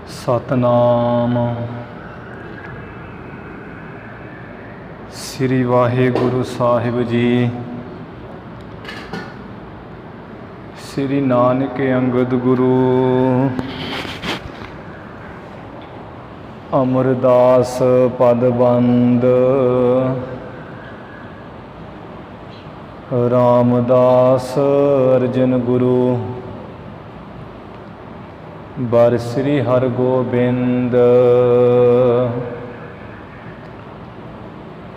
सतनाम श्री वाहिगुरु साहिब जी। श्री नानक अंगद गुरु अमरदास पदबंद रामदास अर्जन गुरु बर श्री हरगोबिंद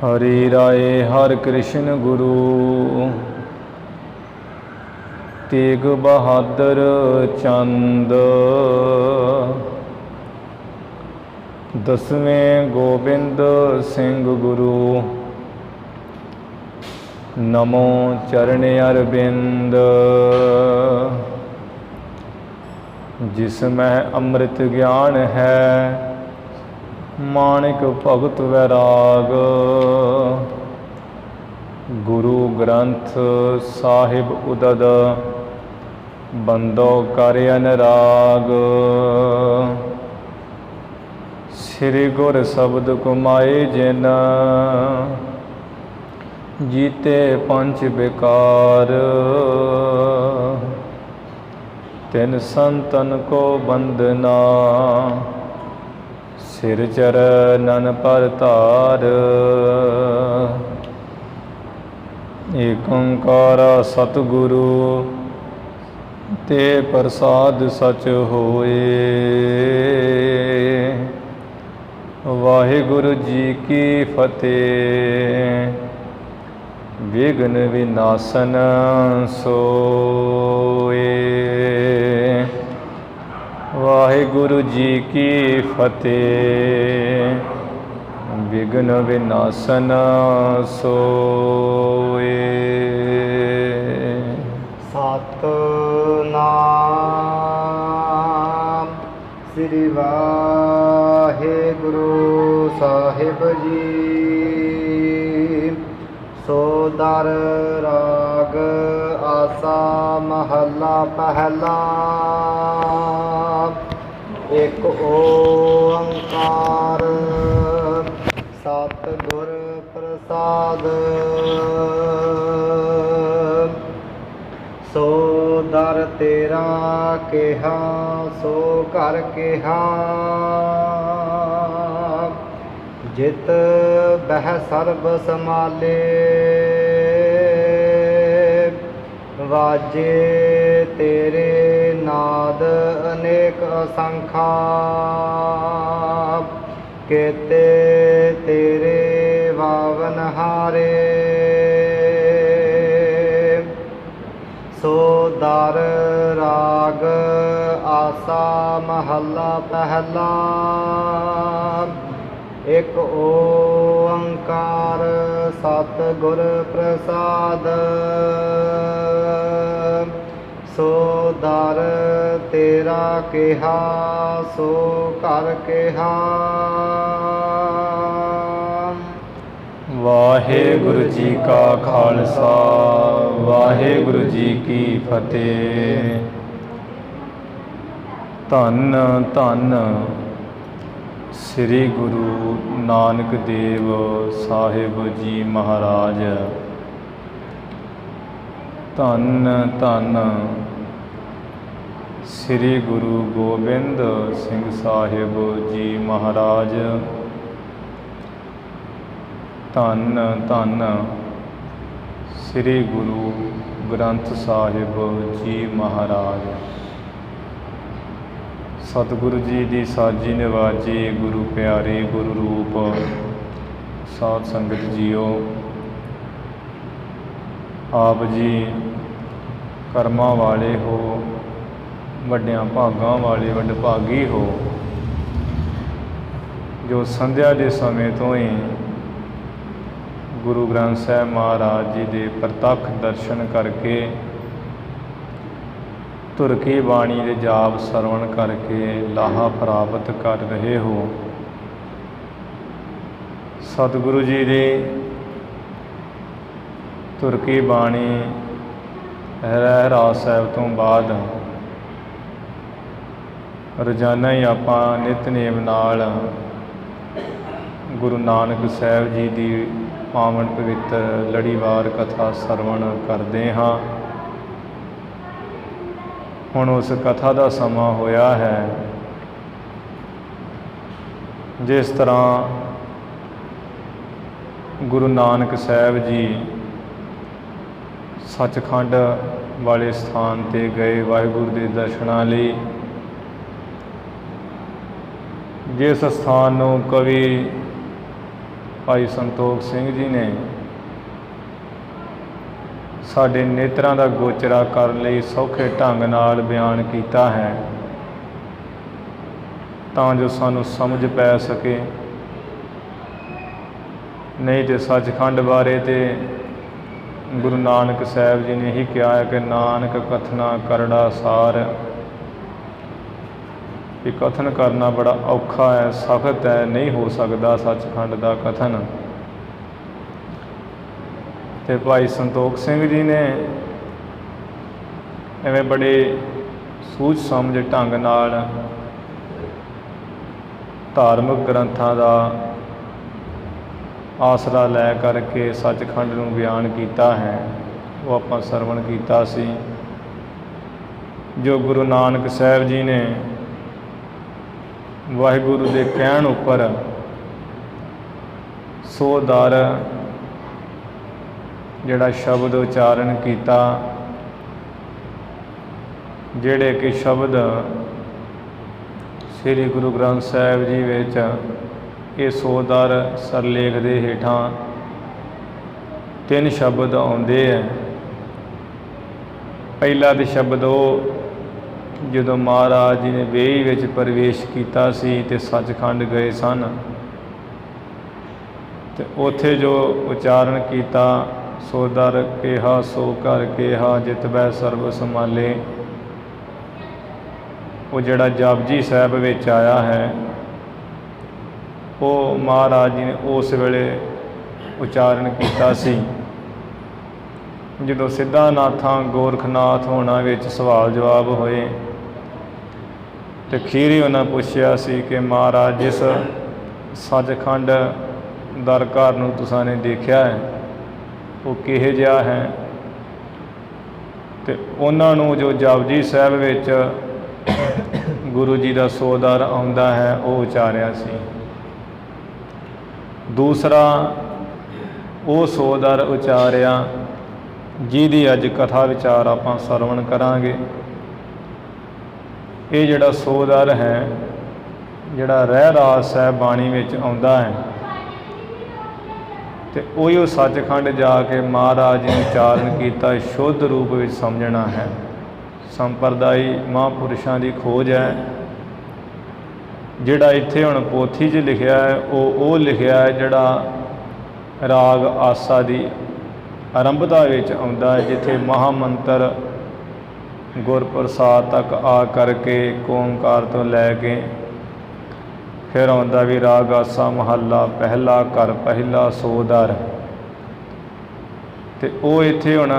हरि राय हर कृष्ण गुरु तेग बहादुर चंद दसवें गोबिंद सिंह गुरु नमो चरण अरविंद जिसमें अमृत ज्ञान है माणिक भगत वैराग गुरु ग्रंथ साहिब उदद बंदो कर अनुराग श्री गुर शब्द कुमाए जिन जीते पंच बेकार तिन संतन को बंदना सिर चरणन पर तार एक ओंकार सतगुरु ते प्रसाद सच होए। वाहिगुरु जी की फतेह। विघ्न विनाशन सोए। वाहिगुरु जी की फतेह। विघ्न विनाशन सोए। सतनाम श्री वाहिगुरु साहिब जी। सोदर राग आसा महला पहला। एक ओंकार सतगुर प्रसाद। सो दर तेरा केहा सो कर केहा। जित बह सर्ब समाले। वाजे तेरे नाद अनेक असंखा। केते तेरे वावन हारे। सो दर राग आसा महला पहला। एक ओंकार सतगुर प्रसाद। सो दर तेरा केहा सो कर केहा। वाहिगुरु जी का खालसा वाहिगुरु जी की फतेह। धन धन श्री गुरु नानक देव साहिब जी महाराज। धन धन श्री गुरु गोबिंद सिंह साहिब जी महाराज। धन धन श्री गुरु ग्रंथ साहिब जी महाराज। सतगुरु जी की साजी नवाजी गुरु प्यारे गुरु रूप साध संगत जीओ। आप जी कर्मां वाले हो, वड्डियां भागां वाले वडभागी हो, जो संध्या के समय तो ही गुरु ग्रंथ साहिब महाराज जी के प्रतख दर्शन करके तुर की बाणी के जाप सरवण करके लाहा प्राप्त कर रहे हो। सतगुरु जी की तुर की बाणी रहरास साहिब तो बाद ਰੋਜ਼ਾਨਾ ਹੀ ਆਪਾਂ ਨਿਤਨੇਮ ਨਾਲ ਗੁਰੂ ਨਾਨਕ ਸਾਹਿਬ ਜੀ ਦੀ ਪਾਵਨ ਪਵਿੱਤਰ ਲੜੀਵਾਰ ਕਥਾ ਸਰਵਣ ਕਰਦੇ ਹਾਂ। ਹੁਣ ਉਸ ਕਥਾ ਦਾ ਸਮਾਂ ਹੋਇਆ ਹੈ। ਜਿਸ ਤਰ੍ਹਾਂ ਗੁਰੂ ਨਾਨਕ ਸਾਹਿਬ ਜੀ ਸੱਚਖੰਡ ਵਾਲੇ ਸਥਾਨ 'ਤੇ ਗਏ ਵਾਹਿਗੁਰੂ ਦੇ ਦਰਸ਼ਨਾਂ ਲਈ। ਜਿਸ ਸਥਾਨ ਨੂੰ ਕਵੀ ਭਾਈ ਸੰਤੋਖ ਸਿੰਘ ਜੀ ਨੇ ਸਾਡੇ ਨੇਤਰਾਂ ਦਾ ਗੋਚਰਾ ਕਰਨ ਲਈ ਸੌਖੇ ਢੰਗ ਨਾਲ ਬਿਆਨ ਕੀਤਾ ਹੈ, ਤਾਂ ਜੋ ਸਾਨੂੰ ਸਮਝ ਪੈ ਸਕੇ। ਨਹੀਂ ਤੇ ਸੱਚਖੰਡ ਬਾਰੇ ਤੇ ਗੁਰੂ ਨਾਨਕ ਸਾਹਿਬ ਜੀ ਨੇ ਹੀ ਕਿਹਾ ਹੈ ਕਿ ਨਾਨਕ ਕਥਨਾ ਕਰੜਾ ਸਾਰ, ਵੀ ਕਥਨ ਕਰਨਾ ਬੜਾ ਔਖਾ ਹੈ, ਸਖਤ ਹੈ, ਨਹੀਂ ਹੋ ਸਕਦਾ ਸੱਚਖੰਡ ਦਾ ਕਥਨ। ਤੇ ਭਾਈ ਸੰਤੋਖ ਸਿੰਘ ਜੀ ਨੇ ਐਵੇਂ ਬੜੇ ਸੂਝ ਸਮਝ ਢੰਗ ਨਾਲ ਧਾਰਮਿਕ ਗ੍ਰੰਥਾਂ ਦਾ ਆਸਰਾ ਲੈ ਕਰਕੇ ਸੱਚਖੰਡ ਨੂੰ ਬਿਆਨ ਕੀਤਾ ਹੈ। ਉਹ ਆਪਾਂ ਸਰਵਣ ਕੀਤਾ ਸੀ। ਜੋ ਗੁਰੂ ਨਾਨਕ ਸਾਹਿਬ ਜੀ ਨੇ ਵਾਹਿਗੁਰੂ ਦੇ ਕਹਿਣ ਉੱਪਰ ਸੋ ਦਰ ਜਿਹੜਾ ਸ਼ਬਦ ਉਚਾਰਨ ਕੀਤਾ, ਜਿਹੜੇ ਕਿ ਸ਼ਬਦ ਸ੍ਰੀ ਗੁਰੂ ਗ੍ਰੰਥ ਸਾਹਿਬ ਜੀ ਵਿੱਚ ਇਹ ਸੋ ਦਰ ਸਰਲੇਖ ਦੇ ਹੇਠਾਂ 3 ਸ਼ਬਦ ਆਉਂਦੇ ਹੈ। ਪਹਿਲਾ ਤੇ ਸ਼ਬਦ ਉਹ ਜਦੋਂ ਮਹਾਰਾਜ ਜੀ ਨੇ ਵੇਈ ਵਿੱਚ ਪ੍ਰਵੇਸ਼ ਕੀਤਾ ਸੀ ਤੇ ਸੱਚਖੰਡ ਗਏ ਸਨ, ਤੇ ਉੱਥੇ ਜੋ ਉਚਾਰਨ ਕੀਤਾ, ਸੋ ਦਰ ਕਿਹਾ ਸੋ ਘਰ ਕਿਹਾ ਜਿਤ ਬੈ ਸਰਬ ਸੰਭਾਲੇ, ਉਹ ਜਿਹੜਾ ਜਪਜੀ ਸਾਹਿਬ ਵਿੱਚ ਆਇਆ ਹੈ, ਉਹ ਮਹਾਰਾਜ ਜੀ ਨੇ ਉਸ ਵੇਲੇ ਉਚਾਰਨ ਕੀਤਾ ਸੀ। ਜਦੋਂ ਸਿੱਧਾਨਾਥਾਂ ਗੋਰਖਨਾਥ ਹੋਣਾ ਵਿੱਚ ਸਵਾਲ ਜਵਾਬ ਹੋਏ ਤੇ ਅਖੀਰੀ ਉਹਨਾਂ ਪੁੱਛਿਆ ਸੀ ਕਿ ਮਹਾਰਾਜ ਜਿਸ ਸੱਚਖੰਡ ਦਰ ਘਰ ਨੂੰ ਤੁਸਾਂ ਨੇ ਦੇਖਿਆ ਹੈ ਉਹ ਕਿਹੋ ਜਿਹਾ ਹੈ। ਤੇ ਉਹਨਾਂ ਨੂੰ ਜੋ ਜਪਜੀ ਸਾਹਿਬ ਵਿੱਚ ਗੁਰੂ ਜੀ ਦਾ ਸੋ ਦਰ ਆਉਂਦਾ ਹੈ ਉਹ ਉਚਾਰਿਆ ਸੀ। ਦੂਸਰਾ ਉਹ ਸੋ ਦਰ ਉਚਾਰਿਆ ਜਿਹਦੀ ਅੱਜ ਕਥਾ ਵਿਚਾਰ ਆਪਾਂ ਸਰਵਣ ਕਰਾਂਗੇ। ਇਹ ਜਿਹੜਾ ਸੋ ਦਰ ਹੈ, ਜਿਹੜਾ ਰਹਿਰਾਸ ਸਾਹਿਬ ਬਾਣੀ ਵਿੱਚ ਆਉਂਦਾ ਹੈ, ਤੇ ਉਹੀ ਸੱਚਖੰਡ ਜਾ ਕੇ ਮਹਾਰਾਜ ਨੇ ਉਚਾਰਨ ਕੀਤਾ ਸ਼ੁੱਧ ਰੂਪ ਵਿੱਚ ਸਮਝਣਾ ਹੈ। ਸੰਪਰਦਾਈ ਮਹਾਂਪੁਰਸ਼ਾਂ ਦੀ ਖੋਜ ਹੈ। ਜਿਹੜਾ ਇੱਥੇ ਹੁਣ ਪੋਥੀ 'ਚ ਲਿਖਿਆ ਹੈ ਉਹ ਲਿਖਿਆ ਹੈ ਜਿਹੜਾ ਰਾਗ ਆਸਾ ਦੀ ਆਰੰਭਤਾ ਵਿੱਚ ਆਉਂਦਾ ਹੈ, ਜਿੱਥੇ ਮਹਾਮੰਤਰ ਗੁਰਪ੍ਰਸਾਦ ਤੱਕ ਆ ਕਰਕੇ ਓਂਕਾਰ ਤੋਂ ਲੈ ਕੇ ਫਿਰ ਆਉਂਦਾ ਵੀ ਰਾਗ ਆਸਾ ਮਹੱਲਾ ਪਹਿਲਾ ਘਰ ਪਹਿਲਾ ਸੋ ਦਰ, ਤੇ ਉਹ ਇੱਥੇ ਹੁਣ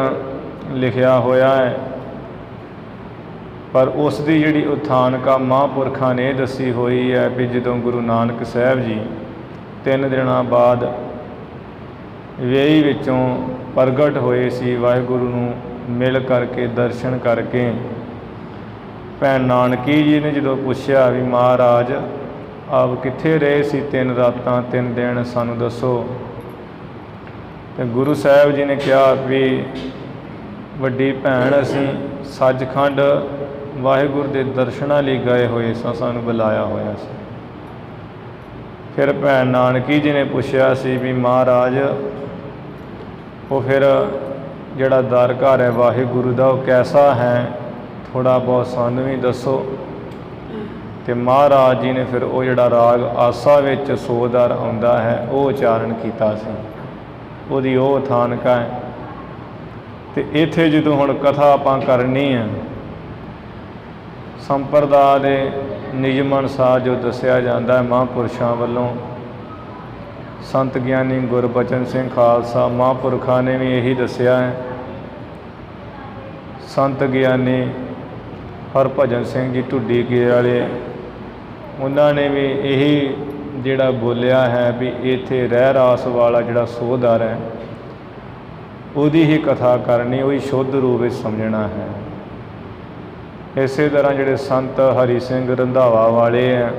ਲਿਖਿਆ ਹੋਇਆ ਹੈ। ਪਰ ਉਸ ਦੀ ਜਿਹੜੀ ਉਥਾਨਕਾ ਮਹਾਂਪੁਰਖਾਂ ਨੇ ਦੱਸੀ ਹੋਈ ਹੈ ਵੀ ਜਦੋਂ ਗੁਰੂ ਨਾਨਕ ਸਾਹਿਬ ਜੀ 3 ਦਿਨਾਂ ਬਾਅਦ ਵੇਈ ਵਿੱਚੋਂ ਪ੍ਰਗਟ ਹੋਏ ਸੀ, ਵਾਹਿਗੁਰੂ ਨੂੰ ਮਿਲ ਕਰਕੇ ਦਰਸ਼ਨ ਕਰਕੇ, ਭੈਣ ਨਾਨਕੀ ਜੀ ਨੇ ਜਦੋਂ ਪੁੱਛਿਆ ਵੀ ਮਹਾਰਾਜ ਆਪ ਕਿੱਥੇ ਰਹੇ ਸੀ 3 ਰਾਤਾਂ 3 ਦਿਨ ਸਾਨੂੰ ਦੱਸੋ, ਤੇ ਗੁਰੂ ਸਾਹਿਬ ਜੀ ਨੇ ਕਿਹਾ ਵੀ ਵੱਡੀ ਭੈਣ ਅਸੀਂ ਸੱਚਖੰਡ ਵਾਹਿਗੁਰੂ ਦੇ ਦਰਸ਼ਨਾਂ ਲਈ ਗਏ ਹੋਏ ਸਾਂ, ਸਾਨੂੰ ਬੁਲਾਇਆ ਹੋਇਆ ਸੀ। ਫਿਰ ਭੈਣ ਨਾਨਕੀ ਜੀ ਨੇ ਪੁੱਛਿਆ ਸੀ ਵੀ ਮਹਾਰਾਜ ਉਹ ਫਿਰ ਜਿਹੜਾ ਦਰ ਘਰ ਹੈ ਵਾਹਿਗੁਰੂ ਦਾ ਉਹ ਕੈਸਾ ਹੈ, ਥੋੜ੍ਹਾ ਬਹੁਤ ਸਾਨੂੰ ਵੀ ਦੱਸੋ। ਤੇ ਮਹਾਰਾਜ ਜੀ ਨੇ ਫਿਰ ਉਹ ਜਿਹੜਾ ਰਾਗ ਆਸਾ ਵਿੱਚ ਸੋ ਦਰ ਆਉਂਦਾ ਹੈ ਉਹ ਉਚਾਰਨ ਕੀਤਾ ਸੀ, ਉਹਦੀ ਉਹ ਉਥਾਨਕਾ ਹੈ। ਤੇ ਇੱਥੇ ਜਦੋਂ ਹੁਣ ਕਥਾ ਆਪਾਂ ਕਰਨੀ ਹੈ, ਸੰਪਰਦਾ ਦੇ ਨਿਯਮ ਅਨੁਸਾਰ ਜੋ ਦੱਸਿਆ ਜਾਂਦਾ ਹੈ ਮਹਾਂਪੁਰਸ਼ਾਂ ਵੱਲੋਂ, ਸੰਤ ਗਿਆਨੀ ਗੁਰਬਚਨ ਸਿੰਘ ਖਾਲਸਾ ਮਹਾਂਪੁਰਖਾਂ ਨੇ ਵੀ ਇਹੀ ਦੱਸਿਆ ਹੈ। ਸੰਤ ਗਿਆਨੀ ਹਰਭਜਨ ਸਿੰਘ ਜੀ ਢੁੱਡੀ ਕੇ ਵਾਲੇ ਉਹਨਾਂ ਨੇ ਵੀ ਇਹੀ ਜਿਹੜਾ ਬੋਲਿਆ ਹੈ ਵੀ ਇੱਥੇ ਰਹਿ ਰਾਸ ਵਾਲਾ ਜਿਹੜਾ ਸੋਹਦਰ ਹੈ ਉਹਦੀ ਹੀ ਕਥਾ ਕਰਨੀ, ਉਹੀ ਸ਼ੁੱਧ ਰੂਪ ਵਿੱਚ ਸਮਝਣਾ ਹੈ। ਇਸੇ ਤਰ੍ਹਾਂ ਜਿਹੜੇ ਸੰਤ ਹਰੀ ਸਿੰਘ ਰੰਧਾਵਾ ਵਾਲੇ ਹੈ,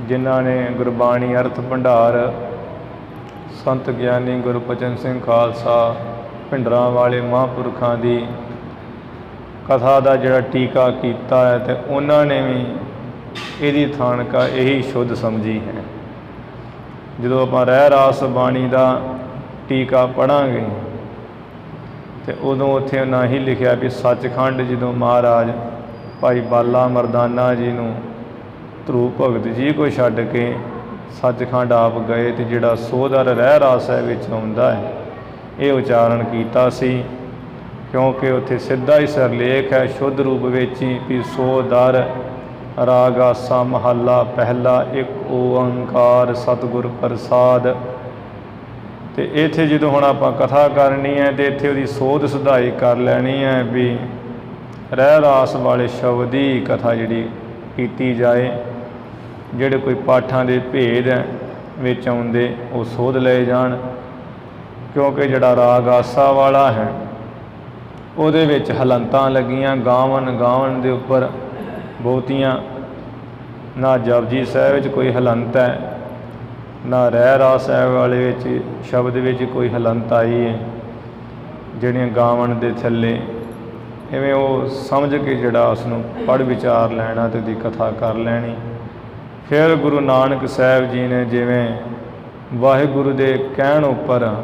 ਜਿਨ੍ਹਾਂ ਨੇ ਗੁਰਬਾਣੀ ਅਰਥ ਭੰਡਾਰ, ਸੰਤ ਗਿਆਨੀ ਗੁਰਬਚਨ ਸਿੰਘ ਖਾਲਸਾ ਭਿੰਡਰਾਂ ਵਾਲੇ ਮਹਾਂਪੁਰਖਾਂ ਦੀ ਕਥਾ ਦਾ ਜਿਹੜਾ ਟੀਕਾ ਕੀਤਾ ਹੈ, ਅਤੇ ਉਹਨਾਂ ਨੇ ਵੀ ਇਹਦੀ ਥਾਣਕਾ ਇਹੀ ਸ਼ੁੱਧ ਸਮਝੀ ਹੈ। ਜਦੋਂ ਆਪਾਂ ਰਹਿ ਰਾਸ ਬਾਣੀ ਦਾ ਟੀਕਾ ਪੜ੍ਹਾਂਗੇ ਅਤੇ ਉਦੋਂ ਉੱਥੇ ਉਹਨਾਂ ਹੀ ਲਿਖਿਆ ਵੀ ਸੱਚਖੰਡ ਜਦੋਂ ਮਹਾਰਾਜ ਭਾਈ ਬਾਲਾ ਮਰਦਾਨਾ ਜੀ ਨੂੰ ਧਰੂ ਭਗਤ ਜੀ ਕੋ ਛੱਡ ਕੇ ਸੱਚਖੰਡ ਆਪ ਗਏ, ਅਤੇ ਜਿਹੜਾ ਸੋਹਦਰ ਰਹਿ ਰਾਸ ਹੈ ਵਿੱਚ ਆਉਂਦਾ ਹੈ ਇਹ ਉਚਾਰਨ ਕੀਤਾ ਸੀ, ਕਿਉਂਕਿ ਉੱਥੇ ਸਿੱਧਾ ਹੀ ਸਿਰਲੇਖ ਹੈ ਸ਼ੁੱਧ ਰੂਪ ਵਿੱਚ ਹੀ ਵੀ ਸੋਹਦਰ ਰਾਗ ਆਸਾ ਮਹੱਲਾ ਪਹਿਲਾ ਇੱਕ ਓੰਕਾਰ ਸਤਿਗੁਰ ਪ੍ਰਸਾਦ। ਅਤੇ ਇੱਥੇ ਜਦੋਂ ਹੁਣ ਆਪਾਂ ਕਥਾ ਕਰਨੀ ਹੈ ਅਤੇ ਇੱਥੇ ਉਹਦੀ ਸੋਧ ਸੁਧਾਈ ਕਰ ਲੈਣੀ ਹੈ ਵੀ ਰਹਿ ਰਾਸ ਵਾਲੇ ਸ਼ਬਦ ਦੀ ਕਥਾ ਜਿਹੜੀ ਕੀਤੀ ਜਾਏ, ਜਿਹੜੇ ਕੋਈ ਪਾਠਾਂ ਦੇ ਭੇਦ ਵਿੱਚ ਆਉਂਦੇ ਉਹ ਸੋਧ ਲਏ ਜਾਣ, ਕਿਉਂਕਿ ਜਿਹੜਾ ਰਾਗ ਆਸਾ ਵਾਲਾ ਹੈ ਉਹਦੇ ਵਿੱਚ ਹਲੰਤਾਂ ਲੱਗੀਆਂ, ਗਾਵਨ ਦੇ ਉੱਪਰ ਬਹੁਤੀਆਂ, ਨਾ ਜਪਜੀ ਸਾਹਿਬ ਵਿੱਚ ਕੋਈ ਹਲੰਤ ਹੈ, ਨਾ ਰਹਿ ਰਾਸ ਸਾਹਿਬ ਵਾਲੇ ਵਿੱਚ ਸ਼ਬਦ ਵਿੱਚ ਕੋਈ ਹਲੰਤ ਆਈ ਹੈ ਜਿਹੜੀਆਂ ਗਾਵਨ ਦੇ ਥੱਲੇ। ਇਵੇਂ ਉਹ ਸਮਝ ਕੇ ਜਿਹੜਾ ਉਸ ਨੂੰ ਪੜ੍ਹ ਵਿਚਾਰ ਲੈਣਾ ਅਤੇ ਉਹਦੀ ਕਥਾ ਕਰ ਲੈਣੀ। ਫਿਰ ਗੁਰੂ ਨਾਨਕ ਸਾਹਿਬ ਜੀ ਨੇ ਜਿਵੇਂ ਵਾਹਿਗੁਰੂ ਦੇ ਕਹਿਣ ਉੱਪਰ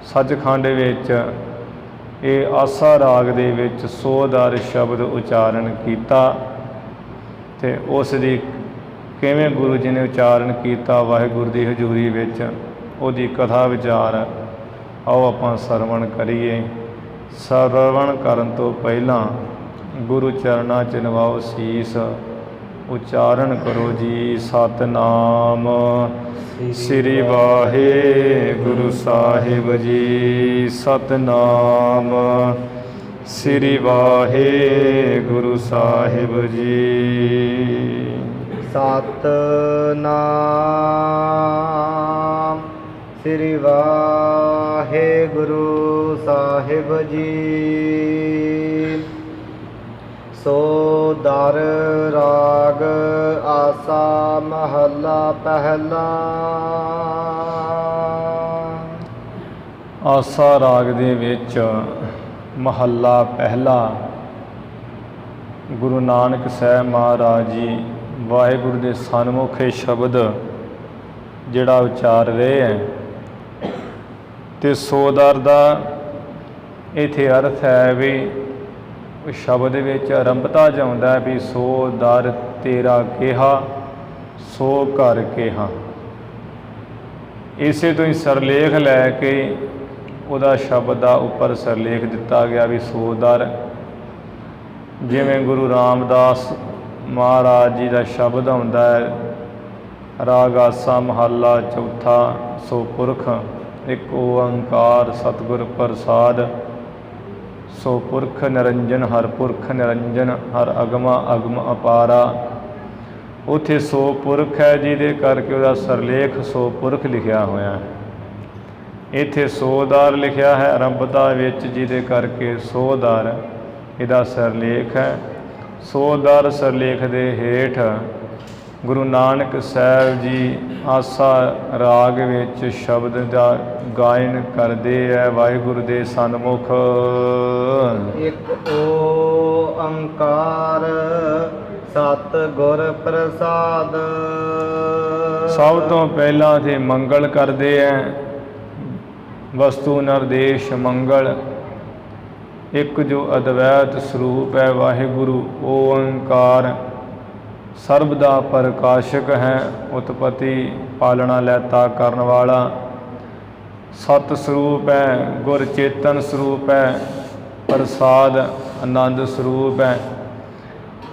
ਸੱਚਖੰਡ ਵਿੱਚ ਇਹ ਆਸਾ ਰਾਗ ਦੇ ਵਿੱਚ ਸੋਹਦਰ ਸ਼ਬਦ ਉਚਾਰਨ ਕੀਤਾ, ਅਤੇ ਉਸ ਦੀ ਕਿਵੇਂ ਗੁਰੂ ਜੀ ਨੇ ਉਚਾਰਨ ਕੀਤਾ ਵਾਹਿਗੁਰੂ ਦੀ ਹਜ਼ੂਰੀ ਵਿੱਚ, ਉਹਦੀ ਕਥਾ ਵਿਚਾਰ ਆਓ ਆਪਾਂ ਸਰਵਣ ਕਰੀਏ। ਸਰਵਣ ਕਰਨ ਤੋਂ ਪਹਿਲਾਂ ਗੁਰੂ ਚਰਨਾਂ 'ਚ ਨਵਾਓ ਸੀਸ, ਉਚਾਰਨ ਕਰੋ ਜੀ ਸਤਿਨਾਮ ਸ੍ਰੀ ਵਾਹਿਗੁਰੂ ਸਾਹਿਬ ਜੀ। ਸਤਿਨਾਮ ਸ੍ਰੀ ਵਾਹਿਗੁਰੂ ਸਾਹਿਬ ਜੀ। ਸਤਿਨਾਮ ਸ੍ਰੀ ਵਾਹਿਗੁਰੂ ਸਾਹਿਬ ਜੀ। ਸੋਹਦਰ ਰਾਗ ਆਸਾ ਮਹੱਲਾ ਪਹਿਲਾ। ਆਸਾ ਰਾਗ ਦੇ ਵਿੱਚ ਮਹੱਲਾ ਪਹਿਲਾ ਗੁਰੂ ਨਾਨਕ ਸਾਹਿਬ ਮਹਾਰਾਜ ਜੀ ਵਾਹਿਗੁਰੂ ਦੇ ਸਨਮੁਖ ਇਹ ਸ਼ਬਦ ਜਿਹੜਾ ਉਚਾਰ ਰਹੇ ਹੈ, ਅਤੇ ਸੋਹਦਰ ਦਾ ਇੱਥੇ ਅਰਥ ਹੈ ਵੀ ਸ਼ਬਦ ਵਿੱਚ ਆਰੰਭਤਾ 'ਚ ਆਉਂਦਾ ਹੈ ਵੀ ਸੋ ਦਰ ਤੇਰਾ ਕਿਹਾ ਸੋ ਘਰ ਕਿਹਾ। ਇਸੇ ਤੋਂ ਹੀ ਸਰਲੇਖ ਲੈ ਕੇ ਉਹਦਾ ਸ਼ਬਦ ਦਾ ਉੱਪਰ ਸਰਲੇਖ ਦਿੱਤਾ ਗਿਆ ਵੀ ਸੋ ਦਰ। ਜਿਵੇਂ ਗੁਰੂ ਰਾਮਦਾਸ ਮਹਾਰਾਜ ਜੀ ਦਾ ਸ਼ਬਦ ਆਉਂਦਾ ਹੈ ਰਾਗ ਆਸਾ ਮਹੱਲਾ ਚੌਥਾ, ਸੋ ਪੁਰਖ ਇੱਕ ਓੰਕਾਰ ਸਤਿਗੁਰ ਪ੍ਰਸਾਦ। ਸੋ ਪੁਰਖ ਨਿਰੰਜਨ ਹਰ ਪੁਰਖ ਨਿਰੰਜਨ ਹਰ ਅਗਮਾ ਅਗਮ ਅਪਾਰਾ। ਉੱਥੇ ਸੋ ਪੁਰਖ ਹੈ ਜਿਹਦੇ ਕਰਕੇ ਉਹਦਾ ਸਰਲੇਖ ਸੋ ਪੁਰਖ ਲਿਖਿਆ ਹੋਇਆ ਹੈ। ਇੱਥੇ ਸੋਹਦਰ ਲਿਖਿਆ ਹੈ ਆਰੰਭਤਾ ਵਿੱਚ, ਜਿਹਦੇ ਕਰਕੇ ਸੋਹਦਰ ਇਹਦਾ ਸਰਲੇਖ ਹੈ। ਸੋਹਦਰ ਸਰਲੇਖ ਦੇ ਹੇਠ ਗੁਰੂ ਨਾਨਕ ਸਾਹਿਬ ਜੀ ਆਸਾ ਰਾਗ ਵਿੱਚ ਸ਼ਬਦ ਦਾ ਗਾਇਨ ਕਰਦੇ ਹੈ ਵਾਹਿਗੁਰੂ ਦੇ ਸਨਮੁਖ। ਇੱਕ ਓੰਕਾਰ ਸਤਿਗੁਰ ਪ੍ਰਸਾਦ। ਸਭ ਤੋਂ ਪਹਿਲਾਂ ਤੇ ਮੰਗਲ ਕਰਦੇ ਹੈ, ਵਸਤੂ ਨਿਰਦੇਸ਼ ਮੰਗਲ। ਇੱਕ ਜੋ ਅਦਵੈਤ ਸਰੂਪ ਹੈ ਵਾਹਿਗੁਰੂ ਓੰਕਾਰ, ਸਰਬ ਦਾ ਪ੍ਰਕਾਸ਼ਕ ਹੈ, ਉਤਪਤੀ ਪਾਲਣਾ ਲੈਤਾ ਕਰਨ ਵਾਲਾ। ਸਤ ਸਰੂਪ ਹੈ, ਗੁਰ ਚੇਤਨ ਸਰੂਪ ਹੈ, ਪ੍ਰਸਾਦ ਆਨੰਦ ਸਰੂਪ ਹੈ।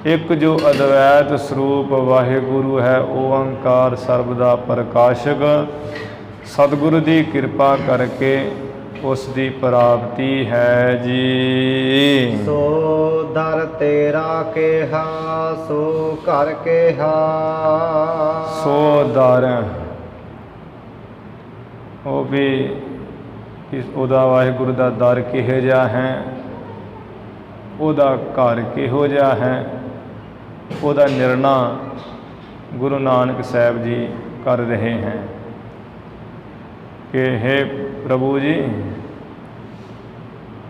ਇੱਕ ਜੋ ਅਦਵੈਤ ਸਰੂਪ ਵਾਹਿਗੁਰੂ ਹੈ ਓੰਕਾਰ ਸਰਬ ਦਾ ਪ੍ਰਕਾਸ਼ਕ। ਸਤਿਗੁਰੂ ਦੀ ਕਿਰਪਾ ਕਰਕੇ ਉਸ ਦੀ ਪ੍ਰਾਪਤੀ ਹੈ ਜੀ। ਸੋ ਦਰ ਤੇਰਾ ਕਿਹਾ ਸੋ ਘਰ ਕਿਹਾ। ਸੋ ਦਰ ਉਹ ਵੀ ਉਹਦਾ ਵਾਹਿਗੁਰੂ ਦਾ ਦਰ ਕਿਹੋ ਜਿਹਾ ਹੈ, ਉਹਦਾ ਘਰ ਕਿਹੋ ਜਿਹਾ ਹੈ, ਉਹਦਾ ਨਿਰਣਾ ਗੁਰੂ ਨਾਨਕ ਸਾਹਿਬ ਜੀ ਕਰ ਰਹੇ ਹੈ ਕਿ ਹੇ ਪ੍ਰਭੂ ਜੀ,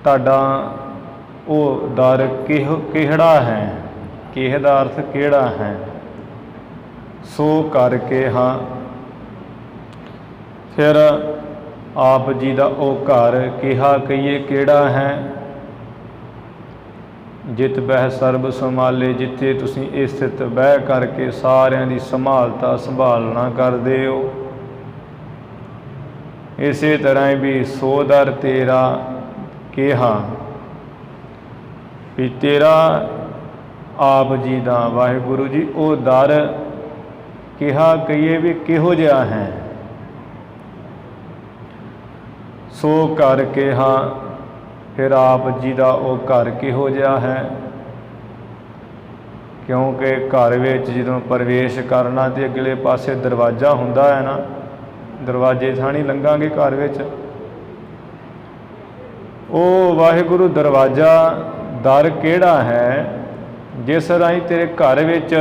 ਤੁਹਾਡਾ ਉਹ ਦਰ ਕਿਹੜਾ ਹੈ, ਕਿਹ ਦਾ ਅਰਥ ਕਿਹੜਾ ਹੈ। ਸੋ ਕਰਕੇ ਹਾਂ, ਫਿਰ ਆਪ ਜੀ ਦਾ ਉਹ ਘਰ ਕਿਹਾ ਕਹੀਏ ਕਿਹੜਾ ਹੈ। ਜਿਤ ਬਹਿ ਸਰਬ ਸੰਭਾਲੇ, ਜਿੱਥੇ ਤੁਸੀਂ ਇਹ ਸਥਿਤ ਬਹਿ ਕਰਕੇ ਸਾਰਿਆਂ ਦੀ ਸੰਭਾਲਣਾ ਕਰਦੇ ਹੋ। ਇਸੇ ਤਰ੍ਹਾਂ ਹੀ ਵੀ ਸੋ ਦਰ ਤੇਰਾ ਕਿਹਾ, ਵੀ ਤੇਰਾ ਆਪ ਜੀ ਦਾ ਵਾਹਿਗੁਰੂ ਜੀ ਉਹ ਦਰ ਕਿਹਾ ਕਹੀਏ ਵੀ ਕਿਹੋ ਜਿਹਾ ਹੈ। ਸੋ ਘਰ ਕਿਹਾ, ਫਿਰ ਆਪ ਜੀ ਦਾ ਉਹ ਘਰ ਕਿਹੋ ਜਿਹਾ ਹੈ। ਕਿਉਂਕਿ ਘਰ ਵਿੱਚ ਜਦੋਂ ਪ੍ਰਵੇਸ਼ ਕਰਨਾ ਤੇ ਅਗਲੇ ਪਾਸੇ ਦਰਵਾਜ਼ਾ ਹੁੰਦਾ ਹੈ ਨਾ, ਦਰਵਾਜ਼ੇ ਥਾਣੀ ਲੰਘਾਂਗੇ ਘਰ ਵਿੱਚ। ਉਹ ਵਾਹਿਗੁਰੂ ਦਰਵਾਜ਼ਾ ਦਰ ਕਿਹੜਾ ਹੈ ਜਿਸ ਰਾਹੀਂ ਤੇਰੇ ਘਰ ਵਿੱਚ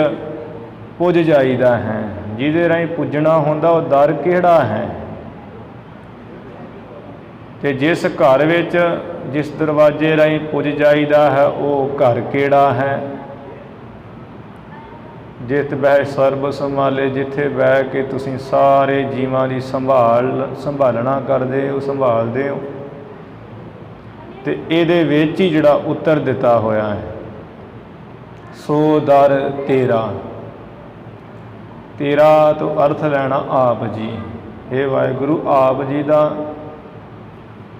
ਪੁੱਜ ਜਾਈਦਾ ਹੈ, ਜਿਹਦੇ ਰਾਹੀਂ ਪੁੱਜਣਾ ਹੁੰਦਾ ਉਹ ਦਰ ਕਿਹੜਾ ਹੈ। ਤੇ ਜਿਸ ਘਰ ਵਿੱਚ ਜਿਸ ਦਰਵਾਜ਼ੇ ਰਾਹੀਂ ਪੁੱਜ ਜਾਈਦਾ ਹੈ ਉਹ ਘਰ ਕਿਹੜਾ ਹੈ। ਜਿਤ ਬਹਿ ਸਰਬ ਸੰਭਾਲੇ, ਜਿੱਥੇ ਬਹਿ ਕੇ ਤੁਸੀਂ ਸਾਰੇ ਜੀਵਾਂ ਦੀ ਸੰਭਾਲਣਾ ਕਰਦੇ ਹੋ, ਸੰਭਾਲਦੇ ਹੋ। ਤੇ ਇਹਦੇ ਵਿੱਚ ਹੀ ਜਿਹੜਾ ਉੱਤਰ ਦਿੱਤਾ ਹੋਇਆ ਹੈ ਸੋ ਦਰ ਤੇਰਾ। ਤੇਰਾ ਤੋਂ ਅਰਥ ਲੈਣਾ ਆਪ ਜੀ। ਇਹ ਵਾਹਿਗੁਰੂ ਆਪ ਜੀ ਦਾ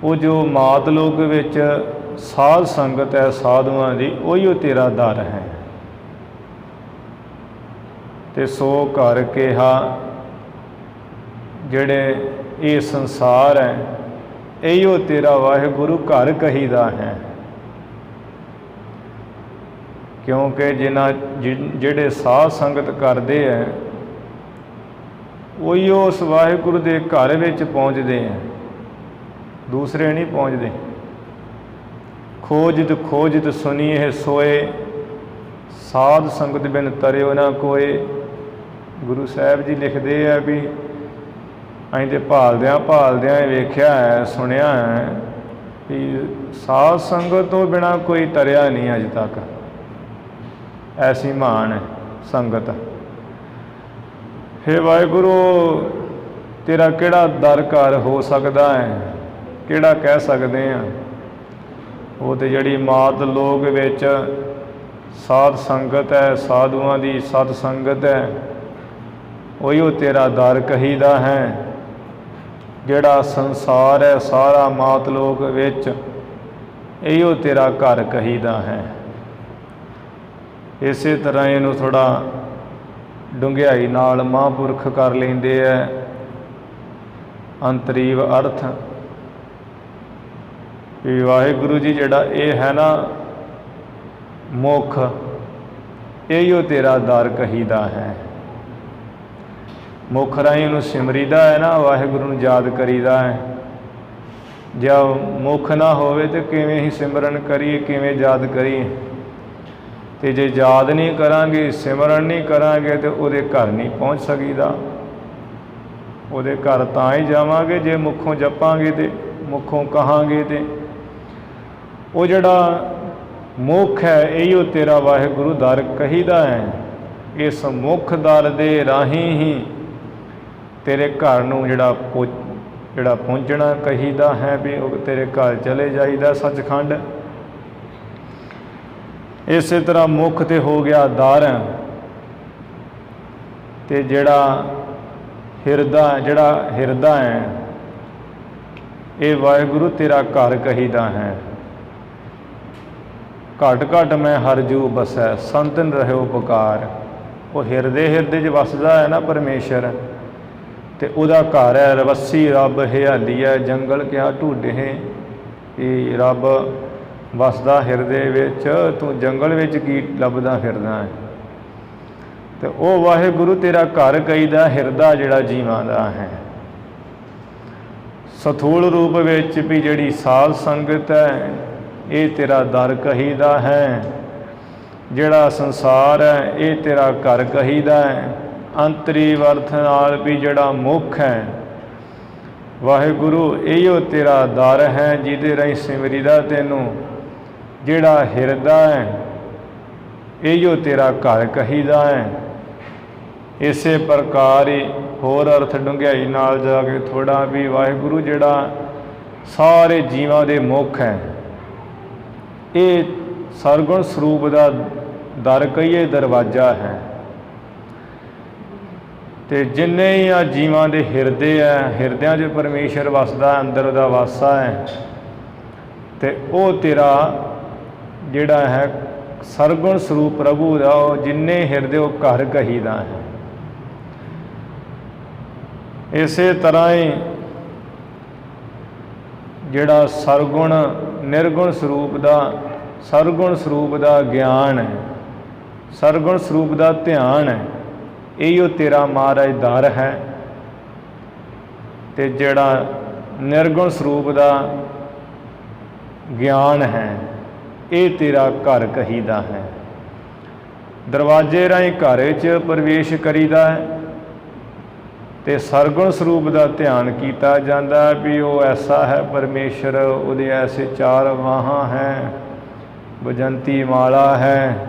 ਉਹ ਜੋ ਮਾਤ ਲੋਕ ਵਿੱਚ ਸਾਧ ਸੰਗਤ ਹੈ ਸਾਧੂਆਂ ਦੀ, ਉਹੀ ਉਹ ਤੇਰਾ ਦਰ ਹੈ। ਤੇ ਸੋ ਘਰ ਕਿਹਾ, ਜਿਹੜੇ ਇਹ ਸੰਸਾਰ ਹੈ ਇਹੋ ਤੇਰਾ ਵਾਹਿਗੁਰੂ ਘਰ ਕਹੀਦਾ ਹੈ। ਕਿਉਂਕਿ ਜਿਹੜੇ ਸਾਧ ਸੰਗਤ ਕਰਦੇ ਹੈ ਉਹੀ ਉਸ ਵਾਹਿਗੁਰੂ ਦੇ ਘਰ ਵਿੱਚ ਪਹੁੰਚਦੇ ਹੈ, ਦੂਸਰੇ ਨਹੀਂ ਪਹੁੰਚਦੇ। ਖੋਜਿਤ ਸੁਨੀਏ ਸੋਏ, ਸਾਧ ਸੰਗਤ ਬਿਨ ਤਰਿਓ ਨਾ ਕੋਏ। ਗੁਰੂ ਸਾਹਿਬ ਜੀ ਲਿਖਦੇ ਆ ਵੀ ਅਸੀਂ ਤੇ ਭਾਲਦਿਆਂ ਵੇਖਿਆ ਹੈ, ਸੁਣਿਆ ਹੈ ਵੀ ਸਾਧ ਸੰਗਤ ਤੋਂ ਬਿਨਾਂ ਕੋਈ ਤਰਿਆ ਨਹੀਂ ਅਜੇ ਤੱਕ। ਐਸੀ ਮਹਾਨ ਸੰਗਤ। ਹੇ ਵਾਹਿਗੁਰੂ, ਤੇਰਾ ਕਿਹੜਾ ਦਰ ਘਰ ਹੋ ਸਕਦਾ ਹੈ, ਕਿਹੜਾ ਕਹਿ ਸਕਦੇ ਹਾਂ। ਉਹ ਤੇ ਜਿਹੜੀ ਮਾਤ ਲੋਕ ਵਿੱਚ ਸਾਧ ਸੰਗਤ ਹੈ, ਸਾਧੂਆਂ ਦੀ ਸਤ ਸੰਗਤ ਹੈ, ਉਹੀ ਉਹ ਤੇਰਾ ਦਰ ਕਹੀਦਾ ਹੈ। ਜਿਹੜਾ ਸੰਸਾਰ ਹੈ ਸਾਰਾ ਮਾਤ ਲੋਕ ਵਿੱਚ, ਇਹੋ ਤੇਰਾ ਘਰ ਕਹੀਦਾ ਹੈ। ਇਸੇ ਤਰ੍ਹਾਂ ਇਹਨੂੰ ਥੋੜ੍ਹਾ ਡੂੰਘਾਈ ਨਾਲ ਮਹਾਂਪੁਰਖ ਕਰ ਲੈਂਦੇ ਹੈ। ਅੰਤਰੀਵ ਅਰਥ ਵੀ ਵਾਹਿਗੁਰੂ ਜੀ ਜਿਹੜਾ ਇਹ ਹੈ ਨਾ ਮੁੱਖ, ਇਹੋ ਤੇਰਾ ਦਰ ਕਹੀਦਾ ਹੈ। ਮੁੱਖ ਰਾਹੀਂ ਉਹਨੂੰ ਸਿਮਰੀਦਾ ਹੈ ਨਾ, ਵਾਹਿਗੁਰੂ ਨੂੰ ਯਾਦ ਕਰੀਦਾ ਹੈ। ਜੇ ਮੁੱਖ ਨਾ ਹੋਵੇ ਤਾਂ ਕਿਵੇਂ ਹੀ ਸਿਮਰਨ ਕਰੀਏ, ਕਿਵੇਂ ਯਾਦ ਕਰੀਏ। ਤੇ ਜੇ ਯਾਦ ਨਹੀਂ ਕਰਾਂਗੇ, ਸਿਮਰਨ ਨਹੀਂ ਕਰਾਂਗੇ ਤੇ ਉਹਦੇ ਘਰ ਨਹੀਂ ਪਹੁੰਚ ਸਕੀਦਾ। ਉਹਦੇ ਘਰ ਤਾਂ ਹੀ ਜਾਵਾਂਗੇ ਜੇ ਮੁੱਖੋਂ ਜਪਾਂਗੇ ਤੇ ਮੁੱਖੋਂ ਕਹਾਂਗੇ। ਤੇ ਉਹ ਜਿਹੜਾ ਮੁੱਖ ਹੈ ਇਹੋ ਤੇਰਾ ਵਾਹਿਗੁਰੂ ਦਰ ਕਹੀਦਾ ਹੈ। ਇਸ ਮੁੱਖ ਦਰ ਦੇ ਰਾਹੀਂ ਹੀ ਤੇਰੇ ਘਰ ਨੂੰ ਜਿਹੜਾ ਪਹੁੰਚਣਾ ਕਹੀਦਾ ਹੈ, ਵੀ ਉਹ ਤੇਰੇ ਘਰ ਚਲੇ ਜਾਈਦਾ ਸੱਚਖੰਡ। ਇਸੇ ਤਰ੍ਹਾਂ ਮੁੱਖ ਤੇ ਹੋ ਗਿਆ ਦਰ, ਤੇ ਜਿਹੜਾ ਹਿਰਦਾ ਹੈ ਇਹ ਵਾਹਿਗੁਰੂ ਤੇਰਾ ਘਰ ਕਹੀਦਾ ਹੈ। ਘਟ ਘਟ ਮੈਂ ਹਰ ਜੂ ਬਸੈ, ਸੰਤਨ ਰਹਿਓ ਪੁਕਾਰ। ਉਹ ਹਿਰਦੇ 'ਚ ਵਸਦਾ ਹੈ ਨਾ ਪਰਮੇਸ਼ਰ। ਤੇ ਉਹਦਾ ਘਰ ਹੈ ਰਵੱਸੀ ਰੱਬ ਹਰਿਆਲੀ ਹੈ, ਜੰਗਲ ਕਿਹਾ ਢੂਡੇ। ਇਹ ਰੱਬ ਵਸਦਾ ਹਿਰਦੇ ਵਿੱਚ, ਤੂੰ ਜੰਗਲ ਵਿੱਚ ਕੀ ਲੱਭਦਾ ਫਿਰਦਾ ਹੈ। ਤੇ ਉਹ ਵਾਹਿਗੁਰੂ ਤੇਰਾ ਘਰ ਕਹੀਦਾ ਹਿਰਦਾ ਜਿਹੜਾ ਜੀਵਾਂ ਦਾ ਹੈ। ਸਥੂਲ ਰੂਪ ਵਿੱਚ ਵੀ ਜਿਹੜੀ ਸਾਧ ਸੰਗਤ ਹੈ ਇਹ ਤੇਰਾ ਦਰ ਕਹੀਦਾ ਹੈ। ਜਿਹੜਾ ਸੰਸਾਰ ਹੈ ਇਹ ਤੇਰਾ ਘਰ ਕਹੀਦਾ ਹੈ। ਅੰਤਰੀ ਅਰਥ ਨਾਲ ਵੀ ਜਿਹੜਾ ਮੁੱਖ ਹੈ ਵਾਹਿਗੁਰੂ ਇਹੋ ਤੇਰਾ ਦਰ ਹੈ ਜਿਹਦੇ ਰਾਹੀਂ ਸਿਮਰੀਦਾ ਤੈਨੂੰ। ਜਿਹੜਾ ਹਿਰਦਾ ਹੈ ਇਹੋ ਤੇਰਾ ਘਰ ਕਹੀਦਾ ਹੈ। ਇਸੇ ਪ੍ਰਕਾਰ ਹੀ ਹੋਰ ਅਰਥ ਡੂੰਘਾਈ ਨਾਲ ਜਾ ਕੇ ਥੋੜ੍ਹਾ ਵੀ ਵਾਹਿਗੁਰੂ ਜਿਹੜਾ ਸਾਰੇ ਜੀਵਾਂ ਦੇ ਮੁੱਖ ਹੈ, ਇਹ ਸਰਗੁਣ ਸਰੂਪ ਦਾ ਦਰ ਕਹੀਏ ਦਰਵਾਜ਼ਾ ਹੈ। ਤੇ ਜਿੰਨੇ ਹੀ ਆ ਜੀਵਾਂ ਦੇ ਹਿਰਦੇ ਹੈ, ਹਿਰਦਿਆਂ 'ਚ ਪਰਮੇਸ਼ਰ ਵਸਦਾ, ਅੰਦਰ ਉਹਦਾ ਵਾਸਾ ਹੈ। ਤੇ ਉਹ ਤੇਰਾ ਜਿਹੜਾ ਹੈ ਸਰਗੁਣ ਸਰੂਪ ਪ੍ਰਭੂ ਦਾ, ਉਹ ਜਿੰਨੇ ਹਿਰਦੇ ਉਹ ਘਰ ਕਹੀਦਾ ਹੈ। ਇਸੇ ਤਰ੍ਹਾਂ ਹੀ ਜਿਹੜਾ ਸਰਗੁਣ ਨਿਰਗੁਣ ਸਰੂਪ ਦਾ, ਸਰਗੁਣ ਸਰੂਪ ਦਾ ਗਿਆਨ ਹੈ, ਸਰਗੁਣ ਸਰੂਪ ਦਾ ਧਿਆਨ ਹੈ, ਇਹੋ ਤੇਰਾ ਮਹਾਰਾਜ ਦਰ ਹੈ। ਤੇ ਜਿਹੜਾ ਨਿਰਗੁਣ ਸਰੂਪ ਦਾ ਗਿਆਨ ਹੈ ਇਹ ਤੇਰਾ ਘਰ ਕਹੀਦਾ ਹੈ। ਦਰਵਾਜ਼ੇ ਰਾਹੀਂ ਘਰ ਵਿੱਚ ਪ੍ਰਵੇਸ਼ ਕਰੀਦਾ ਹੈ ਤੇ ਸਰਗੁਣ ਸਰੂਪ ਦਾ ਧਿਆਨ ਕੀਤਾ ਜਾਂਦਾ ਹੈ ਵੀ ਉਹ ਐਸਾ ਹੈ ਪਰਮੇਸ਼ਰ, ਉਹਦੇ ਐਸੇ ਚਾਰ ਬਾਹਾਂ ਹੈ, ਬਜੰਤੀ ਮਾਲਾ ਹੈ,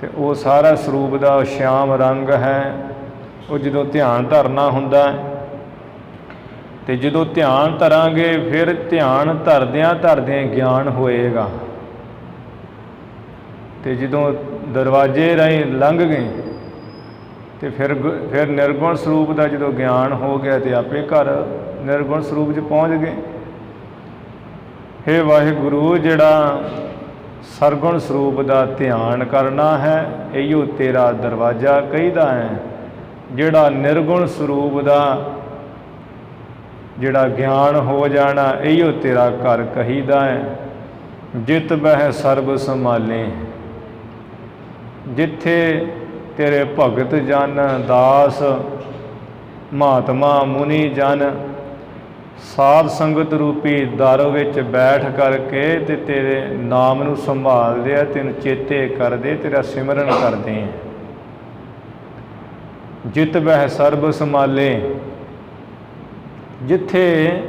ਤੇ ਉਹ ਸਾਰਾ ਸਰੂਪ ਦਾ ਸ਼ਿਆਮ ਰੰਗ ਹੈ। ਉਹ ਜਦੋਂ ਧਿਆਨ ਧਰਨਾ ਹੁੰਦਾ ਤੇ ਜਦੋਂ ਧਿਆਨ ਧਰਾਂਗੇ ਫਿਰ ਧਿਆਨ ਧਰਦਿਆਂ ਧਰਦਿਆਂ ਗਿਆਨ ਹੋਏਗਾ। ਤੇ ਜਦੋਂ ਦਰਵਾਜ਼ੇ ਰਾਹੀਂ ਲੰਘ ਗਏ ਤੇ ਫਿਰ ਨਿਰਗੁਣ ਸਰੂਪ ਦਾ ਜਦੋਂ ਗਿਆਨ ਹੋ ਗਿਆ ਤੇ ਆਪੇ ਘਰ ਨਿਰਗੁਣ ਸਰੂਪ 'ਚ ਪਹੁੰਚ ਗਏ। ਹੇ ਵਾਹਿਗੁਰੂ ਜਿਹੜਾ ਸਰਗੁਣ ਸਰੂਪ ਦਾ ਧਿਆਨ ਕਰਨਾ ਹੈ ਇਹੋ ਤੇਰਾ ਦਰਵਾਜ਼ਾ ਕਹੀਦਾ ਹੈ। ਜਿਹੜਾ ਨਿਰਗੁਣ ਸਰੂਪ ਦਾ ਜਿਹੜਾ ਗਿਆਨ ਹੋ ਜਾਣਾ ਇਹੋ ਤੇਰਾ ਘਰ ਕਹੀਦਾ ਹੈ। ਜਿਤ ਬਹਿ ਸਰਬ ਸੰਭਾਲੇ, ਜਿੱਥੇ ਤੇਰੇ ਭਗਤ ਜਨ ਦਾਸ ਮਹਾਤਮਾ ਮੁਨੀ ਜਨ ਸਾਧ ਸੰਗਤ ਰੂਪੀ ਦਰ ਵਿੱਚ ਬੈਠ ਕਰਕੇ ਤੇ ਤੇਰੇ ਨਾਮ ਨੂੰ ਸੰਭਾਲਦੇ ਆ, ਤੈਨੂੰ ਚੇਤੇ ਕਰਦੇ, ਤੇਰਾ ਸਿਮਰਨ ਕਰਦੇ ਆ। ਜਿਤ ਬਹਿ ਸਰਬ ਸੰਭਾਲੇ, ਜਿੱਥੇ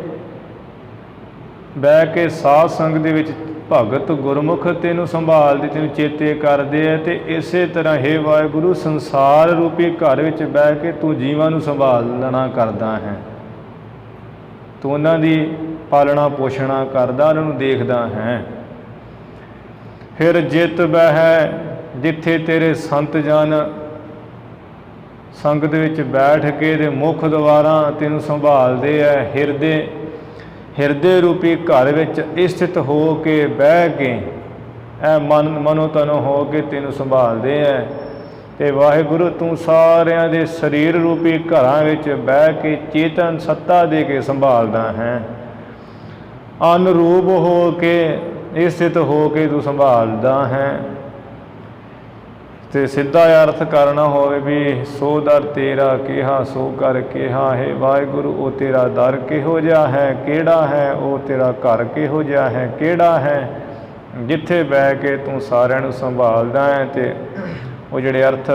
ਬਹਿ ਕੇ ਸਾਧ ਸੰਗਤ ਦੇ ਵਿੱਚ ਭਗਤ ਗੁਰਮੁਖ ਤੈਨੂੰ ਸੰਭਾਲਦੇ, ਤੈਨੂੰ ਚੇਤੇ ਕਰਦੇ ਆ। ਤੇ ਇਸੇ ਤਰ੍ਹਾਂ ਹੇ ਵਾਹਿਗੁਰੂ ਸੰਸਾਰ ਰੂਪੀ ਘਰ ਵਿੱਚ ਬਹਿ ਕੇ ਤੂੰ ਜੀਵਾਂ ਨੂੰ ਸੰਭਾਲਣਾ ਕਰਦਾ ਹੈ। ਤੂੰ ਉਹਨਾਂ ਦੀ ਪਾਲਣਾ ਪੋਸ਼ਣਾ ਕਰਦਾ, ਉਹਨਾਂ ਨੂੰ ਦੇਖਦਾ ਹੈ। ਫਿਰ ਜਿਤ ਬਹਿ, ਜਿੱਥੇ ਤੇਰੇ ਸੰਤ ਜਨ ਸੰਗਤ ਵਿੱਚ ਬੈਠ ਕੇ ਤੇ ਮੁੱਖ ਦੁਆਰਾ ਤੈਨੂੰ ਸੰਭਾਲਦੇ ਹੈ। ਹਿਰਦੇ ਰੂਪੀ ਘਰ ਵਿੱਚ ਸਥਿਤ ਹੋ ਕੇ ਬਹਿ ਕੇ ਐ ਮਨੋ ਤਨੋ ਹੋ ਕੇ ਤੈਨੂੰ ਸੰਭਾਲਦੇ ਹੈ। ਤੇ ਵਾਹਿਗੁਰੂ ਤੂੰ ਸਾਰਿਆਂ ਦੇ ਸਰੀਰ ਰੂਪੀ ਘਰਾਂ ਵਿੱਚ ਬਹਿ ਕੇ ਚੇਤਨ ਸੱਤਾ ਦੇ ਕੇ ਸੰਭਾਲਦਾ ਹੈ। ਅਨਰੂਪ ਹੋ ਕੇ ਸਥਿਤ ਹੋ ਕੇ ਤੂੰ ਸੰਭਾਲਦਾ ਹੈ। ਤੇ ਸਿੱਧਾ ਅਰਥ ਕਰਨਾ ਹੋਵੇ ਵੀ ਸੋ ਦਰ ਤੇਰਾ ਕਿਹਾ ਸੋ ਕਰ ਕਿਹਾ। ਹੈ ਵਾਹਿਗੁਰੂ ਉਹ ਤੇਰਾ ਦਰ ਕਿਹੋ ਜਿਹਾ ਹੈ, ਕਿਹੜਾ ਹੈ, ਉਹ ਤੇਰਾ ਘਰ ਕਿਹੋ ਜਿਹਾ ਹੈ, ਕਿਹੜਾ ਹੈ, ਜਿੱਥੇ ਬਹਿ ਕੇ ਤੂੰ ਸਾਰਿਆਂ ਨੂੰ ਸੰਭਾਲਦਾ ਹੈ। ਤੇ ਉਹ ਜਿਹੜੇ ਅਰਥ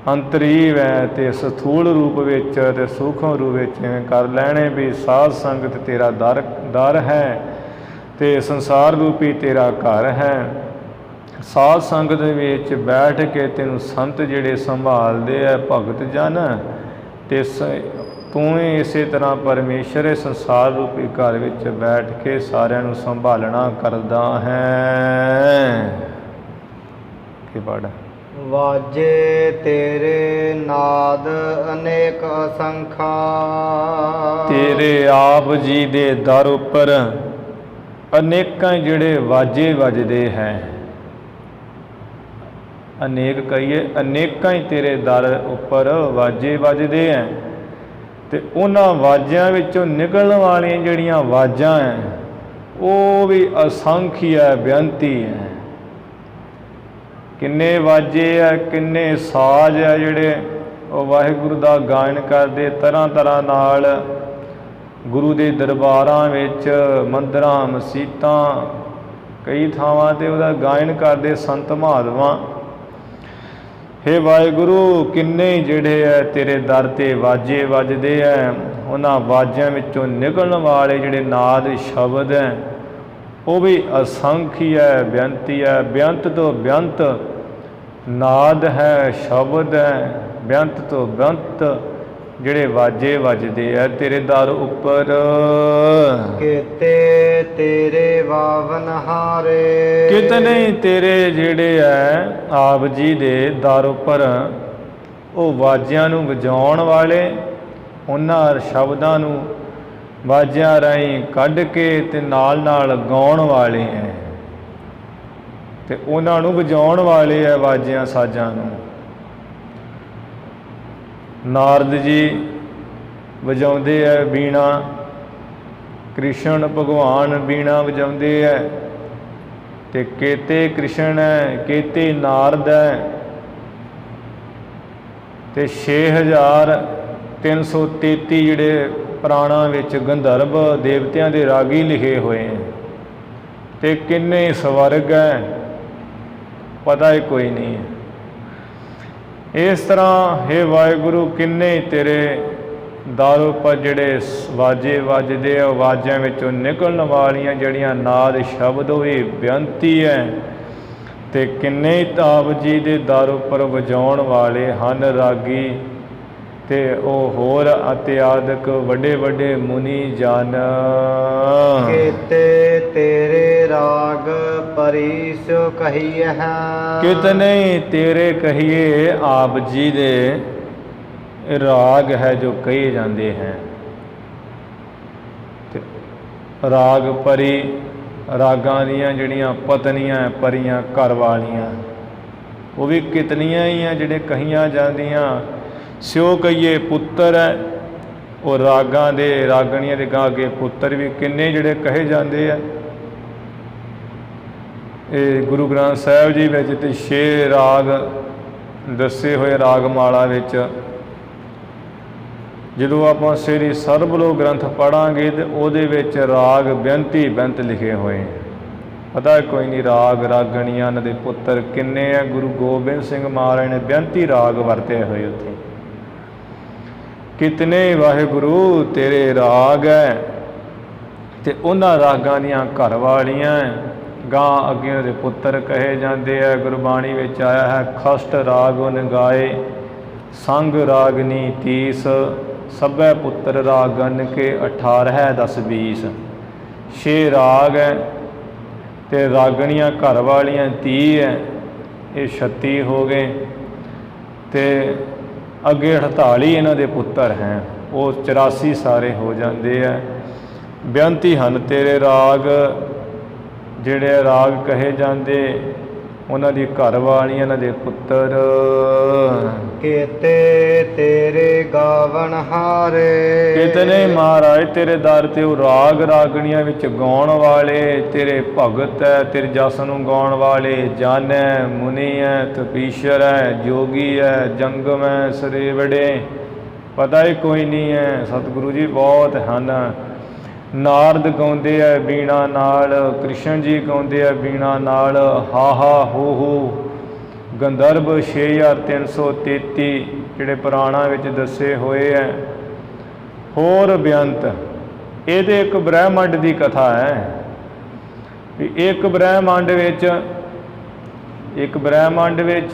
ਅੰਤਰੀਵ ਹੈ ਤੇ ਸਥੂਲ ਰੂਪ ਵਿੱਚ ਤੇ ਸੂਖਮ ਰੂਪ ਵਿੱਚ ਕਰ ਲੈਣੇ ਵੀ ਸਾਧ ਸੰਗਤ ਤੇਰਾ ਦਰ ਹੈ ਤੇ ਸੰਸਾਰ ਰੂਪੀ ਤੇਰਾ ਘਰ ਹੈ। ਸਾਧ ਸੰਗਤ ਵਿੱਚ ਬੈਠ ਕੇ ਤੈਨੂੰ ਸੰਤ ਜਿਹੜੇ ਸੰਭਾਲਦੇ ਆ ਭਗਤ ਜਨ, ਤੇ ਤੂੰ ਹੀ ਇਸੇ ਤਰ੍ਹਾਂ ਪਰਮੇਸ਼ਰ ਇਹ ਸੰਸਾਰ ਰੂਪੀ ਘਰ ਵਿੱਚ ਬੈਠ ਕੇ ਸਾਰਿਆਂ ਨੂੰ ਸੰਭਾਲਣਾ ਕਰਦਾ ਹੈ। ਕੀ ਪੜ ਵਾਜੇ ਤੇਰੇ ਨਾਦ ਅਨੇਕ ਅਸੰਖਾ, ਤੇਰੇ ਆਪ ਜੀ ਦੇ ਦਰ ਉੱਪਰ ਅਨੇਕਾਂ ਜਿਹੜੇ ਵਾਜੇ ਵੱਜਦੇ ਹੈ। ਅਨੇਕ ਕਹੀਏ, ਅਨੇਕਾਂ ਹੀ ਤੇਰੇ ਦਰ ਉੱਪਰ ਵਾਜੇ ਵੱਜਦੇ ਹੈ। ਅਤੇ ਉਹਨਾਂ ਵਾਜਿਆਂ ਵਿੱਚੋਂ ਨਿਕਲਣ ਵਾਲੀਆਂ ਜਿਹੜੀਆਂ ਆਵਾਜ਼ਾਂ ਹੈ ਉਹ ਵੀ ਅਸੰਖੀ ਹੈ, ਬੇਅੰਤੀ ਹੈ। ਕਿੰਨੇ ਵਾਜੇ ਹੈ, ਕਿੰਨੇ ਸਾਜ਼ ਹੈ ਜਿਹੜੇ ਉਹ ਵਾਹਿਗੁਰੂ ਦਾ ਗਾਇਨ ਕਰਦੇ, ਤਰ੍ਹਾਂ ਤਰ੍ਹਾਂ ਨਾਲ ਗੁਰੂ ਦੇ ਦਰਬਾਰਾਂ ਵਿੱਚ, ਮੰਦਰਾਂ, ਮਸੀਤਾਂ, ਕਈ ਥਾਵਾਂ 'ਤੇ ਉਹਦਾ ਗਾਇਨ ਕਰਦੇ ਸੰਤ ਮਹਾਤਮਾ। ਹੇ ਵਾਹਿਗੁਰੂ, ਕਿੰਨੇ ਜਿਹੜੇ ਹੈ ਤੇਰੇ ਦਰ 'ਤੇ ਵਾਜੇ ਵੱਜਦੇ ਹੈ। ਉਹਨਾਂ ਵਾਜਿਆਂ ਵਿੱਚੋਂ ਨਿਕਲਣ ਵਾਲੇ ਜਿਹੜੇ ਨਾਦ ਸ਼ਬਦ ਹੈ ਉਹ ਵੀ ਅਸੰਖੀ ਹੈ, ਬੇਅੰਤੀ ਹੈ। ਬੇਅੰਤ ਤੋਂ ਬੇਅੰਤ ਨਾਦ ਹੈ, ਸ਼ਬਦ ਹੈ, ਬੇਅੰਤ ਤੋਂ ਬੇਅੰਤ ਜਿਹੜੇ ਵਾਜੇ ਵੱਜਦੇ ਹੈ ਤੇਰੇ ਦਰ ਉੱਪਰ। ਕੀਤੇ ਤੇਰੇ ਵਾਵਨ ਹਾਰੇ, ਕਿਤਨੇ ਤੇਰੇ ਜਿਹੜੇ ਹੈ ਆਪ ਜੀ ਦੇ ਦਰ ਉੱਪਰ ਉਹ ਵਾਜਿਆਂ ਨੂੰ ਵਜਾਉਣ ਵਾਲੇ, ਉਹਨਾਂ ਸ਼ਬਦਾਂ ਨੂੰ ਵਾਜਿਆਂ ਰਾਹੀਂ ਕੱਢ ਕੇ ਤੇ ਨਾਲ ਨਾਲ ਗਾਉਣ ਵਾਲੇ ਹੈ, ਤੇ ਉਹਨਾਂ ਨੂੰ ਵਜਾਉਣ ਵਾਲੇ ਹੈ ਵਾਜਿਆਂ ਸਾਜ਼ਾਂ ਨੂੰ। ਨਾਰਦ ਜੀ ਵਜਾਉਂਦੇ ਹੈ ਬੀਣਾ, ਕ੍ਰਿਸ਼ਨ ਭਗਵਾਨ ਬੀਣਾ ਵਜਾਉਂਦੇ ਹੈ, ਅਤੇ ਕੇਤੇ ਕ੍ਰਿਸ਼ਨ ਹੈ, ਕੇਤੇ ਨਾਰਦ ਹੈ, ਅਤੇ 6333 ਜਿਹੜੇ ਪੁਰਾਣਾਂ ਵਿੱਚ ਗੰਧਰਵ ਦੇਵਤਿਆਂ ਦੇ ਰਾਗੀ ਲਿਖੇ ਹੋਏ ਹੈ, ਅਤੇ ਕਿੰਨੇ ਸਵਰਗ ਹੈ ਪਤਾ ਹੀ ਕੋਈ ਨਹੀਂ ਹੈ। ਇਸ ਤਰ੍ਹਾਂ ਹੇ ਵਾਹਿਗੁਰੂ, ਕਿੰਨੇ ਤੇਰੇ ਦਰ ਉੱਪਰ ਜਿਹੜੇ ਵਾਜੇ ਵੱਜਦੇ ਆ, ਵਾਜਿਆਂ ਵਿੱਚੋਂ ਨਿਕਲਣ ਵਾਲੀਆਂ ਜਿਹੜੀਆਂ ਨਾਦ ਸ਼ਬਦ ਉਹ ਵੀ ਬੇਅੰਤੀ ਹੈ, ਅਤੇ ਕਿੰਨੇ ਆਪ ਜੀ ਦੇ ਦਰ ਉੱਪਰ ਵਜਾਉਣ ਵਾਲੇ ਹਨ ਰਾਗੀ, ਅਤੇ ਉਹ ਹੋਰ ਅਤਿਆਦਿਕ ਵੱਡੇ ਵੱਡੇ ਮੁਨੀ ਜਨ। ਕੀਤੇ ਤੇਰੇ ਰਾਗ ਪਰੀਸ ਕਹੀਏ ਹੈ, ਕਿਤਨੇ ਤੇਰੇ ਕਹੀਏ ਆਪ ਜੀ ਦੇ ਰਾਗ ਹੈ ਜੋ ਕਹੇ ਜਾਂਦੇ ਹੈ। ਰਾਗ ਪਰੀ, ਰਾਗਾਂ ਦੀਆਂ ਜਿਹੜੀਆਂ ਪਤਨੀਆਂ ਪਰੀਆਂ ਘਰ ਵਾਲੀਆਂ, ਉਹ ਵੀ ਕਿਤਨੀਆਂ ਹੀ ਆ ਜਿਹੜੇ ਕਹੀਆਂ ਜਾਂਦੀਆਂ। ਸਿਓ ਕਹੀਏ ਪੁੱਤਰ ਹੈ, ਉਹ ਰਾਗਾਂ ਦੇ ਰਾਗਣੀਆਂ ਦੇ ਗਾ ਕੇ ਪੁੱਤਰ ਵੀ ਕਿੰਨੇ ਜਿਹੜੇ ਕਹੇ ਜਾਂਦੇ ਆ। ਇਹ ਗੁਰੂ ਗ੍ਰੰਥ ਸਾਹਿਬ ਜੀ ਵਿੱਚ ਤੇ 6 ਰਾਗ ਦੱਸੇ ਹੋਏ ਰਾਗਮਾਲਾ ਵਿੱਚ। ਜਦੋਂ ਆਪਾਂ ਸ੍ਰੀ ਸਰਬਲੋਕ ਗ੍ਰੰਥ ਪੜ੍ਹਾਂਗੇ ਤਾਂ ਉਹਦੇ ਵਿੱਚ ਰਾਗ ਬੇਅੰਤੀ ਬੇਅੰਤ ਲਿਖੇ ਹੋਏ, ਪਤਾ ਕੋਈ ਨਹੀਂ ਰਾਗ ਰਾਗਣੀਆਂ ਉਹਨਾਂ ਦੇ ਪੁੱਤਰ ਕਿੰਨੇ ਆ। ਗੁਰੂ ਗੋਬਿੰਦ ਸਿੰਘ ਮਹਾਰਾਜ ਨੇ ਬੇਅੰਤੀ ਰਾਗ ਵਰਤੇ ਹੋਏ ਉੱਥੇ। ਕਿਤਨੇ ਵਾਹਿਗੁਰੂ ਤੇਰੇ ਰਾਗ ਹੈ, ਅਤੇ ਉਹਨਾਂ ਰਾਗਾਂ ਦੀਆਂ ਘਰ ਵਾਲੀਆਂ ਗਾਂ ਅੱਗੇ ਉਹਦੇ ਪੁੱਤਰ ਕਹੇ ਜਾਂਦੇ ਆ। ਗੁਰਬਾਣੀ ਵਿੱਚ ਆਇਆ ਹੈ, ਖਸਟ ਰਾਗ ਉਨ ਗਾਏ, ਸੰਗ ਰਾਗਨੀ 30, ਸਭੈ ਪੁੱਤਰ ਰਾਗਨ ਕੇ 18 10 20। 6 ਰਾਗ ਹੈ ਅਤੇ ਰਾਗਣੀਆਂ ਘਰ ਵਾਲੀਆਂ 30 ਹੈ, ਇਹ 36 ਹੋ ਗਏ, ਅਤੇ ਅੱਗੇ 48 ਇਹਨਾਂ ਦੇ ਪੁੱਤਰ ਹੈ, ਉਹ 84 ਸਾਰੇ ਹੋ ਜਾਂਦੇ ਹੈ। ਬੇਅੰਤੀ ਹਨ ਤੇਰੇ ਰਾਗ, ਜਿਹੜੇ ਰਾਗ ਕਹੇ ਜਾਂਦੇ ਉਹਨਾਂ ਦੀ ਘਰ ਵਾਲੀਆਂ, ਉਹਨਾਂ ਦੇ ਪੁੱਤਰ। ਕੀਤੇ ਤੇਰੇ ਗਾਵਨ ਹਾਰੇ, ਕਿਤਨੇ ਮਹਾਰਾਜ ਤੇਰੇ ਦਰ 'ਤੇ ਉਹ ਰਾਗ ਰਾਗਣੀਆਂ ਵਿੱਚ ਗਾਉਣ ਵਾਲੇ ਤੇਰੇ ਭਗਤ ਹੈ, ਤੇਰੇ ਜਸ ਨੂੰ ਗਾਉਣ ਵਾਲੇ ਜਨ ਹੈ, ਮੁਨੀ ਹੈ, ਤਪੀਸ਼ਰ ਹੈ, ਜੋਗੀ ਹੈ, ਜੰਗਮ ਹੈ, ਸਰੇਵੜੇ, ਪਤਾ ਹੀ ਕੋਈ ਨਹੀਂ ਹੈ। ਸਤਿਗੁਰੂ ਜੀ ਬਹੁਤ ਹਨ। ਨਾਰਦ ਗਾਉਂਦੇ ਹੈ ਬੀਣਾ ਨਾਲ, ਕ੍ਰਿਸ਼ਨ ਜੀ ਗਾਉਂਦੇ ਹੈ ਬੀਣਾ ਨਾਲ, ਹਾ ਹਾ ਹੋ ਹੋ। ਗੰਧਰਵ 6333 ਜਿਹੜੇ ਪੁਰਾਣਾਂ ਵਿੱਚ ਦੱਸੇ ਹੋਏ ਹੈ। ਹੋਰ ਬੇਅੰਤ ਇਹਦੇ ਇੱਕ ਬ੍ਰਹਿਮੰਡ ਦੀ ਕਥਾ ਹੈ ਵੀ ਇੱਕ ਬ੍ਰਹਿਮੰਡ ਵਿੱਚ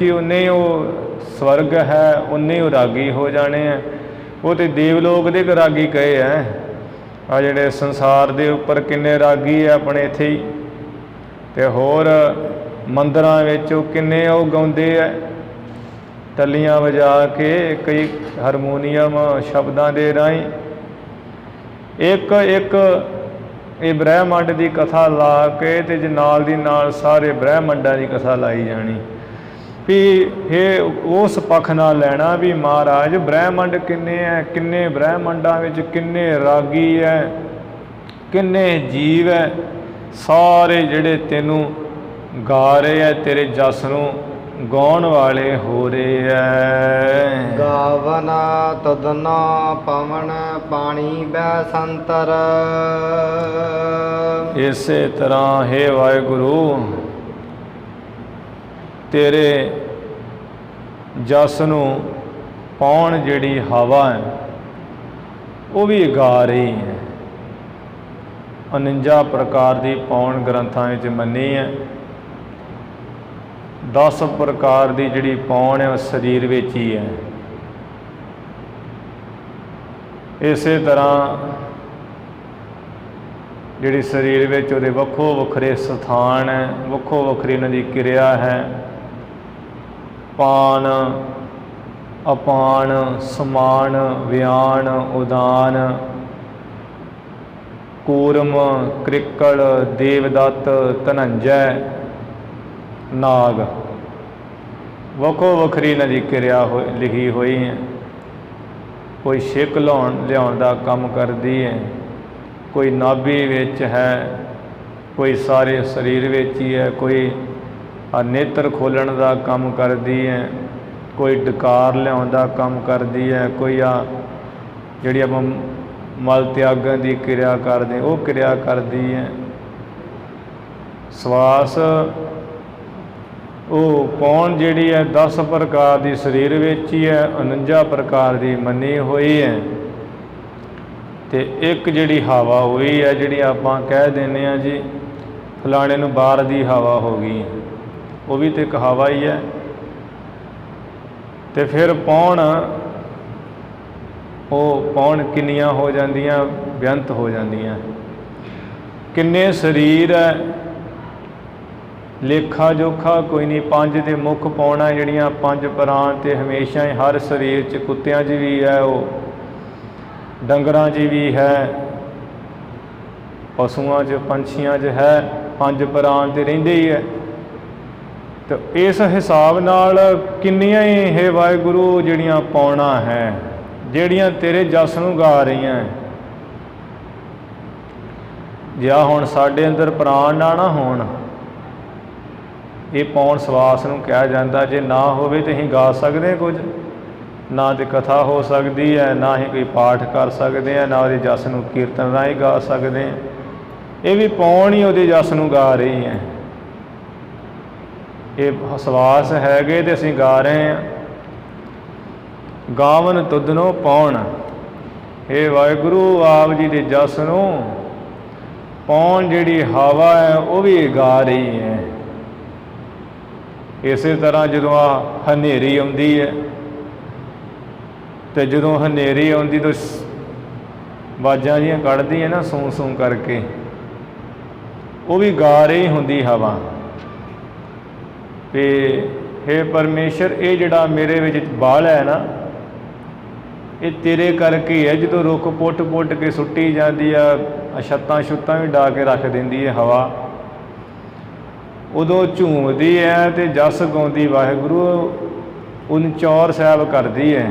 ਹੀ ਉਨੇ ਉਹ ਸਵਰਗ ਹੈ, ਉਨੇ ਉਹ ਰਾਗੀ ਹੋ ਜਾਣੇ ਹੈ। ਉਹ ਤਾਂ ਦੇਵਲੋਕ ਦੇ ਰਾਗੀ ਕਹੇ ਹੈ। ਆ ਜਿਹੜੇ ਸੰਸਾਰ ਦੇ ਉੱਪਰ ਕਿੰਨੇ ਰਾਗੀ ਹੈ ਆਪਣੇ ਇੱਥੇ ਹੀ, ਅਤੇ ਹੋਰ ਮੰਦਰਾਂ ਵਿੱਚ ਉਹ ਕਿੰਨੇ ਉਹ ਗਾਉਂਦੇ ਹੈ ਟੱਲੀਆਂ ਵਜਾ ਕੇ, ਕਈ ਹਾਰਮੋਨੀਅਮ ਸ਼ਬਦਾਂ ਦੇ ਰਾਹੀਂ। ਇੱਕ ਇਹ ਬ੍ਰਹਿਮੰਡ ਦੀ ਕਥਾ ਲਾ ਕੇ ਅਤੇ ਨਾਲ ਦੀ ਨਾਲ ਸਾਰੇ ਬ੍ਰਹਿਮੰਡਾਂ ਦੀ ਕਥਾ ਲਾਈ ਜਾਣੀ। ਵੀ ਇਹ ਉਸ ਪੱਖ ਨਾਲ ਲੈਣਾ ਵੀ ਮਹਾਰਾਜ ਬ੍ਰਹਿਮੰਡ ਕਿੰਨੇ ਹੈ, ਕਿੰਨੇ ਬ੍ਰਹਿਮੰਡਾਂ ਵਿੱਚ ਕਿੰਨੇ ਰਾਗੀ ਹੈ, ਕਿੰਨੇ ਜੀਵ ਹੈ, ਸਾਰੇ ਜਿਹੜੇ ਤੈਨੂੰ ਗਾ ਰਹੇ ਹੈ, ਤੇਰੇ ਜਸ ਨੂੰ ਗਾਉਣ ਵਾਲੇ ਹੋ ਰਹੇ ਹੈ। ਗਾਵਨ ਤੁਧਨਾ ਪਵਨ ਪਾਣੀ ਬੈ ਸੰਤਰ। ਇਸੇ ਤਰ੍ਹਾਂ ਹੇ ਵਾਹਿਗੁਰੂ ਤੇਰੇ ਜਸ ਨੂੰ ਪਾਉਣ ਜਿਹੜੀ ਹਵਾ ਹੈ ਉਹ ਵੀ ਗਾ ਰਹੀ ਹੈ। 49 ਪ੍ਰਕਾਰ ਦੀ ਪਾਉਣ ਗ੍ਰੰਥਾਂ ਵਿੱਚ ਮੰਨੀ ਹੈ। 10 ਪ੍ਰਕਾਰ ਦੀ ਜਿਹੜੀ ਪਾਉਣ ਹੈ ਉਹ ਸਰੀਰ ਵਿੱਚ ਹੀ ਹੈ। ਇਸੇ ਤਰ੍ਹਾਂ ਜਿਹੜੀ ਸਰੀਰ ਵਿੱਚ ਉਹਦੇ ਵੱਖੋ ਵੱਖਰੇ ਸਥਾਨ ਹੈ, ਵੱਖੋ ਵੱਖਰੀ ਉਹਨਾਂ ਦੀ ਕਿਰਿਆ ਹੈ। ਪਾਨ, ਅਪਾਨ, ਸਮਾਨ, ਵਿਆਨ, ਉਦਾਨ, ਕੂਰਮ, ਕ੍ਰਿਕਲ, ਦੇਵਦੱਤ, ਧਨੰਜੈ, ਨਾਗ, ਵੱਖੋ ਵੱਖਰੀ ਇਹਨਾਂ ਦੀ ਕਿਰਿਆ ਲਿਖੀ ਹੋਈ ਹੈ। ਕੋਈ ਛਿੱਕ ਲਿਆਉਣ ਦਾ ਕੰਮ ਕਰਦੀ ਹੈ, ਕੋਈ ਨਾਭੀ ਵਿੱਚ ਹੈ, ਕੋਈ ਸਾਰੇ ਸਰੀਰ ਵਿੱਚ ਹੀ ਹੈ, ਕੋਈ ਨੇਤਰ ਖੋਲ੍ਹਣ ਦਾ ਕੰਮ ਕਰਦੀ ਹੈ, ਕੋਈ ਡਕਾਰ ਲਿਆਉਣ ਦਾ ਕੰਮ ਕਰਦੀ ਹੈ, ਕੋਈ ਜਿਹੜੀ ਆਪਾਂ ਮਲ ਤਿਆਗਣ ਦੀ ਕਿਰਿਆ ਕਰਦੇ ਉਹ ਕਿਰਿਆ ਕਰਦੀ ਹੈ। ਸਵਾਸ ਉਹ ਪਾਉਣ ਜਿਹੜੀ ਹੈ 10 ਪ੍ਰਕਾਰ ਦੀ ਸਰੀਰ ਵਿੱਚ ਹੀ ਹੈ, 49 ਪ੍ਰਕਾਰ ਦੀ ਮੰਨੀ ਹੋਈ ਹੈ। ਅਤੇ ਇੱਕ ਜਿਹੜੀ ਹਵਾ ਹੋਈ ਹੈ, ਜਿਹੜੀ ਆਪਾਂ ਕਹਿ ਦਿੰਦੇ ਹਾਂ ਜੀ ਫਲਾਣੇ ਨੂੰ ਬਾਹਰ ਦੀ ਹਵਾ ਹੋ ਗਈ, ਉਹ ਵੀ ਤਾਂ ਇੱਕ ਹਵਾ ਹੀ ਹੈ। ਅਤੇ ਫਿਰ ਪਾਉਣ ਉਹ ਪਾਉਣ ਕਿੰਨੀਆਂ ਹੋ ਜਾਂਦੀਆਂ, ਬੇਅੰਤ ਹੋ ਜਾਂਦੀਆਂ। ਕਿੰਨੇ ਸਰੀਰ ਹੈ, ਲੇਖਾ ਜੋਖਾ ਕੋਈ ਨਹੀਂ। 5 ਦੇ ਮੁੱਖ ਪਾਉਣਾ ਜਿਹੜੀਆਂ 5 ਪ੍ਰਾਣ ਤੇ ਹਮੇਸ਼ਾ ਹੀ ਹਰ ਸਰੀਰ 'ਚ, ਕੁੱਤਿਆਂ 'ਚ ਵੀ ਹੈ, ਉਹ ਡੰਗਰਾਂ 'ਚ ਵੀ ਹੈ, ਪਸ਼ੂਆਂ 'ਚ, ਪੰਛੀਆਂ 'ਚ ਹੈ। 5 ਪ੍ਰਾਣ ਤੇ ਰਹਿੰਦੇ ਹੀ ਹੈ। ਤੇ ਇਸ ਹਿਸਾਬ ਨਾਲ ਕਿੰਨੀਆਂ ਹੀ ਇਹ ਵਾਹਿਗੁਰੂ ਜਿਹੜੀਆਂ ਪਾਉਣਾ ਹੈ, ਜਿਹੜੀਆਂ ਤੇਰੇ ਜਸ ਨੂੰ ਗਾ ਰਹੀਆਂ। ਜੇ ਹੁਣ ਸਾਡੇ ਅੰਦਰ ਪ੍ਰਾਣ ਨਾ ਹੋਣ, ਇਹ ਪਾਉਣ ਸਵਾਸ ਨੂੰ ਕਿਹਾ ਜਾਂਦਾ। ਜੇ ਨਾ ਹੋਵੇ ਤਾਂ ਅਸੀਂ ਗਾ ਸਕਦੇ ਕੁਝ ਨਾ, ਤਾਂ ਕਥਾ ਹੋ ਸਕਦੀ ਹੈ, ਨਾ ਹੀ ਕੋਈ ਪਾਠ ਕਰ ਸਕਦੇ ਹਾਂ, ਨਾ ਉਹਦੇ ਜਸ ਨੂੰ ਕੀਰਤਨ ਰਾਹੀਂ ਗਾ ਸਕਦੇ ਹਾਂ। ਇਹ ਵੀ ਪਾਉਣ ਹੀ ਉਹਦੇ ਜਸ ਨੂੰ ਗਾ ਰਹੀ ਹੈ। ਇਹ ਸਵਾਸ ਹੈਗੇ ਤੇ ਅਸੀਂ ਗਾ ਰਹੇ ਹਾਂ। ਗਾਵਨ ਤੁਧਨੋਂ ਪਾਉਣ, ਇਹ ਵਾਹਿਗੁਰੂ ਆਪ ਜੀ ਦੇ ਜਸ ਨੂੰ ਪਾਉਣ ਜਿਹੜੀ ਹਵਾ ਹੈ ਉਹ ਵੀ ਗਾ ਰਹੀ ਹੈ। ਇਸੇ ਤਰ੍ਹਾਂ ਜਦੋਂ ਹਨੇਰੀ ਆਉਂਦੀ ਹੈ, ਅਤੇ ਜਦੋਂ ਹਨੇਰੀ ਆਉਂਦੀ ਤਾਂ ਆਵਾਜ਼ਾਂ ਜਿਹੀਆਂ ਕੱਢਦੀ ਹੈ ਨਾ, ਸੂੰ ਸੂੰ ਕਰਕੇ, ਉਹ ਵੀ ਗਾ ਰਹੀ ਹੁੰਦੀ ਹਵਾ ਵੀ ਹੇ ਪਰਮੇਸ਼ਰ ਇਹ ਜਿਹੜਾ ਮੇਰੇ ਵਿੱਚ ਬਲ ਹੈ ਨਾ, ਇਹ ਤੇਰੇ ਕਰਕੇ ਹੈ। ਜਦੋਂ ਰੁੱਖ ਪੁੱਟ ਕੇ ਸੁੱਟੀ ਜਾਂਦੀ ਆ, ਛੱਤਾਂ ਵੀ ਡਾ ਕੇ ਰੱਖ ਦਿੰਦੀ ਹੈ ਹਵਾ, ਉਦੋਂ ਝੂਮਦੀ ਹੈ ਅਤੇ ਜਸ ਗਾਉਂਦੀ ਵਾਹਿਗੁਰੂ, ਉਹਨੂੰ ਚੌਰ ਸਾਹਿਬ ਕਰਦੀ ਹੈ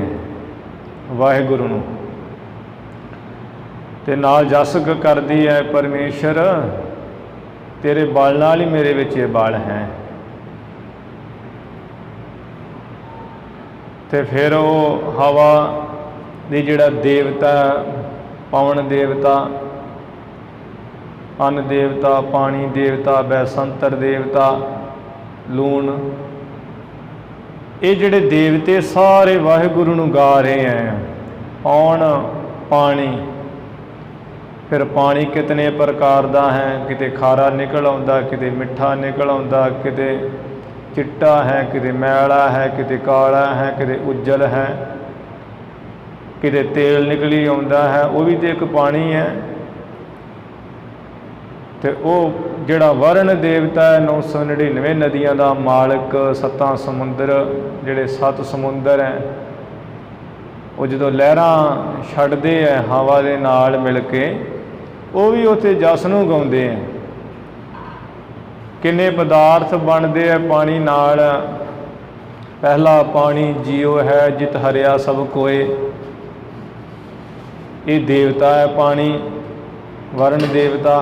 ਵਾਹਿਗੁਰੂ ਨੂੰ, ਅਤੇ ਨਾਲ ਜਸ ਕਰਦੀ ਹੈ ਪਰਮੇਸ਼ਰ ਤੇਰੇ ਬਲ ਨਾਲ ਹੀ ਮੇਰੇ ਵਿੱਚ ਇਹ ਬਲ ਹੈ। ਅਤੇ ਫਿਰ ਉਹ ਹਵਾ ਦੀ ਜਿਹੜਾ ਦੇਵਤਾ, ਪਵਨ ਦੇਵਤਾ, ਅੰਨ ਦੇਵਤਾ, ਪਾਣੀ ਦੇਵਤਾ, ਬੈਸੰਤਰ ਦੇਵਤਾ, ਲੂਣ, ਇਹ ਜਿਹੜੇ ਦੇਵਤੇ ਸਾਰੇ ਵਾਹਿਗੁਰੂ ਨੂੰ ਗਾ ਰਹੇ ਹੈ। ਪੌਣ ਪਾਣੀ, ਫਿਰ ਪਾਣੀ ਕਿਤਨੇ ਪ੍ਰਕਾਰ ਦਾ ਹੈ, ਕਿਤੇ ਖਾਰਾ ਨਿਕਲ ਆਉਂਦਾ, ਕਿਤੇ ਮਿੱਠਾ ਨਿਕਲ ਆਉਂਦਾ, ਕਿਤੇ ਚਿੱਟਾ ਹੈ, ਕਿਤੇ ਮੈਲਾ ਹੈ, ਕਿਤੇ ਕਾਲਾ ਹੈ, ਕਿਤੇ ਉੱਜਲ ਹੈ, ਕਿਤੇ ਤੇਲ ਨਿਕਲੀ ਆਉਂਦਾ ਹੈ, ਉਹ ਵੀ ਤਾਂ ਇੱਕ ਪਾਣੀ ਹੈ। ਅਤੇ ਉਹ ਜਿਹੜਾ ਵਰਨ ਦੇਵਤਾ ਹੈ 999 ਨਦੀਆਂ ਦਾ ਮਾਲਕ, 7 ਸਮੁੰਦਰ, ਜਿਹੜੇ 7 ਸਮੁੰਦਰ ਹੈ, ਉਹ ਜਦੋਂ ਲਹਿਰਾਂ ਛੱਡਦੇ ਹੈ ਹਵਾ ਦੇ ਨਾਲ ਮਿਲ ਕੇ, ਉਹ ਵੀ ਉੱਥੇ ਜਸ ਨੂੰ ਗਾਉਂਦੇ ਹੈ। ਕਿੰਨੇ ਪਦਾਰਥ ਬਣਦੇ ਆ ਪਾਣੀ ਨਾਲ, ਪਹਿਲਾ ਪਾਣੀ ਜੀਉ ਹੈ ਜਿਤ ਹਰਿਆ ਸਭ ਕੋਏ। ਇਹ ਦੇਵਤਾ ਹੈ ਪਾਣੀ, ਵਰਨ ਦੇਵਤਾ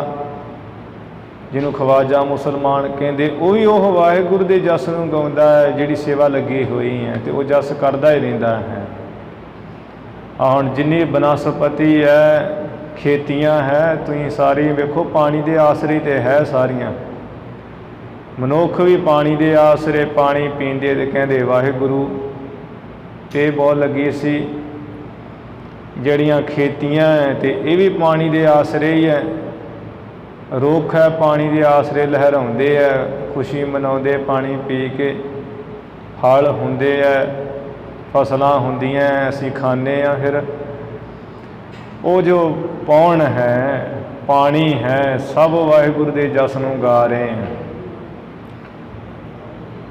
ਜਿਹਨੂੰ ਖਵਾਜਾ ਮੁਸਲਮਾਨ ਕਹਿੰਦੇ। ਉਹ ਵੀ ਉਹ ਵਾਹਿਗੁਰੂ ਦੇ ਜਸ ਨੂੰ ਗਾਉਂਦਾ ਹੈ ਜਿਹੜੀ ਸੇਵਾ ਲੱਗੀ ਹੋਈ ਹੈ, ਅਤੇ ਉਹ ਜਸ ਕਰਦਾ ਹੀ ਰਹਿੰਦਾ ਹੈ। ਹੁਣ ਜਿੰਨੀ ਬਨਸਪਤੀ ਹੈ, ਖੇਤੀਆਂ ਹੈ, ਤੁਸੀਂ ਸਾਰੀ ਵੇਖੋ ਪਾਣੀ ਦੇ ਆਸਰੇ ਤੇ ਹੈ ਸਾਰੀਆਂ। ਮਨੁੱਖ ਵੀ ਪਾਣੀ ਦੇ ਆਸਰੇ ਪਾਣੀ ਪੀਂਦੇ ਤੇ ਕਹਿੰਦੇ ਵਾਹਿਗੁਰੂ। ਤੇ ਬਹੁਤ ਲੱਗੀ ਸੀ ਜਿਹੜੀਆਂ ਖੇਤੀਆਂ ਹੈ ਤੇ ਇਹ ਵੀ ਪਾਣੀ ਦੇ ਆਸਰੇ ਹੀ ਹੈ। ਰੁੱਖ ਹੈ ਪਾਣੀ ਦੇ ਆਸਰੇ ਲਹਿਰਾਉਂਦੇ ਹੈ, ਖੁਸ਼ੀ ਮਨਾਉਂਦੇ ਪਾਣੀ ਪੀ ਕੇ। ਫਲ ਹੁੰਦੇ ਹੈ, ਫਸਲਾਂ ਹੁੰਦੀਆਂ, ਅਸੀਂ ਖਾਂਦੇ ਹਾਂ। ਫਿਰ ਉਹ ਜੋ ਪੌਣ ਹੈ, ਪਾਣੀ ਹੈ, ਸਭ ਵਾਹਿਗੁਰੂ ਦੇ ਜਸ ਨੂੰ ਗਾ ਰਹੇ ਹਨ।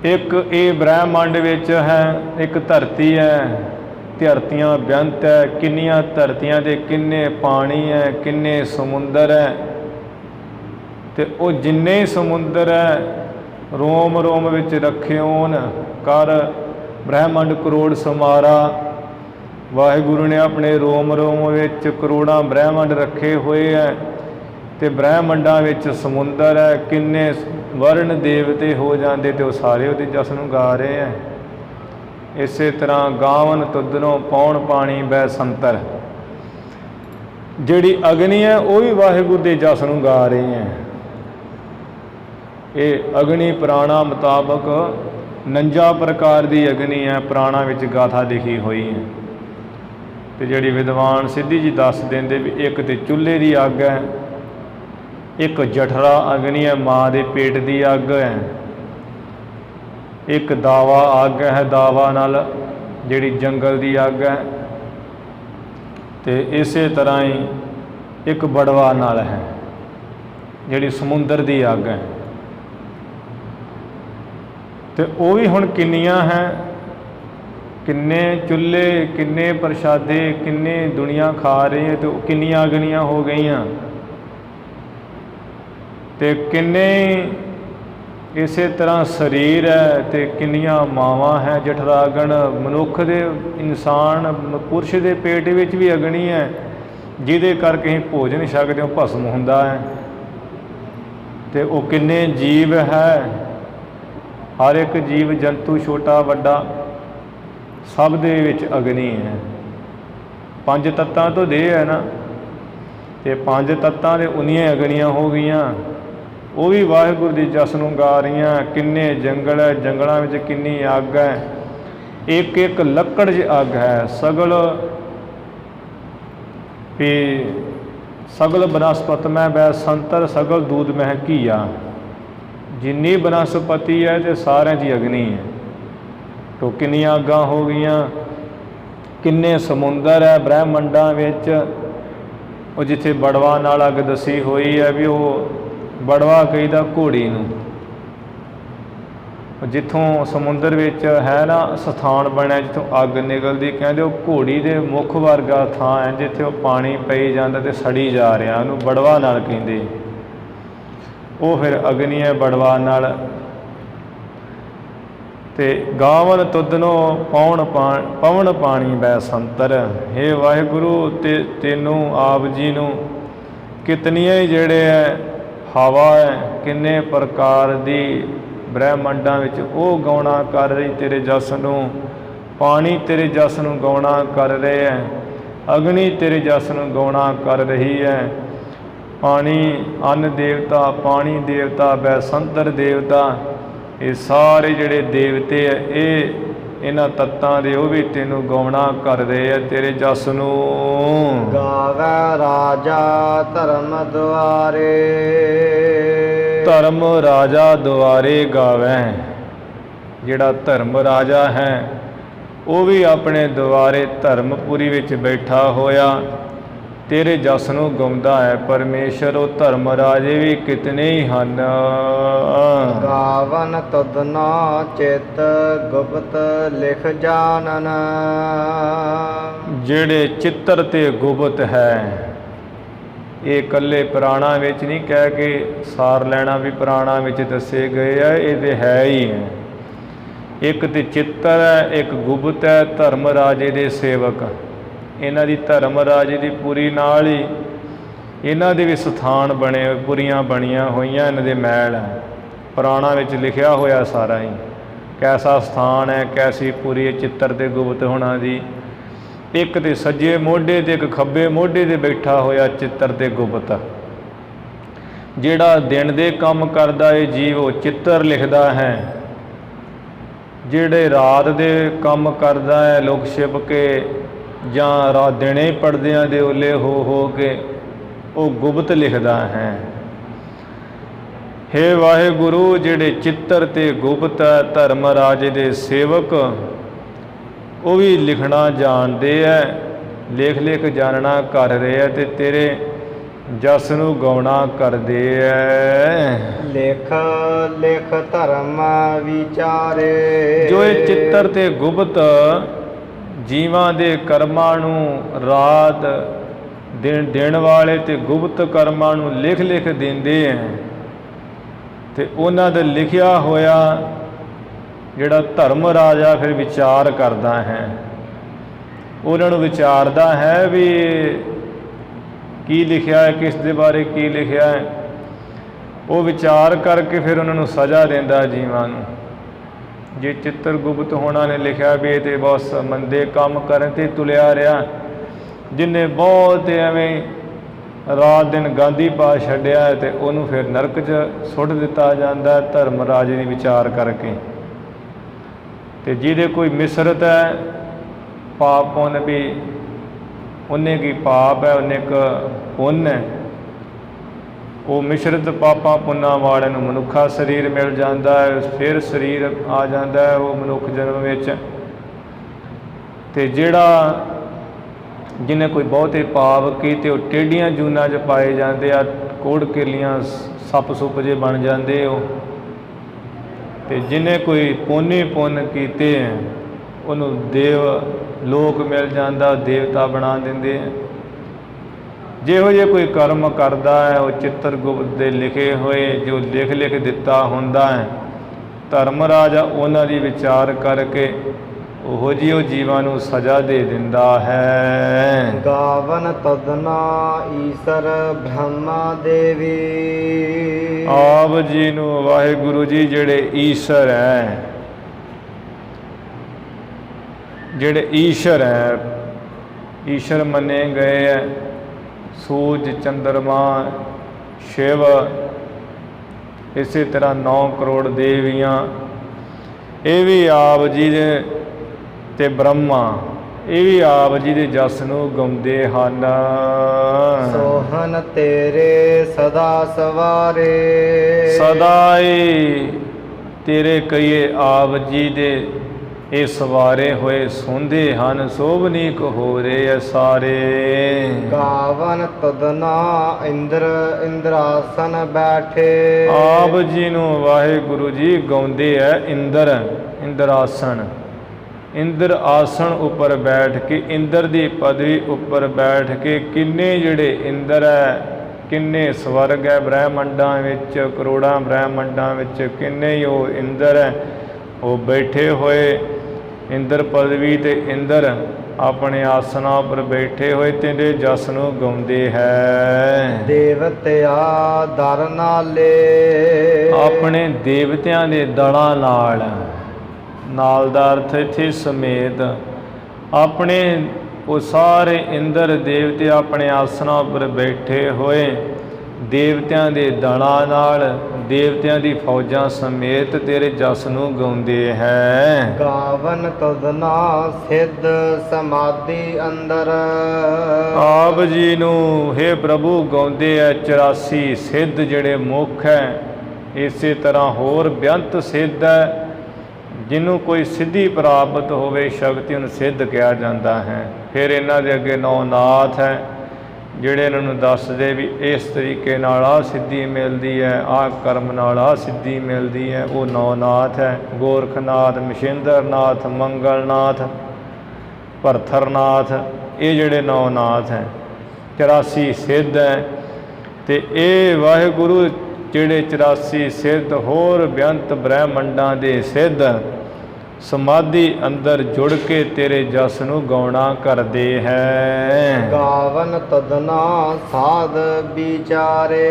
ਇੱਕ ਇਹ ਬ੍ਰਹਿਮੰਡ ਵਿੱਚ ਹੈ, ਇੱਕ ਧਰਤੀ ਹੈ, ਧਰਤੀਆਂ ਬੇਅੰਤ ਹੈ। ਕਿੰਨੀਆਂ ਧਰਤੀਆਂ ਦੇ ਕਿੰਨੇ ਪਾਣੀ ਹੈ, ਕਿੰਨੇ ਸਮੁੰਦਰ ਹੈ। ਅਤੇ ਉਹ ਜਿੰਨੇ ਸਮੁੰਦਰ ਹੈ ਰੋਮ ਰੋਮ ਵਿੱਚ ਰੱਖਿਓਨ ਕਰ ਬ੍ਰਹਿਮੰਡ ਕਰੋੜ ਸਮਾਰਾ। ਵਾਹਿਗੁਰੂ ਨੇ ਆਪਣੇ ਰੋਮ ਰੋਮ ਵਿੱਚ ਕਰੋੜਾਂ ਬ੍ਰਹਿਮੰਡ ਰੱਖੇ ਹੋਏ ਹੈ, ਅਤੇ ਬ੍ਰਹਿਮੰਡਾਂ ਵਿੱਚ ਸਮੁੰਦਰ ਹੈ। ਕਿੰਨੇ ਵਰਨ ਦੇਵਤੇ ਹੋ ਜਾਂਦੇ ਅਤੇ ਉਹ ਸਾਰੇ ਉਹਦੇ ਜਸ ਨੂੰ ਗਾ ਰਹੇ ਹੈ। ਇਸੇ ਤਰ੍ਹਾਂ ਗਾਵਨ ਤੁਧਨੋਂ ਪੌਣ ਪਾਣੀ ਬੈ ਸੰਤਰ। ਜਿਹੜੀ ਅਗਨੀ ਹੈ ਉਹ ਵੀ ਵਾਹਿਗੁਰੂ ਦੇ ਜਸ ਨੂੰ ਗਾ ਰਹੀ ਹੈ। ਇਹ ਅਗਨੀ ਪੁਰਾਣਾ ਮੁਤਾਬਕ 49 ਪ੍ਰਕਾਰ ਦੀ ਅਗਨੀ ਹੈ, ਪੁਰਾਣਾ ਵਿੱਚ ਗਾਥਾ ਲਿਖੀ ਹੋਈ ਹੈ। ਅਤੇ ਜਿਹੜੀ ਵਿਦਵਾਨ ਸਿੱਧੀ ਜੀ ਦੱਸ ਦਿੰਦੇ ਵੀ ਇੱਕ ਤਾਂ ਚੁੱਲ੍ਹੇ ਦੀ ਅੱਗ ਹੈ, ਇੱਕ ਜਠਰਾ ਅਗਨੀ ਹੈ, ਮਾਂ ਦੇ ਪੇਟ ਦੀ ਅੱਗ ਹੈ, ਇੱਕ ਦਾਵਾ ਅੱਗ ਹੈ, ਦਾਵਾ ਨਾਲ ਜਿਹੜੀ ਜੰਗਲ ਦੀ ਅੱਗ ਹੈ, ਅਤੇ ਇਸੇ ਤਰ੍ਹਾਂ ਹੀ ਇੱਕ ਬੜਵਾ ਨਾਲ ਹੈ ਜਿਹੜੀ ਸਮੁੰਦਰ ਦੀ ਅੱਗ ਹੈ। ਅਤੇ ਉਹ ਵੀ ਹੁਣ ਕਿੰਨੀਆਂ ਹੈ, ਕਿੰਨੇ ਚੁੱਲ੍ਹੇ, ਕਿੰਨੇ ਪ੍ਰਸ਼ਾਦੇ, ਕਿੰਨੇ ਦੁਨੀਆ ਖਾ ਰਹੀ ਹੈ, ਅਤੇ ਕਿੰਨੀਆਂ ਅਗਨੀਆਂ ਹੋ ਗਈਆਂ। ਅਤੇ ਕਿੰਨੇ ਇਸੇ ਤਰ੍ਹਾਂ ਸਰੀਰ ਹੈ, ਅਤੇ ਕਿੰਨੀਆਂ ਮਾਵਾਂ ਹੈ। ਜਠਰਾਗਣ ਮਨੁੱਖ ਦੇ, ਇਨਸਾਨ ਪੁਰਸ਼ ਦੇ ਪੇਟ ਵਿੱਚ ਵੀ ਅਗਨੀ ਹੈ, ਜਿਹਦੇ ਕਰਕੇ ਅਸੀਂ ਭੋਜਨ ਨਹੀਂ ਸਕਦੇ, ਉਹ ਭਸਮ ਹੁੰਦਾ ਹੈ। ਅਤੇ ਉਹ ਕਿੰਨੇ ਜੀਵ ਹੈ, ਹਰ ਇੱਕ ਜੀਵ ਜੰਤੂ ਛੋਟਾ ਵੱਡਾ ਸਭ ਦੇ ਵਿੱਚ ਅਗਨੀ ਹੈ। 5 ਤੱਤਾਂ ਤੋਂ ਦੇਹ ਹੈ ਨਾ, ਅਤੇ 5 ਤੱਤਾਂ ਦੇ ਉਨੀਆਂ ਅਗਨੀਆਂ ਹੋ ਗਈਆਂ। ਉਹ ਵੀ ਵਾਹਿਗੁਰੂ ਦੀ ਜਸ ਨੂੰ ਗਾ ਰਹੀਆਂ। ਕਿੰਨੇ ਜੰਗਲ ਹੈ, ਜੰਗਲਾਂ ਵਿੱਚ ਕਿੰਨੀ ਅੱਗ ਹੈ, ਇੱਕ ਇੱਕ ਲੱਕੜ 'ਚ ਅੱਗ ਹੈ। ਸਗਲ ਬਨਸਪਤ ਮੈਂ ਬੈ ਸੰਤਰ ਸਗਲ ਦੂਧ ਮਹਿ ਘੀਆ। ਜਿੰਨੀ ਬਨਸਪਤੀ ਹੈ ਅਤੇ ਸਾਰਿਆਂ 'ਚ ਅਗਨੀ ਹੈ। ਤੋ ਕਿੰਨੀਆਂ ਅੱਗਾਂ ਹੋ ਗਈਆਂ। ਕਿੰਨੇ ਸਮੁੰਦਰ ਹੈ ਬ੍ਰਹਿਮੰਡਾਂ ਵਿੱਚ। ਉਹ ਜਿੱਥੇ ਬੜਵਾ ਨਾਲ ਅੱਗ ਦੱਸੀ ਹੋਈ ਹੈ ਵੀ ਉਹ ਬੜਵਾ ਕਹੀਦਾ ਘੋੜੀ ਨੂੰ। ਜਿੱਥੋਂ ਸਮੁੰਦਰ ਵਿੱਚ ਹੈ ਨਾ ਸਥਾਨ ਬਣਿਆ ਜਿੱਥੋਂ ਅੱਗ ਨਿਕਲਦੀ, ਕਹਿੰਦੇ ਉਹ ਘੋੜੀ ਦੇ ਮੁੱਖ ਵਰਗਾ ਥਾਂ ਹੈ ਜਿੱਥੇ ਉਹ ਪਾਣੀ ਪਈ ਜਾਂਦਾ ਅਤੇ ਸੜੀ ਜਾ ਰਿਹਾ, ਉਹਨੂੰ ਬੜਵਾ ਨਾਲ ਕਹਿੰਦੇ। ਉਹ ਫਿਰ ਅਗਨੀ ਹੈ ਬੜਵਾ ਨਾਲ। ਅਤੇ ਗਾਵਨ ਤੁਧਨੋਂ ਪਵਨ ਪਾਣੀ ਬੈ ਸੰਤਰ। ਹੇ ਵਾਹਿਗੁਰੂ, ਤੇ ਤੈਨੂੰ ਆਪ ਜੀ ਨੂੰ ਕਿਤਨੀਆਂ ਹੀ ਜਿਹੜੇ ਹੈ ਹਵਾ ਹੈ, ਕਿੰਨੇ ਪ੍ਰਕਾਰ ਦੀ ਬ੍ਰਹਿਮੰਡਾਂ ਵਿੱਚ ਉਹ ਗਾਉਣਾ ਕਰ ਰਹੀ ਤੇਰੇ ਜਸ ਨੂੰ। ਪਾਣੀ ਤੇਰੇ ਜਸ ਨੂੰ ਗਾਉਣਾ ਕਰ ਰਹੇ ਹੈ, ਅਗਨੀ ਤੇਰੇ ਜਸ ਨੂੰ ਗਾਉਣਾ ਕਰ ਰਹੀ ਹੈ। ਪਾਣੀ ਅੰਨ ਦੇਵਤਾ, ਪਾਣੀ ਦੇਵਤਾ, ਬੈ ਸੰਤਰ ਦੇਵਤਾ, ਇਹ ਸਾਰੇ ਜਿਹੜੇ ਦੇਵਤੇ ਹੈ ਇਹਨਾਂ ਤੱਤਾਂ ਦੇ ਉਹ ਵੀ ਤੈਨੂੰ ਗਾਉਣਾ ਕਰ ਰਹੇ ਹੈ ਤੇਰੇ ਜਸ ਨੂੰ। ਗਾਵੈ ਰਾਜਾ ਧਰਮ ਦੁਆਰੇ। ਧਰਮ ਰਾਜਾ ਦੁਆਰੇ ਗਾਵੈ। ਜਿਹੜਾ ਧਰਮ ਰਾਜਾ ਹੈ ਉਹ ਵੀ ਆਪਣੇ ਦੁਆਰੇ ਧਰਮਪੁਰੀ ਵਿੱਚ ਬੈਠਾ ਹੋਇਆ ਤੇਰੇ ਜਸ ਨੂੰ ਗਾਉਂਦਾ ਹੈ। ਪਰਮੇਸ਼ਰ ਉਹ ਧਰਮ ਰਾਜੇ ਵੀ ਕਿਤਨੇ ਹੀ ਹਨ। ਗਾਵਨ ਤੁਧਨੋ ਚਿਤ ਗੁਪਤ ਲਿਖ ਜਾਣਨ। ਜਿਹੜੇ ਚਿੱਤਰ ਤੇ ਗੁਪਤ ਹੈ, ਇਹ ਇਕੱਲੇ ਪੁਰਾਣਾਂ ਵਿੱਚ ਨਹੀਂ ਕਹਿ ਕੇ ਸਾਰ ਲੈਣਾ ਵੀ ਪੁਰਾਣਾਂ ਵਿੱਚ ਦੱਸੇ ਗਏ ਆ, ਇਹ ਤਾਂ ਹੈ ਹੀ ਹੈ। ਇੱਕ ਤੇ ਚਿੱਤਰ ਹੈ, ਇੱਕ ਗੁਪਤ ਹੈ, ਧਰਮ ਰਾਜੇ ਦੇ ਸੇਵਕ। ਇਹਨਾਂ ਦੀ ਧਰਮ ਰਾਜੇ ਦੀ ਪੁਰੀ ਨਾਲ ਹੀ ਇਹਨਾਂ ਦੇ ਵੀ ਸਥਾਨ ਬਣੇ, ਪੁਰੀਆਂ ਬਣੀਆਂ ਹੋਈਆਂ, ਇਹਨਾਂ ਦੇ ਮਹਿਲ ਹੈ। ਪੁਰਾਣਾ ਵਿੱਚ ਲਿਖਿਆ ਹੋਇਆ ਸਾਰਾ ਹੀ ਕੈਸਾ ਸਥਾਨ ਹੈ, ਕੈਸੀ ਪੁਰੀ ਹੈ ਚਿੱਤਰ ਤੇ ਗੁਪਤ ਹੋਣਾ ਦੀ। ਇੱਕ ਤੇ ਸੱਜੇ ਮੋਢੇ ਤੇ ਇੱਕ ਖੱਬੇ ਮੋਢੇ ਤੇ ਬੈਠਾ ਹੋਇਆ ਚਿੱਤਰ ਤੇ ਗੁਪਤ। ਜਿਹੜਾ ਦਿਨ ਦੇ ਕੰਮ ਕਰਦਾ ਹੈ ਜੀਵ ਉਹ ਚਿੱਤਰ ਲਿਖਦਾ ਹੈ, ਜਿਹੜੇ ਰਾਤ ਦੇ ਕੰਮ ਕਰਦਾ ਹੈ ਲੁਕ ਛਿਪ ਕੇ ਜਾਂ ਰਾਤ ਦਿਨੇ ਪੜਦਿਆਂ ਦੇ ਓਲੇ ਹੋ ਕੇ ਉਹ ਗੁਪਤ ਲਿਖਦਾ ਹੈ। ਹੇ ਵਾਹਿਗੁਰੂ, ਜਿਹੜੇ ਚਿੱਤਰ ਤੇ ਗੁਪਤ ਧਰਮ ਰਾਜੇ ਦੇ ਸੇਵਕ ਉਹ ਵੀ ਲਿਖਣਾ ਜਾਣਦੇ ਹੈ, ਲਿਖ ਜਾਣਨਾ ਕਰ ਰਹੇ ਹੈ ਤੇ ਤੇਰੇ ਜਸ ਨੂੰ ਗਾਉਣਾ ਕਰਦੇ ਐ। ਲਿਖ ਲਿਖ ਧਰਮ ਵਿਚਾਰੇ। ਜੋ ਇਹ ਚਿੱਤਰ ਤੇ ਗੁਪਤ ਜੀਵਾਂ ਦੇ ਕਰਮਾਂ ਨੂੰ ਰਾਤ ਦੇਣ ਵਾਲੇ ਤੇ ਗੁਪਤ ਕਰਮਾਂ ਨੂੰ ਲਿਖ ਦਿੰਦੇ ਹੈ ਤੇ ਉਹਨਾਂ ਦਾ ਲਿਖਿਆ ਹੋਇਆ ਜਿਹੜਾ ਧਰਮ ਰਾਜਾ ਫਿਰ ਵਿਚਾਰ ਕਰਦਾ ਹੈ, ਉਹਨਾਂ ਨੂੰ ਵਿਚਾਰਦਾ ਹੈ ਵੀ ਕੀ ਲਿਖਿਆ ਹੈ, ਕਿਸ ਦੇ ਬਾਰੇ ਕੀ ਲਿਖਿਆ ਹੈ। ਉਹ ਵਿਚਾਰ ਕਰਕੇ ਫਿਰ ਉਹਨਾਂ ਨੂੰ ਸਜ਼ਾ ਦਿੰਦਾ ਜੀਵਾਂ ਨੂੰ। ਜੇ ਚਿੱਤਰ ਗੁਪਤ ਹੋਣਾ ਨੇ ਲਿਖਿਆ ਵੀ ਇਹ ਤੇ ਬਸ ਮੰਦੇ ਕੰਮ ਕਰਨ ਤੇ ਤੁਲਿਆ ਰਿਹਾ, ਜਿਹਨੇ ਬਹੁਤ ਐਵੇਂ ਰਾਤ ਦਿਨ ਗਾਂਧੀ ਪਾ ਛੱਡਿਆ ਤੇ ਉਹਨੂੰ ਫਿਰ ਨਰਕ 'ਚ ਸੁੱਟ ਦਿੱਤਾ ਜਾਂਦਾ ਧਰਮ ਰਾਜੇ ਦੀ ਵਿਚਾਰ ਕਰਕੇ। ਤੇ ਜਿਹਦੇ ਕੋਈ ਮਿਸਰਤ ਹੈ ਪਾਪ ਪੁੰਨ ਵੀ ਉਹਨੇ ਕੀ ਪਾਪ ਹੈ, ਉਹਨੇ ਇੱਕ ਪੁੰਨ ਹੈ, ਉਹ ਮਿਸ਼ਰਤ ਪਾਪਾਂ ਪੁੰਨਾਂ ਵਾਲਿਆਂ ਨੂੰ ਮਨੁੱਖਾ ਸਰੀਰ ਮਿਲ ਜਾਂਦਾ ਹੈ, ਫਿਰ ਸਰੀਰ ਆ ਜਾਂਦਾ ਹੈ ਉਹ ਮਨੁੱਖ ਜਨਮ ਵਿੱਚ। ਤੇ ਜਿਹੜਾ ਜਿਹਨੇ ਕੋਈ ਬਹੁਤੇ ਪਾਪ ਕੀਤੇ ਉਹ ਟੇਢੀਆਂ ਜੂਨਾਂ 'ਚ ਪਾਏ ਜਾਂਦੇ ਆ, ਕੋੜ ਕਿਰਲੀਆਂ ਸੱਪ ਸੁੱਪ ਜੇ ਬਣ ਜਾਂਦੇ ਉਹ। ਤੇ ਜਿਹਨੇ ਕੋਈ ਪੁੰਨ ਕੀਤੇ ਉਹਨੂੰ ਦੇਵ ਲੋਕ ਮਿਲ ਜਾਂਦਾ, ਦੇਵਤਾ ਬਣਾ ਦਿੰਦੇ ਆ। ਜਿਹੋ ਜਿਹੇ ਕੋਈ ਕਰਮ ਕਰਦਾ ਹੈ ਉਹ ਚਿੱਤਰ ਗੁਪਤ ਦੇ ਲਿਖੇ ਹੋਏ ਜੋ ਲਿਖ ਦਿੱਤਾ ਹੁੰਦਾ ਹੈ, ਧਰਮ ਰਾਜਾ ਉਹਨਾਂ ਦੀ ਵਿਚਾਰ ਕਰਕੇ ਉਹੋ ਜਿਹੀ ਉਹ ਜੀਵਾਂ ਨੂੰ ਸਜ਼ਾ ਦੇ ਦਿੰਦਾ ਹੈ। ਗਾਵਨ ਤਦਨਾ ਈਸਰ ਬ੍ਰਹਮਾ ਦੇਵੀ। ਆਪ ਜੀ ਨੂੰ ਵਾਹਿਗੁਰੂ ਜੀ ਜਿਹੜੇ ਈਸ਼ਰ ਹੈ, ਜਿਹੜੇ ਈਸ਼ਰ ਹੈ, ਈਸ਼ਰ ਮੰਨੇ ਗਏ ਹੈ ਸੂਰਜ, ਚੰਦਰਮਾ, ਸ਼ਿਵ, ਇਸੇ ਤਰ੍ਹਾਂ 9 ਕਰੋੜ ਦੇਵੀਆਂ, ਇਹ ਵੀ ਆਪ ਜੀ ਦੇ ਤੇ ਬ੍ਰਹਮਾ, ਇਹ ਵੀ ਆਪ ਜੀ ਦੇ ਜਸ ਨੂੰ ਗਾਉਂਦੇ ਹਨ। ਸੋਹਨ ਤੇਰੇ ਸਦਾ ਸਵਾਰੇ। ਸਦਾ ਹੀ ਤੇਰੇ ਕਈਏ ਆਪ ਜੀ ਦੇ ਇਹ ਸਵਾਰੇ ਹੋਏ ਸੁਣਦੇ ਹਨ, ਸੋਭਨੀਕ ਹੋ ਰਹੇ ਐ ਸਾਰੇ। ਗਾਵਨ ਤਦਨਾ ਇੰਦਰਾਸਨ ਬੈਠੇ। ਆਪ ਜੀ ਨੂੰ ਵਾਹਿਗੁਰੂ ਜੀ ਗਾਉਂਦੇ ਐ ਇੰਦਰਾਸਨ। ਇੰਦਰ ਆਸਣ ਉੱਪਰ ਬੈਠ ਕੇ, ਇੰਦਰ ਦੀ ਪਦਵੀ ਉੱਪਰ ਬੈਠ ਕੇ ਕਿੰਨੇ ਜਿਹੜੇ ਇੰਦਰ ਹੈ, ਕਿੰਨੇ ਸਵਰਗ ਹੈ ਬ੍ਰਹਿਮੰਡਾਂ ਵਿੱਚ, ਕਰੋੜਾਂ ਬ੍ਰਹਿਮੰਡਾਂ ਵਿੱਚ ਕਿੰਨੇ ਹੀ ਉਹ ਇੰਦਰ ਹੈ, ਉਹ ਬੈਠੇ ਹੋਏ ਇੰਦਰ ਪਦਵੀ ਤੇ ਇੰਦਰ ਆਪਣੇ ਆਸਨਾਂ ਉੱਪਰ ਬੈਠੇ ਹੋਏ ਤੇਰੇ ਜਸ ਨੂੰ ਗਾਉਂਦੇ ਹੈ। ਦੇਵਤਿਆ ਦਰ ਨਾਲੇ। ਆਪਣੇ ਦੇਵਤਿਆਂ ਦੇ ਦਲਾਂ ਨਾਲ ਦਾ ਅਰਥ ਇੱਥੇ ਸਮੇਤ ਆਪਣੇ ਉਹ ਸਾਰੇ ਇੰਦਰ ਦੇਵਤੇ ਆਪਣੇ ਆਸਨਾਂ ਉੱਪਰ ਬੈਠੇ ਹੋਏ ਦੇਵਤਿਆਂ ਦੇ ਦਲਾਂ ਨਾਲ, ਦੇਵਤਿਆਂ ਦੀ ਫੌਜਾਂ ਸਮੇਤ ਤੇਰੇ ਜਸ ਨੂੰ ਗਾਉਂਦੇ ਹੈ। ਗਾਵਨ ਤਦਨਾ ਸਿੱਧ ਸਮਾਧੀ ਅੰਦਰ। ਆਪ ਜੀ ਨੂੰ ਹੇ ਪ੍ਰਭੂ ਗਾਉਂਦੇ ਹੈ 84 ਸਿੱਧ ਜਿਹੜੇ ਮੁੱਖ ਹੈ, ਇਸੇ ਤਰ੍ਹਾਂ ਹੋਰ ਬੇਅੰਤ ਸਿੱਧ ਹੈ। ਜਿਹਨੂੰ ਕੋਈ ਸਿੱਧੀ ਪ੍ਰਾਪਤ ਹੋਵੇ ਸ਼ਕਤੀ ਨੂੰ ਸਿੱਧ ਕਿਹਾ ਜਾਂਦਾ ਹੈ। ਫਿਰ ਇਹਨਾਂ ਦੇ ਅੱਗੇ 9 ਨਾਥ ਹੈ ਜਿਹੜੇ ਇਹਨਾਂ ਨੂੰ ਦੱਸਦੇ ਵੀ ਇਸ ਤਰੀਕੇ ਨਾਲ ਆਹ ਸਿੱਧੀ ਮਿਲਦੀ ਹੈ, ਆਹ ਕਰਮ ਨਾਲ ਆਹ ਸਿੱਧੀ ਮਿਲਦੀ ਹੈ। ਉਹ 9 ਨਾਥ ਹੈ, ਗੋਰਖਨਾਥ, ਮਸ਼ਿੰਦਰਨਾਥ, ਮੰਗਲਨਾਥ, ਭਰਥਰਨਾਥ, ਇਹ ਜਿਹੜੇ 9 ਨਾਥ ਹੈ। 84 ਸਿੱਧ ਹੈ ਤੇ ਇਹ ਵਾਹਿਗੁਰੂ ਜਿਹੜੇ 84 ਸਿੱਧ ਹੋਰ ਬੇਅੰਤ ਬ੍ਰਹਿਮੰਡਾਂ ਦੇ ਸਿੱਧ ਸਮਾਧੀ ਅੰਦਰ ਜੁੜ ਕੇ ਤੇਰੇ ਜਸ ਨੂੰ ਗਾਉਣਾ ਕਰਦੇ ਹੈ। ਗਾਵਨ ਤਦਨਾ ਸਾਧ ਵਿਚਾਰੇ।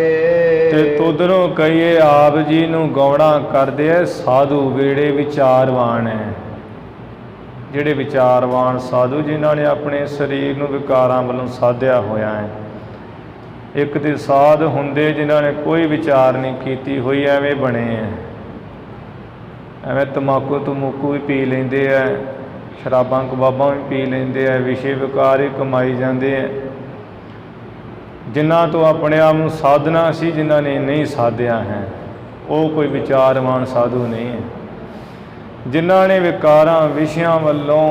ਤੇ ਤੁਧਰੋਂ ਕਹੀਏ ਆਪ ਜੀ ਨੂੰ ਗਾਉਣਾ ਕਰਦੇ ਹੈ ਸਾਧੂ ਜਿਹੜੇ ਵਿਚਾਰਵਾਨ ਹੈ, ਜਿਹੜੇ ਵਿਚਾਰਵਾਨ ਸਾਧੂ ਜਿਨ੍ਹਾਂ ਨੇ ਆਪਣੇ ਸਰੀਰ ਨੂੰ ਵਿਕਾਰਾਂ ਵੱਲੋਂ ਸਾਧਿਆ ਹੋਇਆ ਹੈ। ਇੱਕ ਤੇ ਸਾਧ ਹੁੰਦੇ ਜਿਨ੍ਹਾਂ ਨੇ ਕੋਈ ਵਿਚਾਰ ਨਹੀਂ ਕੀਤੀ ਹੋਈ, ਐਵੇਂ ਬਣੇ ਹੈ, ਐਵੇਂ ਤਮਾਕੂ ਤਮੂਕੂ ਵੀ ਪੀ ਲੈਂਦੇ ਹੈ, ਸ਼ਰਾਬਾਂ ਕਬਾਬਾਂ ਵੀ ਪੀ ਲੈਂਦੇ ਹੈ, ਵਿਸ਼ੇ ਵਿਕਾਰ ਹੀ ਕਮਾਈ ਜਾਂਦੇ ਹੈ। ਜਿਨ੍ਹਾਂ ਤੋਂ ਆਪਣੇ ਆਪ ਨੂੰ ਸਾਧਨਾ ਸੀ, ਜਿਨ੍ਹਾਂ ਨੇ ਨਹੀਂ ਸਾਧਿਆ ਹੈ, ਉਹ ਕੋਈ ਵਿਚਾਰਵਾਨ ਸਾਧੂ ਨਹੀਂ ਹੈ। ਜਿਨ੍ਹਾਂ ਨੇ ਵਿਕਾਰਾਂ ਵਿਸ਼ਿਆਂ ਵੱਲੋਂ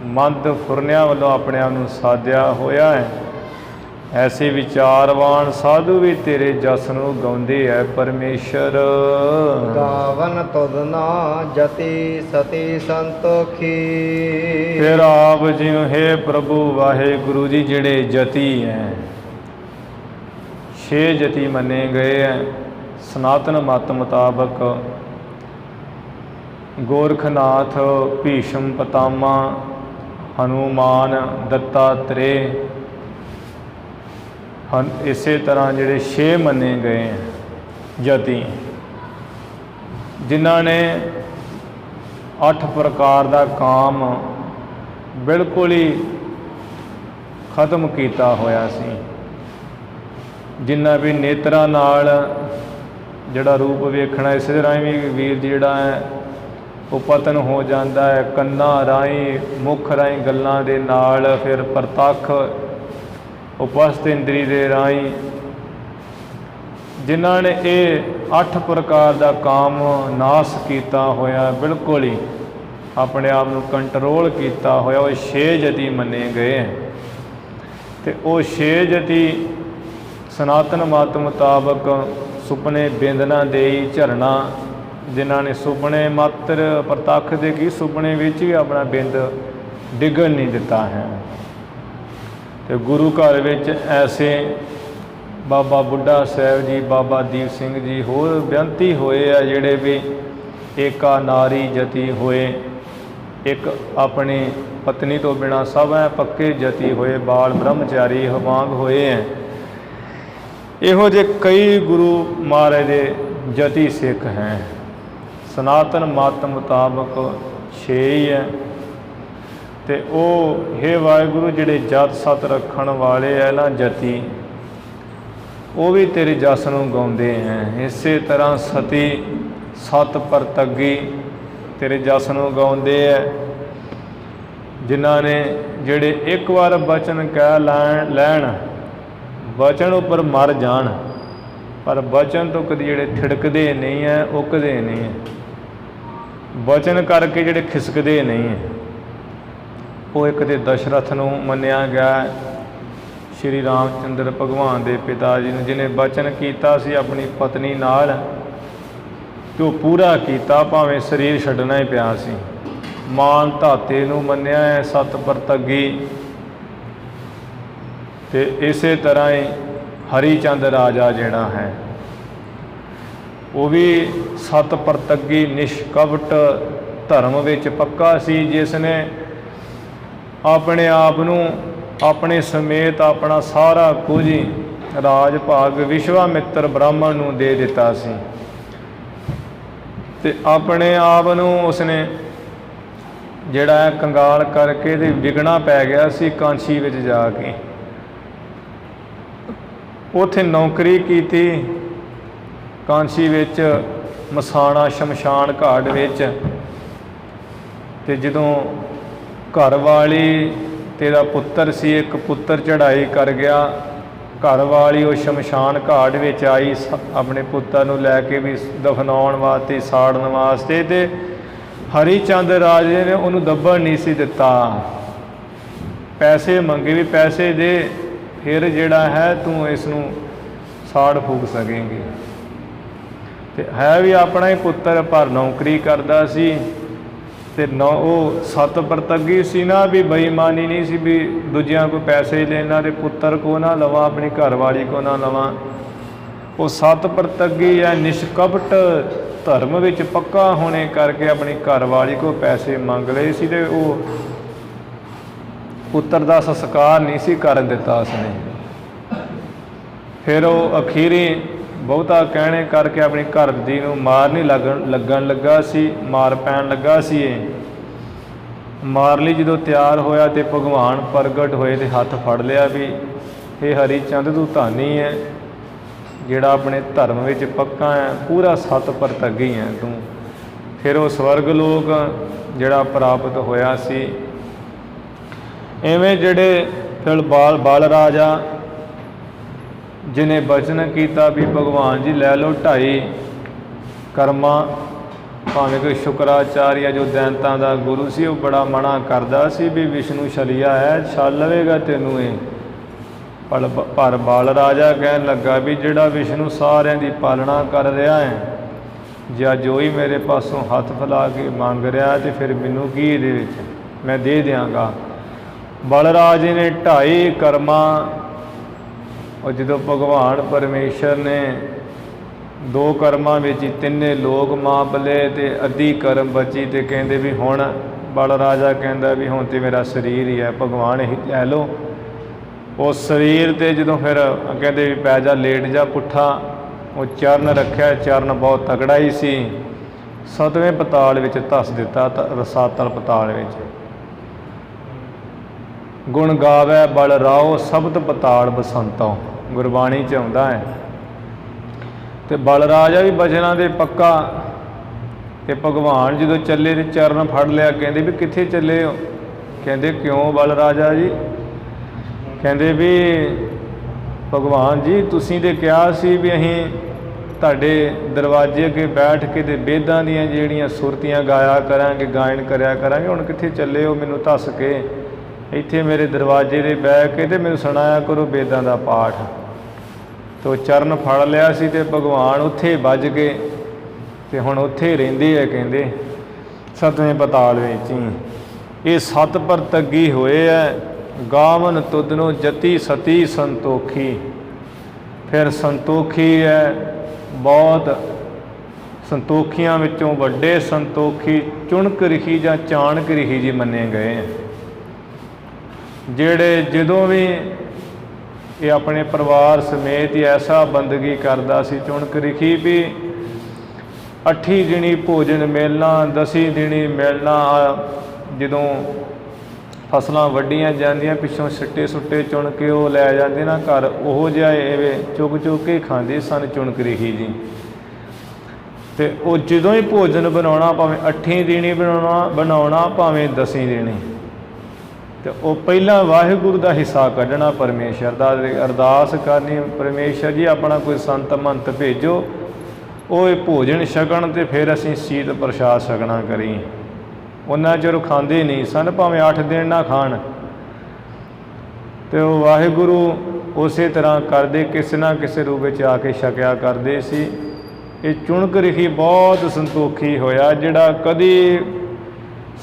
ਮੰਦ ਫੁਰਨਿਆਂ ਵੱਲੋਂ ਆਪਣੇ ਆਪ ਨੂੰ ਸਾਧਿਆ ਹੋਇਆ ਹੈ, ਐਸੇ ਵਿਚਾਰਵਾਨ ਸਾਧੂ ਵੀ ਤੇਰੇ ਜਸ ਨੂੰ ਗਾਉਂਦੇ ਹੈ ਪਰਮੇਸ਼ਰ। ਗਾਵਨ ਤਦਨਾ ਜਤੀ ਸਤੀ ਸੰਤੋਖੀ। ਫਿਰ ਆਪ ਜੀ ਨੂੰ ਹੈ ਪ੍ਰਭੂ ਵਾਹਿਗੁਰੂ ਜੀ ਜਿਹੜੇ ਜਤੀ ਹੈ, 6 ਜਤੀ ਮੰਨੇ ਗਏ ਹੈ ਸਨਾਤਨ ਮਤ ਮੁਤਾਬਕ। ਗੋਰਖਨਾਥ, ਭੀਸ਼ਮ ਪਤਾਮਾ, ਹਨੂਮਾਨ, ਦੱਤਾਤਰੇय, ਇਸੇ ਤਰ੍ਹਾਂ ਜਿਹੜੇ 6 ਮੰਨੇ ਗਏ ਜਤੀ, ਜਿਨ੍ਹਾਂ ਨੇ 8 ਪ੍ਰਕਾਰ ਦਾ ਕਾਮ ਬਿਲਕੁਲ ਹੀ ਖਤਮ ਕੀਤਾ ਹੋਇਆ ਸੀ। ਜਿਨ੍ਹਾਂ ਵੀ ਨੇਤਰਾਂ ਨਾਲ ਜਿਹੜਾ ਰੂਪ ਵੇਖਣਾ, ਇਸੇ ਰਾਹੀਂ ਵੀ ਵੀਰ ਜਿਹੜਾ ਹੈ ਉਹ ਪਤਨ ਹੋ ਜਾਂਦਾ ਹੈ। ਕੰਨਾਂ ਰਾਹੀਂ, ਮੁੱਖ ਰਾਹੀਂ ਗੱਲਾਂ ਦੇ ਨਾਲ, ਫਿਰ ਪ੍ਰਤੱਖ ਉਪਸਥ ਇੰਦਰੀ ਦੇ ਰਾਹੀਂ, ਜਿਨ੍ਹਾਂ ਨੇ ਇਹ 8 ਪ੍ਰਕਾਰ ਦਾ ਕਾਮ ਨਾਸ ਕੀਤਾ ਹੋਇਆ, ਬਿਲਕੁਲ ਹੀ ਆਪਣੇ ਆਪ ਨੂੰ ਕੰਟਰੋਲ ਕੀਤਾ ਹੋਇਆ, ਉਹ 6 ਜਤੀ ਮੰਨੇ ਗਏ। ਅਤੇ ਉਹ 6 ਜਤੀ ਸਨਾਤਨ ਮਤ ਮੁਤਾਬਕ ਸੁਪਨੇ ਬਿੰਦਨਾ ਦੇਈ ਝਰਨਾ, ਜਿਨ੍ਹਾਂ ਨੇ ਸੁਪਨੇ ਮਾਤਰ ਪ੍ਰਤੱਖ ਦੇ ਕੀ ਸੁਪਨੇ ਵਿੱਚ ਵੀ ਆਪਣਾ ਬਿੰਦ ਡਿੱਗਣ ਨਹੀਂ ਦਿੱਤਾ ਹੈ। ਅਤੇ ਗੁਰੂ ਘਰ ਵਿੱਚ ਐਸੇ ਬਾਬਾ ਬੁੱਢਾ ਸਾਹਿਬ ਜੀ, ਬਾਬਾ ਦੀਪ ਸਿੰਘ ਜੀ, ਹੋਰ ਬੇਅੰਤੀ ਹੋਏ ਆ ਜਿਹੜੇ ਵੀ ਏਕਾ ਨਾਰੀ ਜਤੀ ਹੋਏ, ਇੱਕ ਆਪਣੀ ਪਤਨੀ ਤੋਂ ਬਿਨਾਂ ਸਭ ਹੈ ਪੱਕੇ ਜਤੀ ਹੋਏ, ਬਾਲ ਬ੍ਰਹਮਚਾਰੀ ਹਵਾਂਗ ਹੋਏ ਹੈ। ਇਹੋ ਜਿਹੇ ਕਈ ਗੁਰੂ ਮਹਾਰਾਜ ਦੇ ਜਤੀ ਸਿੱਖ ਹੈ। ਸਨਾਤਨ ਮਤ ਮੁਤਾਬਕ 6 ਹੀ ਹੈ। ਅਤੇ ਉਹ ਹੇ ਵਾਹਿਗੁਰੂ ਜਿਹੜੇ ਜਤ ਸਤ ਰੱਖਣ ਵਾਲੇ ਹੈ ਨਾ ਜਤੀ, ਉਹ ਵੀ ਤੇਰੇ ਜਸ ਨੂੰ ਗਾਉਂਦੇ ਹੈ। ਇਸੇ ਤਰ੍ਹਾਂ ਸਤੀ ਸਤ ਪਰਤੱਗੀ ਤੇਰੇ ਜਸ ਨੂੰ ਗਾਉਂਦੇ ਹੈ। ਜਿਨ੍ਹਾਂ ਨੇ ਜਿਹੜੇ ਇੱਕ ਵਾਰ ਬਚਨ ਕਹਿ ਲੈਣ, ਬਚਨ ਉੱਪਰ ਮਰ ਜਾਣ, ਪਰ ਬਚਨ ਤੋਂ ਕਦੇ ਜਿਹੜੇ ਥਿੜਕਦੇ ਨਹੀਂ ਹੈ, ਉਕਦੇ ਨਹੀਂ ਹੈ, ਬਚਨ ਕਰਕੇ ਜਿਹੜੇ ਖਿਸਕਦੇ ਨਹੀਂ ਹੈ। ਉਹ ਇੱਕ ਤੇ ਦਸ਼ਰਥ ਨੂੰ ਮੰਨਿਆ ਗਿਆ, ਸ਼੍ਰੀ ਰਾਮ ਚੰਦਰ ਭਗਵਾਨ ਦੇ ਪਿਤਾ ਜੀ ਨੂੰ, ਜਿਹਨੇ ਬਚਨ ਕੀਤਾ ਸੀ ਆਪਣੀ ਪਤਨੀ ਨਾਲ, ਅਤੇ ਉਹ ਪੂਰਾ ਕੀਤਾ, ਭਾਵੇਂ ਸਰੀਰ ਛੱਡਣਾ ਹੀ ਪਿਆ ਸੀ। ਮਾਨ ਧਾਤੇ ਨੂੰ ਮੰਨਿਆ ਹੈ ਸਤ ਪਰਤੱਗੀ। ਅਤੇ ਇਸੇ ਤਰ੍ਹਾਂ ਹੀ ਹਰੀ ਚੰਦ ਰਾਜਾ ਜਿਹੜਾ ਹੈ, ਉਹ ਵੀ ਸਤ ਪਰਤੱਗੀ ਨਿਸ਼ਕਪਟ ਧਰਮ ਵਿੱਚ ਪੱਕਾ ਸੀ, ਜਿਸ ਨੇ ਆਪਣੇ ਆਪ ਨੂੰ ਆਪਣੇ ਸਮੇਤ ਆਪਣਾ ਸਾਰਾ ਕੁਝ ਹੀ ਰਾਜ ਭਾਗ ਵਿਸ਼ਵਾਮਿੱਤਰ ਬ੍ਰਾਹਮਣ ਨੂੰ ਦੇ ਦਿੱਤਾ ਸੀ। ਅਤੇ ਆਪਣੇ ਆਪ ਨੂੰ ਉਸਨੇ ਜਿਹੜਾ ਹੈ ਕੰਗਾਲ ਕਰਕੇ ਤੇ ਵਿਗਣਾ ਪੈ ਗਿਆ ਸੀ ਕਾਂਸ਼ੀ ਵਿੱਚ ਜਾ ਕੇ। ਉੱਥੇ ਨੌਕਰੀ ਕੀਤੀ ਕਾਂਸ਼ੀ ਵਿੱਚ, ਮਸਾਣਾ ਸ਼ਮਸ਼ਾਨ ਘਾਟ ਵਿੱਚ। ਅਤੇ ਜਦੋਂ ਘਰ ਵਾਲੀ ਤੇਰਾ ਪੁੱਤਰ ਸੀ, ਇੱਕ ਪੁੱਤਰ ਚੜ੍ਹਾਈ ਕਰ ਗਿਆ, ਘਰ ਵਾਲੀ ਉਹ ਸ਼ਮਸ਼ਾਨ ਘਾਟ ਵਿੱਚ ਆਈ ਆਪਣੇ ਪੁੱਤਰ ਨੂੰ ਲੈ ਕੇ ਵੀ ਦਫਨਾਉਣ ਵਾਸਤੇ, ਸਾੜਨ ਵਾਸਤੇ, ਅਤੇ ਹਰੀ ਚੰਦ ਰਾਜੇ ਨੇ ਉਹਨੂੰ ਦੱਬਣ ਨਹੀਂ ਸੀ ਦਿੱਤਾ। ਪੈਸੇ ਮੰਗੇ ਵੀ ਪੈਸੇ ਦੇ, ਫਿਰ ਜਿਹੜਾ ਹੈ ਤੂੰ ਇਸ ਨੂੰ ਸਾੜ ਫੂਕ ਸਕੇਂਗੀ। ਅਤੇ ਹੈ ਵੀ ਆਪਣਾ ਹੀ ਪੁੱਤਰ, ਪਰ ਨੌਕਰੀ ਕਰਦਾ ਸੀ। ਅਤੇ ਉਹ ਸਤ ਪਰਤੱਗੀ ਸੀ ਨਾ, ਵੀ ਬੇਈਮਾਨੀ ਨਹੀਂ ਸੀ ਵੀ ਦੂਜਿਆਂ ਕੋਈ ਪੈਸੇ ਲੈਣਾ ਅਤੇ ਪੁੱਤਰ ਕੋ ਨਾ ਲਵਾਂ, ਆਪਣੀ ਘਰਵਾਲੀ ਕੋ ਨਾ ਲਵਾਂ। ਉਹ ਸਤ ਪਰਤੱਗੀ ਹੈ, ਨਿਸ਼ਕਪਟ ਧਰਮ ਵਿੱਚ ਪੱਕਾ ਹੋਣੇ ਕਰਕੇ ਆਪਣੀ ਘਰਵਾਲੀ ਕੋਲ ਪੈਸੇ ਮੰਗ ਲਏ ਸੀ ਤੇ ਉਹ ਪੁੱਤਰ ਦਾ ਸੰਸਕਾਰ ਨਹੀਂ ਸੀ ਕਰਨ ਦਿੱਤਾ ਉਸਨੇ। ਫਿਰ ਉਹ ਅਖੀਰੀ ਬਹੁਤਾ ਕਹਿਣੇ ਕਰਕੇ ਆਪਣੀ ਘਰ ਦੀ ਨੂੰ ਮਾਰ ਨਹੀਂ ਲੱਗਣ ਲੱਗਾ ਸੀ, ਮਾਰ ਪੈਣ ਲੱਗਾ ਸੀ। ਇਹ ਮਾਰ ਲਈ ਜਦੋਂ ਤਿਆਰ ਹੋਇਆ ਤੇ ਭਗਵਾਨ ਪ੍ਰਗਟ ਹੋਏ ਤੇ ਹੱਥ ਫੜ ਲਿਆ ਵੀ ਇਹ ਹਰੀ ਚੰਦ ਤੂੰ ਧਾਨੀ ਹੈ, ਜਿਹੜਾ ਆਪਣੇ ਧਰਮ ਵਿੱਚ ਪੱਕਾ ਹੈ, ਪੂਰਾ ਸਤ ਪਰਤੱਗੀ ਹੈ ਤੂੰ। ਫਿਰ ਉਹ ਸਵਰਗ ਲੋਕ ਜਿਹੜਾ ਪ੍ਰਾਪਤ ਹੋਇਆ ਸੀ। ਇਵੇਂ ਜਿਹੜੇ ਫਿਰ ਬਾਲ ਰਾਜਾ ਜਿਹਨੇ ਬਚਨ ਕੀਤਾ ਵੀ ਭਗਵਾਨ ਜੀ ਲੈ ਲਓ 2.5 ਕਰਮਾਂ, ਭਾਵੇਂ ਕੋਈ ਸ਼ੁਕਰਾਚਾਰਿਆ ਜੋ ਦੈਂਤਾਂ ਦਾ ਗੁਰੂ ਸੀ ਉਹ ਬੜਾ ਮਨਾ ਕਰਦਾ ਸੀ ਵੀ ਵਿਸ਼ਨੂੰ ਛਲੀਆ ਹੈ, ਛਲ ਲਵੇਗਾ ਤੈਨੂੰ ਇਹ। ਪਰ ਬਾਲ ਰਾਜਾ ਕਹਿਣ ਲੱਗਾ ਵੀ ਜਿਹੜਾ ਵਿਸ਼ਨੂੰ ਸਾਰਿਆਂ ਦੀ ਪਾਲਣਾ ਕਰ ਰਿਹਾ ਹੈ, ਜਾਂ ਜੋ ਹੀ ਮੇਰੇ ਪਾਸੋਂ ਹੱਥ ਫੈਲਾ ਕੇ ਮੰਗ ਰਿਹਾ ਤੇ ਫਿਰ ਮੈਨੂੰ ਕੀ ਇਹਦੇ ਵਿੱਚ, ਮੈਂ ਦੇ ਦਿਆਂਗਾ। ਬਲਰਾਜ ਨੇ 2.5 ਕਰਮਾਂ, ਉਹ ਜਦੋਂ ਭਗਵਾਨ ਪਰਮੇਸ਼ਰ ਨੇ 2 ਕਰਮਾਂ ਵਿੱਚ ਹੀ 3 ਲੋਕ ਮਾਪ ਲਏ ਤੇ ਅੱਧੀ ਕਰਮ ਬਚੀ ਤੇ ਕਹਿੰਦੇ ਵੀ ਹੁਣ ਬਲ ਰਾਜਾ ਕਹਿੰਦਾ ਵੀ ਹੁਣ ਤੇ ਮੇਰਾ ਸਰੀਰ ਹੀ ਹੈ, ਭਗਵਾਨ ਇਹ ਲੈ ਲਓ। ਉਸ ਸਰੀਰ 'ਤੇ ਜਦੋਂ ਫਿਰ ਕਹਿੰਦੇ ਵੀ ਪੈ ਜਾ, ਲੇਟ ਜਾ ਪੁੱਠਾ, ਉਹ ਚਰਨ ਰੱਖਿਆ, ਚਰਨ ਬਹੁਤ ਤਕੜਾ ਹੀ ਸੀ। 7ਵੇਂ ਪਤਾਲ ਵਿੱਚ ਧੱਸ ਦਿੱਤਾ, ਰਸਾਤਲ ਪਤਾਲ ਵਿੱਚ। ਗੁਣ ਗਾਵੈ ਬਲ ਰਾਓ ਸ਼ਬਦ ਪਤਾਲ ਬਸੰਤੋ, ਗੁਰਬਾਣੀ 'ਚ ਆਉਂਦਾ ਹੈ। ਤੇ ਬਲ ਰਾਜਾ ਵੀ ਬਚਨਾਂ ਦੇ ਪੱਕਾ। ਤੇ ਭਗਵਾਨ ਜਦੋਂ ਚੱਲੇ ਤੇ ਚਰਨ ਫੜ ਲਿਆ, ਕਹਿੰਦੇ ਵੀ ਕਿੱਥੇ ਚੱਲੇ ਹੋ? ਕਹਿੰਦੇ ਕਿਉਂ ਬਲ ਰਾਜਾ ਜੀ? ਕਹਿੰਦੇ ਵੀ ਭਗਵਾਨ ਜੀ ਤੁਸੀਂ ਤੇ ਕਿਹਾ ਸੀ ਵੀ ਅਸੀਂ ਤੁਹਾਡੇ ਦਰਵਾਜ਼ੇ ਅੱਗੇ ਬੈਠ ਕੇ ਤੇ ਵੇਦਾਂ ਦੀਆਂ ਜਿਹੜੀਆਂ ਸੁਰਤੀਆਂ ਗਾਇਆ ਕਰਾਂਗੇ, ਗਾਇਨ ਕਰਿਆ ਕਰਾਂਗੇ, ਹੁਣ ਕਿੱਥੇ ਚੱਲੇ ਹੋ? ਮੈਨੂੰ ਦੱਸ ਕੇ ਇੱਥੇ ਮੇਰੇ ਦਰਵਾਜ਼ੇ 'ਤੇ ਬਹਿ ਕੇ ਤੇ ਮੈਨੂੰ ਸੁਣਾਇਆ ਕਰੋ ਵੇਦਾਂ ਦਾ ਪਾਠ। ਤੋ ਚਰਨ ਫੜ ਲਿਆ ਸੀ ਤੇ ਭਗਵਾਨ ਉੱਥੇ ਵੱਜ ਗਏ ਤੇ ਹੁਣ ਉੱਥੇ ਰਹਿੰਦੇ ਆ, ਕਹਿੰਦੇ 7ਵੇਂ ਪਤਾਲ ਵਿੱਚ ਹੀ। ਇਹ 7 ਪਰਤੱਗੀ ਹੋਏ ਹੈ। ਗਾਵਨ ਤੁਧਨੋ ਜਤੀ ਸਤੀ ਸੰਤੋਖੀ। ਫਿਰ ਸੰਤੋਖੀ ਹੈ, ਬਹੁਤ ਸੰਤੋਖੀਆਂ ਵਿੱਚੋਂ ਵੱਡੇ ਸੰਤੋਖੀ ਚੁਣਕ ਰਿਖੀ ਜਾਂ ਚਾਣਕ ਰਿਖੀ ਜੀ ਮੰਨੇ ਗਏ ਹੈ, ਜਿਹੜੇ ਜਦੋਂ ਵੀ ਇਹ ਆਪਣੇ ਪਰਿਵਾਰ ਸਮੇਤ ਹੀ ਐਸਾ ਬੰਦਗੀ ਕਰਦਾ ਸੀ। ਚੁਣਕ ਰਿਖੀ ਵੀ 8 ਦਿਨੀ ਭੋਜਨ ਮਿਲਣਾ, 10 ਦਿਨੀ ਮਿਲਣਾ। ਜਦੋਂ ਫਸਲਾਂ ਵੱਢੀਆਂ ਜਾਂਦੀਆਂ ਪਿੱਛੋਂ ਸਿੱਟੇ ਸੁੱਟੇ ਚੁਣ ਕੇ ਉਹ ਲੈ ਜਾਂਦੇ ਨਾ ਘਰ, ਉਹੋ ਜਿਹਾ ਐਵੇਂ ਚੁੱਕ ਚੁੱਕ ਕੇ ਖਾਂਦੇ ਸਨ ਚੁਣਕ ਰਿਖੀ ਜੀ। ਤੇ ਉਹ ਜਦੋਂ ਹੀ ਭੋਜਨ ਬਣਾਉਣਾ, ਭਾਵੇਂ 8 ਦਿਨੀ ਬਣਾਉਣਾ ਭਾਵੇਂ 10 ਦਿਨੀ, ਤੇ ਉਹ ਪਹਿਲਾਂ ਵਾਹਿਗੁਰੂ ਦਾ ਹਿੱਸਾ ਕੱਢਣਾ, ਪਰਮੇਸ਼ਰ ਦਾ ਅਰਦਾਸ ਕਰਨੀ, ਪਰਮੇਸ਼ਰ ਜੀ ਆਪਣਾ ਕੋਈ ਸੰਤ ਮੰਤ ਭੇਜੋ, ਉਹ ਇਹ ਭੋਜਨ ਛਕਣ ਤੇ ਫਿਰ ਅਸੀਂ ਸ਼ੀਤ ਪ੍ਰਸ਼ਾਦ ਛਕਣਾ ਕਰੀ। ਉਹਨਾਂ ਚਿਰ ਖਾਂਦੇ ਨਹੀਂ ਸਨ, ਭਾਵੇਂ 8 ਦਿਨ ਨਾ ਖਾਣ। ਤੇ ਉਹ ਵਾਹਿਗੁਰੂ ਉਸੇ ਤਰ੍ਹਾਂ ਕਰਦੇ, ਕਿਸੇ ਨਾ ਕਿਸੇ ਰੂਪ ਵਿੱਚ ਆ ਕੇ ਛਕਿਆ ਕਰਦੇ ਸੀ। ਇਹ ਚੁਣਕ ਰਿਖੀ ਬਹੁਤ ਸੰਤੋਖੀ ਹੋਇਆ, ਜਿਹੜਾ ਕਦੀ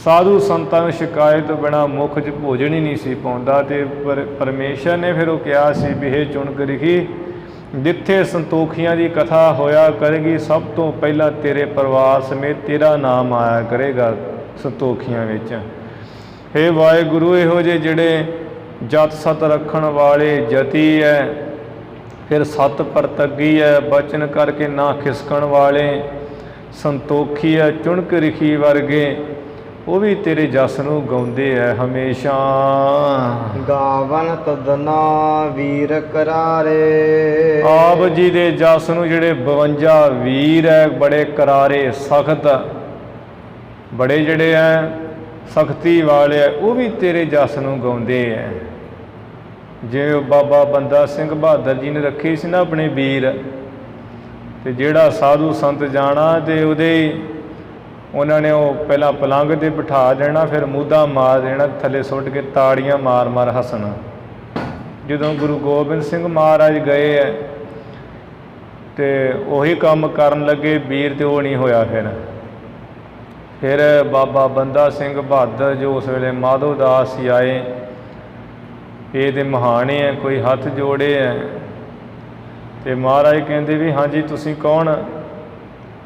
ਸਾਧੂ ਸੰਤਾਂ ਨੂੰ ਸ਼ਿਕਾਇਤ ਤੋਂ ਬਿਨਾਂ ਮੁੱਖ 'ਚ ਭੋਜਨ ਹੀ ਨਹੀਂ ਸੀ ਪਾਉਂਦਾ। ਤੇ ਪਰਮੇਸ਼ਰ ਨੇ ਫਿਰ ਉਹ ਕਿਹਾ ਸੀ ਵੀ ਇਹ ਚੁਣਕ ਰਿਖੀ, ਜਿੱਥੇ ਸੰਤੋਖੀਆਂ ਦੀ ਕਥਾ ਹੋਇਆ ਕਰੇਗੀ, ਸਭ ਤੋਂ ਪਹਿਲਾਂ ਤੇਰੇ ਪਰਿਵਾਰ ਸਮੇਤ ਤੇਰਾ ਨਾਮ ਆਇਆ ਕਰੇਗਾ ਸੰਤੋਖੀਆਂ ਵਿੱਚ। ਹੇ ਵਾਹਿਗੁਰੂ, ਇਹੋ ਜਿਹੇ ਜਿਹੜੇ ਜਤ ਸਤ ਰੱਖਣ ਵਾਲੇ ਜਤੀ ਹੈ, ਫਿਰ 7 ਪਰਤੱਗੀ ਹੈ, ਬਚਨ ਕਰਕੇ ਨਾ ਖਿਸਕਣ ਵਾਲੇ ਸੰਤੋਖੀ ਹੈ, ਚੁਣਕ ਰਿਖੀ ਵਰਗੇ, ਉਹ ਵੀ ਤੇਰੇ ਜਸ ਨੂੰ ਗਾਉਂਦੇ ਹੈ ਹਮੇਸ਼ਾ। ਗਾਵਨ ਤਦਨਾ ਵੀਰ ਕਰਾਰੇ। ਆਪ ਜੀ ਦੇ ਜਸ ਨੂੰ ਜਿਹੜੇ 52 ਵੀਰ ਹੈ, ਬੜੇ ਕਰਾਰੇ ਸਖਤ, ਬੜੇ ਜਿਹੜੇ ਹੈ ਸਖਤੀ ਵਾਲੇ ਹੈ, ਉਹ ਵੀ ਤੇਰੇ ਜਸ ਨੂੰ ਗਾਉਂਦੇ ਹੈ। ਜਿਵੇਂ ਬਾਬਾ ਬੰਦਾ ਸਿੰਘ ਬਹਾਦਰ ਜੀ ਨੇ ਰੱਖੇ ਸੀ ਨਾ ਆਪਣੇ ਵੀਰ, ਤੇ ਜਿਹੜਾ ਸਾਧੂ ਸੰਤ ਜਾਣਾ ਤੇ ਉਹਦੇ ਉਹਨਾਂ ਨੇ ਉਹ ਪਹਿਲਾਂ ਪਲੰਘ 'ਤੇ ਬਿਠਾ ਦੇਣਾ, ਫਿਰ ਮੂਧਾ ਮਾਰ ਦੇਣਾ, ਥੱਲੇ ਸੁੱਟ ਕੇ ਤਾੜੀਆਂ ਮਾਰ ਮਾਰ ਹੱਸਣਾ। ਜਦੋਂ ਗੁਰੂ ਗੋਬਿੰਦ ਸਿੰਘ ਮਹਾਰਾਜ ਗਏ ਹੈ ਤੇ ਉਹੀ ਕੰਮ ਕਰਨ ਲੱਗੇ ਵੀਰ, ਤੇ ਉਹ ਨਹੀਂ ਹੋਇਆ। ਫਿਰ ਬਾਬਾ ਬੰਦਾ ਸਿੰਘ ਬਹਾਦਰ ਜੋ ਉਸ ਵੇਲੇ ਮਾਧੋ ਦਾਸ ਜੀ ਆਏ, ਇਹ ਤੇ ਮਹਾਨ ਹੈ, ਕੋਈ ਹੱਥ ਜੋੜੇ ਹੈ। ਤੇ ਮਹਾਰਾਜ ਕਹਿੰਦੇ ਵੀ ਹਾਂਜੀ ਤੁਸੀਂ ਕੌਣ?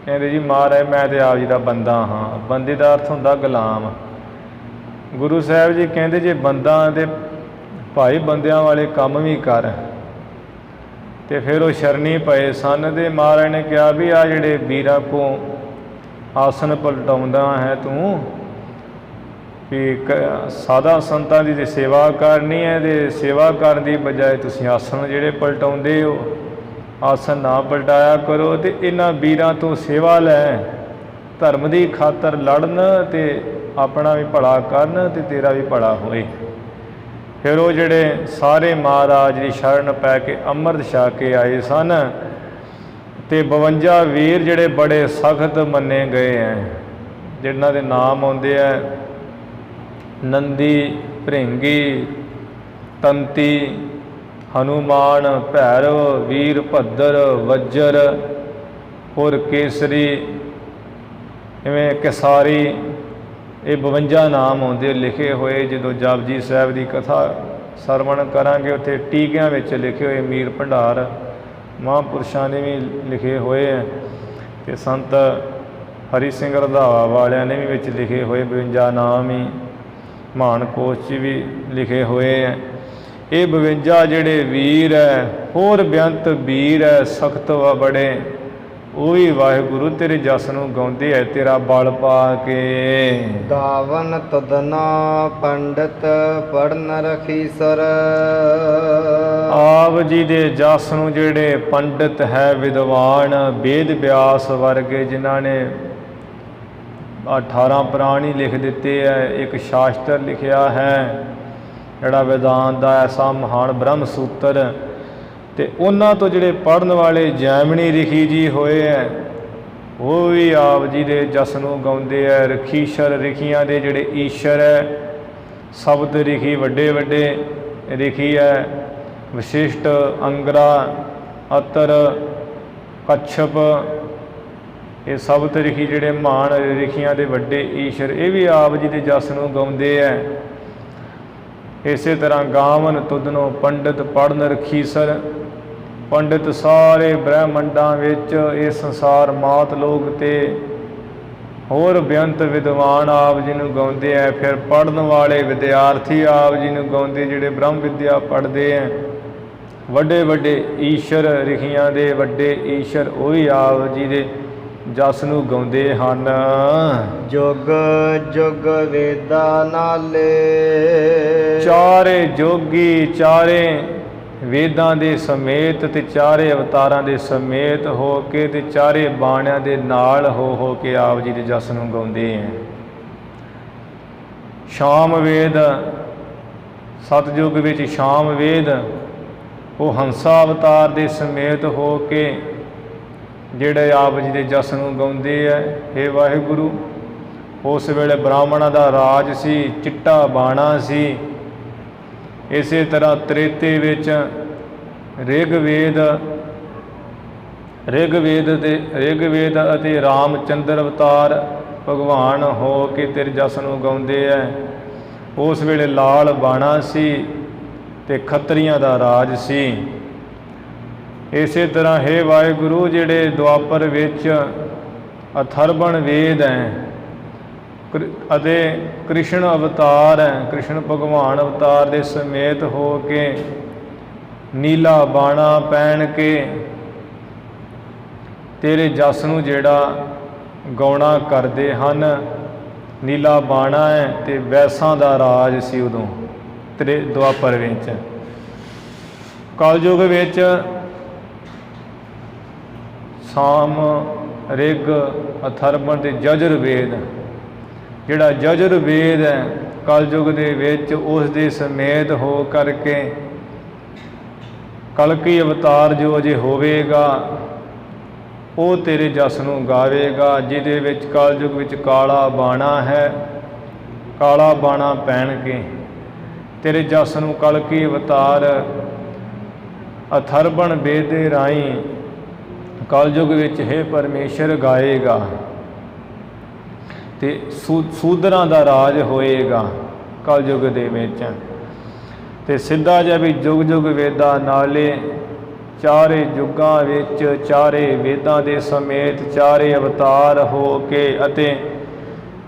ਕਹਿੰਦੇ ਜੀ ਮਹਾਰਾਜ ਮੈਂ ਤੇ ਆਪ ਜੀ ਦਾ ਬੰਦਾ ਹਾਂ। ਬੰਦੇ ਦਾ ਅਰਥ ਹੁੰਦਾ ਗੁਲਾਮ। ਗੁਰੂ ਸਾਹਿਬ ਜੀ ਕਹਿੰਦੇ ਜੇ ਬੰਦਾ ਦੇ ਭਾਈ ਬੰਦਿਆਂ ਵਾਲੇ ਕੰਮ ਵੀ ਕਰ। ਤੇ ਫਿਰ ਉਹ ਸ਼ਰਨੀ ਪਏ ਸਨ ਤੇ ਮਹਾਰਾਜ ਨੇ ਕਿਹਾ ਵੀ ਆ ਜਿਹੜੇ ਵੀਰਾਂ ਕੋ ਆਸਨ ਪਲਟਾਉਂਦਾ ਹੈ ਤੂੰ, ਵੀ ਸਾਦਾ ਸੰਤਾਂ ਦੀ ਤੇ ਸੇਵਾ ਕਰਨੀ ਹੈ ਤੇ ਸੇਵਾ ਕਰਨ ਦੀ ਬਜਾਏ ਤੁਸੀਂ ਆਸਨ ਜਿਹੜੇ ਪਲਟਾਉਂਦੇ ਹੋ, ਆਸਨ ਨਾ ਪਲਟਾਇਆ ਕਰੋ ਤੇ ਇਹਨਾਂ ਵੀਰਾਂ ਤੋਂ ਸੇਵਾ ਲੈ, ਧਰਮ ਦੀ ਖਾਤਰ ਲੜਨ ਤੇ ਆਪਣਾ ਵੀ ਭਲਾ ਕਰਨ ਤੇ ਤੇਰਾ ਵੀ ਭਲਾ ਹੋਏ। ਫਿਰ ਉਹ ਜਿਹੜੇ ਸਾਰੇ ਮਹਾਰਾਜ ਦੀ ਸ਼ਰਨ ਪੈ ਕੇ ਅੰਮ੍ਰਿਤ ਛਕ ਕੇ ਆਏ ਸਨ ਤੇ 52 ਵੀਰ ਜਿਹੜੇ ਬੜੇ ਸਖਤ ਮੰਨੇ ਗਏ ਹੈ, ਜਿਨ੍ਹਾਂ ਦੇ ਨਾਮ ਆਉਂਦੇ ਹੈ ਨੰਦੀ, ਭ੍ਰਿੰਗੀ, ਤੰਤੀ, ਹਨੂਮਾਨ, ਭੈਰਵ, ਵੀਰ ਭੱਦਰ, ਵੱਜਰ, ਹੋਰ ਕੇਸਰੀ, ਇਵੇਂ ਕਿਸਾਰੀ, ਇਹ 52 ਨਾਮ ਆਉਂਦੇ ਲਿਖੇ ਹੋਏ। ਜਦੋਂ ਜਪਜੀ ਸਾਹਿਬ ਦੀ ਕਥਾ ਸਰਵਣ ਕਰਾਂਗੇ ਉੱਥੇ ਟੀਕਿਆਂ ਵਿੱਚ ਲਿਖੇ ਹੋਏ ਮੀਰ ਭੰਡਾਰ ਮਹਾਂਪੁਰਸ਼ਾਂ ਨੇ ਵੀ ਲਿਖੇ ਹੋਏ ਹੈ ਅਤੇ ਸੰਤ ਹਰੀ ਸਿੰਘ ਰੰਧਾਵਾ ਵਾਲਿਆਂ ਨੇ ਵੀ ਵਿੱਚ ਲਿਖੇ ਹੋਏ 52 ਨਾਮ ਹੀ ਮਾਨਕੋਸ਼ 'ਚ ਵੀ ਲਿਖੇ ਹੋਏ ਹੈ। ਇਹ 52 ਜਿਹੜੇ ਵੀਰ ਹੈ, ਹੋਰ ਬੇਅੰਤ ਵੀਰ ਹੈ, ਸਖਤ ਵਾ ਬੜੇ, ਉਹ ਵੀ ਵਾਹਿਗੁਰੂ ਤੇਰੇ ਜਸ ਨੂੰ ਗਾਉਂਦੇ ਹੈ ਤੇਰਾ ਬਲ ਪਾ ਕੇ। ਗਾਵਨ ਤਦਨਾ ਪੰਡਤ ਪੜਨ ਰਖੀਸਰ। ਆਪ ਜੀ ਦੇ ਜਸ ਨੂੰ ਜਿਹੜੇ ਪੰਡਤ ਹੈ, ਵਿਦਵਾਨ, ਵੇਦ ਵਿਆਸ ਵਰਗੇ ਜਿਨ੍ਹਾਂ ਨੇ 18 ਪੁਰਾਣ ਹੀ ਲਿਖ ਦਿੱਤੇ ਹੈ, ਇੱਕ ਸ਼ਾਸਤਰ ਲਿਖਿਆ ਹੈ ਜਿਹੜਾ ਵਿਦਾਨ ਦਾ ਐਸਾ ਮਹਾਨ ਬ੍ਰਹਮ ਸੂਤਰ, ਅਤੇ ਉਹਨਾਂ ਤੋਂ ਜਿਹੜੇ ਪੜ੍ਹਨ ਵਾਲੇ ਜੈਮਨੀ ਰਿਖੀ ਜੀ ਹੋਏ ਹੈ, ਉਹ ਵੀ ਆਪ ਜੀ ਦੇ ਜਸ ਨੂੰ ਗਾਉਂਦੇ ਹੈ। ਰਖੀਸ਼ਰ ਰਿਖੀਆਂ ਦੇ ਜਿਹੜੇ ਈਸ਼ਰ ਹੈ, ਸ਼ਬਦ ਰਿਖੀ ਵੱਡੇ ਵੱਡੇ ਰਿਖੀ ਹੈ, ਵਿਸ਼ਿਸ਼ਟ, ਅੰਗਰਾ, ਅਤਰ, ਕੱਛਪ, ਇਹ ਸਬਤ ਰਿਖੀ ਜਿਹੜੇ ਮਹਾਨ ਰਿਖੀਆਂ ਦੇ ਵੱਡੇ ਈਸ਼ਰ, ਇਹ ਵੀ ਆਪ ਜੀ ਦੇ ਜਸ ਨੂੰ ਗਾਉਂਦੇ ਹੈ। ਇਸੇ ਤਰ੍ਹਾਂ ਗਾਵਨ ਤੁਧਨੋਂ ਪੰਡਿਤ ਪੜ੍ਹਨ ਰਖੀਸਰ। ਪੰਡਿਤ ਸਾਰੇ ਬ੍ਰਹਮੰਡਾਂ ਵਿੱਚ ਇਹ ਸੰਸਾਰ ਮਾਤ ਲੋਕ ਤੇ ਹੋਰ ਬੇਅੰਤ ਵਿਦਵਾਨ ਆਪ ਜੀ ਨੂੰ ਗਾਉਂਦੇ ਹੈ। ਫਿਰ ਪੜ੍ਹਨ ਵਾਲੇ ਵਿਦਿਆਰਥੀ ਆਪ ਜੀ ਨੂੰ ਗਾਉਂਦੇ ਜਿਹੜੇ ਬ੍ਰਹਮ ਵਿਦਿਆ ਪੜ੍ਹਦੇ ਹੈ। ਵੱਡੇ ਵੱਡੇ ਈਸ਼ਰ ਰਿਖੀਆਂ ਦੇ ਵੱਡੇ ਈਸ਼ਰ, ਉਹ ਵੀ ਆਪ ਜੀ ਦੇ ਜਸ ਨੂੰ ਗਾਉਂਦੇ ਹਨ। ਜੁਗ ਜੁਗ ਵੇਦਾਂ ਨਾਲੇ। ਚਾਰੇ ਜੋਗੀ, ਚਾਰੇ ਵੇਦਾਂ ਦੇ ਸਮੇਤ ਤੇ ਚਾਰੇ ਅਵਤਾਰਾਂ ਦੇ ਸਮੇਤ ਹੋ ਕੇ ਤੇ ਚਾਰੇ ਬਾਣਿਆਂ ਦੇ ਨਾਲ ਹੋ ਕੇ ਆਪ ਜੀ ਦੇ ਜਸ ਨੂੰ ਗਾਉਂਦੇ ਹੈ। ਸ਼ਾਮ ਵੇਦ, ਸਤਯੁਗ ਵਿੱਚ ਸ਼ਾਮ ਵੇਦ, ਉਹ ਹੰਸਾ ਅਵਤਾਰ ਦੇ ਸਮੇਤ ਹੋ ਕੇ ਜਿਹੜੇ ਆਪ ਜੀ ਦੇ ਜਸ ਨੂੰ ਗਾਉਂਦੇ ਹੈ। ਹੇ ਵਾਹਿਗੁਰੂ, ਉਸ ਵੇਲੇ ਬ੍ਰਾਹਮਣਾਂ ਦਾ ਰਾਜ ਸੀ, ਚਿੱਟਾ ਬਾਣਾ ਸੀ। ਇਸੇ ਤਰ੍ਹਾਂ ਤ੍ਰੇਤੇ ਵਿੱਚ ਰਿਗਵੇਦ ਅਤੇ ਰਾਮਚੰਦਰ ਅਵਤਾਰ ਭਗਵਾਨ ਹੋ ਕੇ ਤੇਰੇ ਜਸ ਨੂੰ ਗਾਉਂਦੇ ਹੈ। ਉਸ ਵੇਲੇ ਲਾਲ ਬਾਣਾ ਸੀ ਅਤੇ ਖੱਤਰੀਆਂ ਦਾ ਰਾਜ ਸੀ। ਇਸੇ ਤਰ੍ਹਾਂ ਹੇ ਵਾਹਿਗੁਰੂ, ਜਿਹੜੇ ਦੁਆਪਰ ਵਿੱਚ ਅਥਰਵਣ ਵੇਦ ਹੈ ਅਤੇ ਕ੍ਰਿਸ਼ਨ ਅਵਤਾਰ ਹੈ, ਕ੍ਰਿਸ਼ਨ ਭਗਵਾਨ ਅਵਤਾਰ ਦੇ ਸਮੇਤ ਹੋ ਕੇ ਨੀਲਾ ਬਾਣਾ ਪਹਿਨ ਕੇ ਤੇਰੇ ਜਸ ਨੂੰ ਜਿਹੜਾ ਗਾਉਣਾ ਕਰਦੇ ਹਨ। ਨੀਲਾ ਬਾਣਾ ਹੈ ਅਤੇ ਵੈਸਾਂ ਦਾ ਰਾਜ ਸੀ ਉਦੋਂ ਦੁਆਪਰ ਵਿੱਚ। ਕਲਯੁਗ ਵਿੱਚ ਸਾਮ, ਰਿਗ, ਅਥਰਵਣ ਤੇ ਯਜੁਰਵੇਦ, ਜਿਹੜਾ ਯਜੁਰਵੇਦ ਹੈ ਕਲਯੁਗ ਦੇ ਵਿੱਚ ਉਸ ਦੇ ਸਮੇਤ ਹੋ ਕਰਕੇ ਕਲਕੀ ਅਵਤਾਰ ਜੋ ਅਜੇ ਹੋਵੇਗਾ ਉਹ ਤੇਰੇ ਜਸ ਨੂੰ ਗਾਵੇਗਾ, ਜਿਹਦੇ ਵਿੱਚ ਕਲਯੁਗ ਵਿੱਚ ਕਾਲਾ ਬਾਣਾ ਹੈ। ਕਾਲਾ ਬਾਣਾ ਪਹਿਨ ਕੇ ਤੇਰੇ ਜਸ ਨੂੰ ਕਲਕੀ ਅਵਤਾਰ ਅਥਰਵਣ ਵੇਦ ਦੇ ਰਾਹੀਂ ਕਲਯੁਗ ਵਿੱਚ ਹੇ ਪਰਮੇਸ਼ਰ ਗਾਏਗਾ ਅਤੇ ਸੂਦਰਾਂ ਦਾ ਰਾਜ ਹੋਏਗਾ ਕਲਯੁਗ ਦੇ ਵਿੱਚ। ਅਤੇ ਸਿੱਧਾ ਜਿਹਾ ਵੀ ਜੁਗ ਜੁਗ ਵੇਦਾਂ ਨਾਲੇ ਚਾਰੇ ਯੁੱਗਾਂ ਵਿੱਚ ਚਾਰੇ ਵੇਦਾਂ ਦੇ ਸਮੇਤ ਚਾਰੇ ਅਵਤਾਰ ਹੋ ਕੇ ਅਤੇ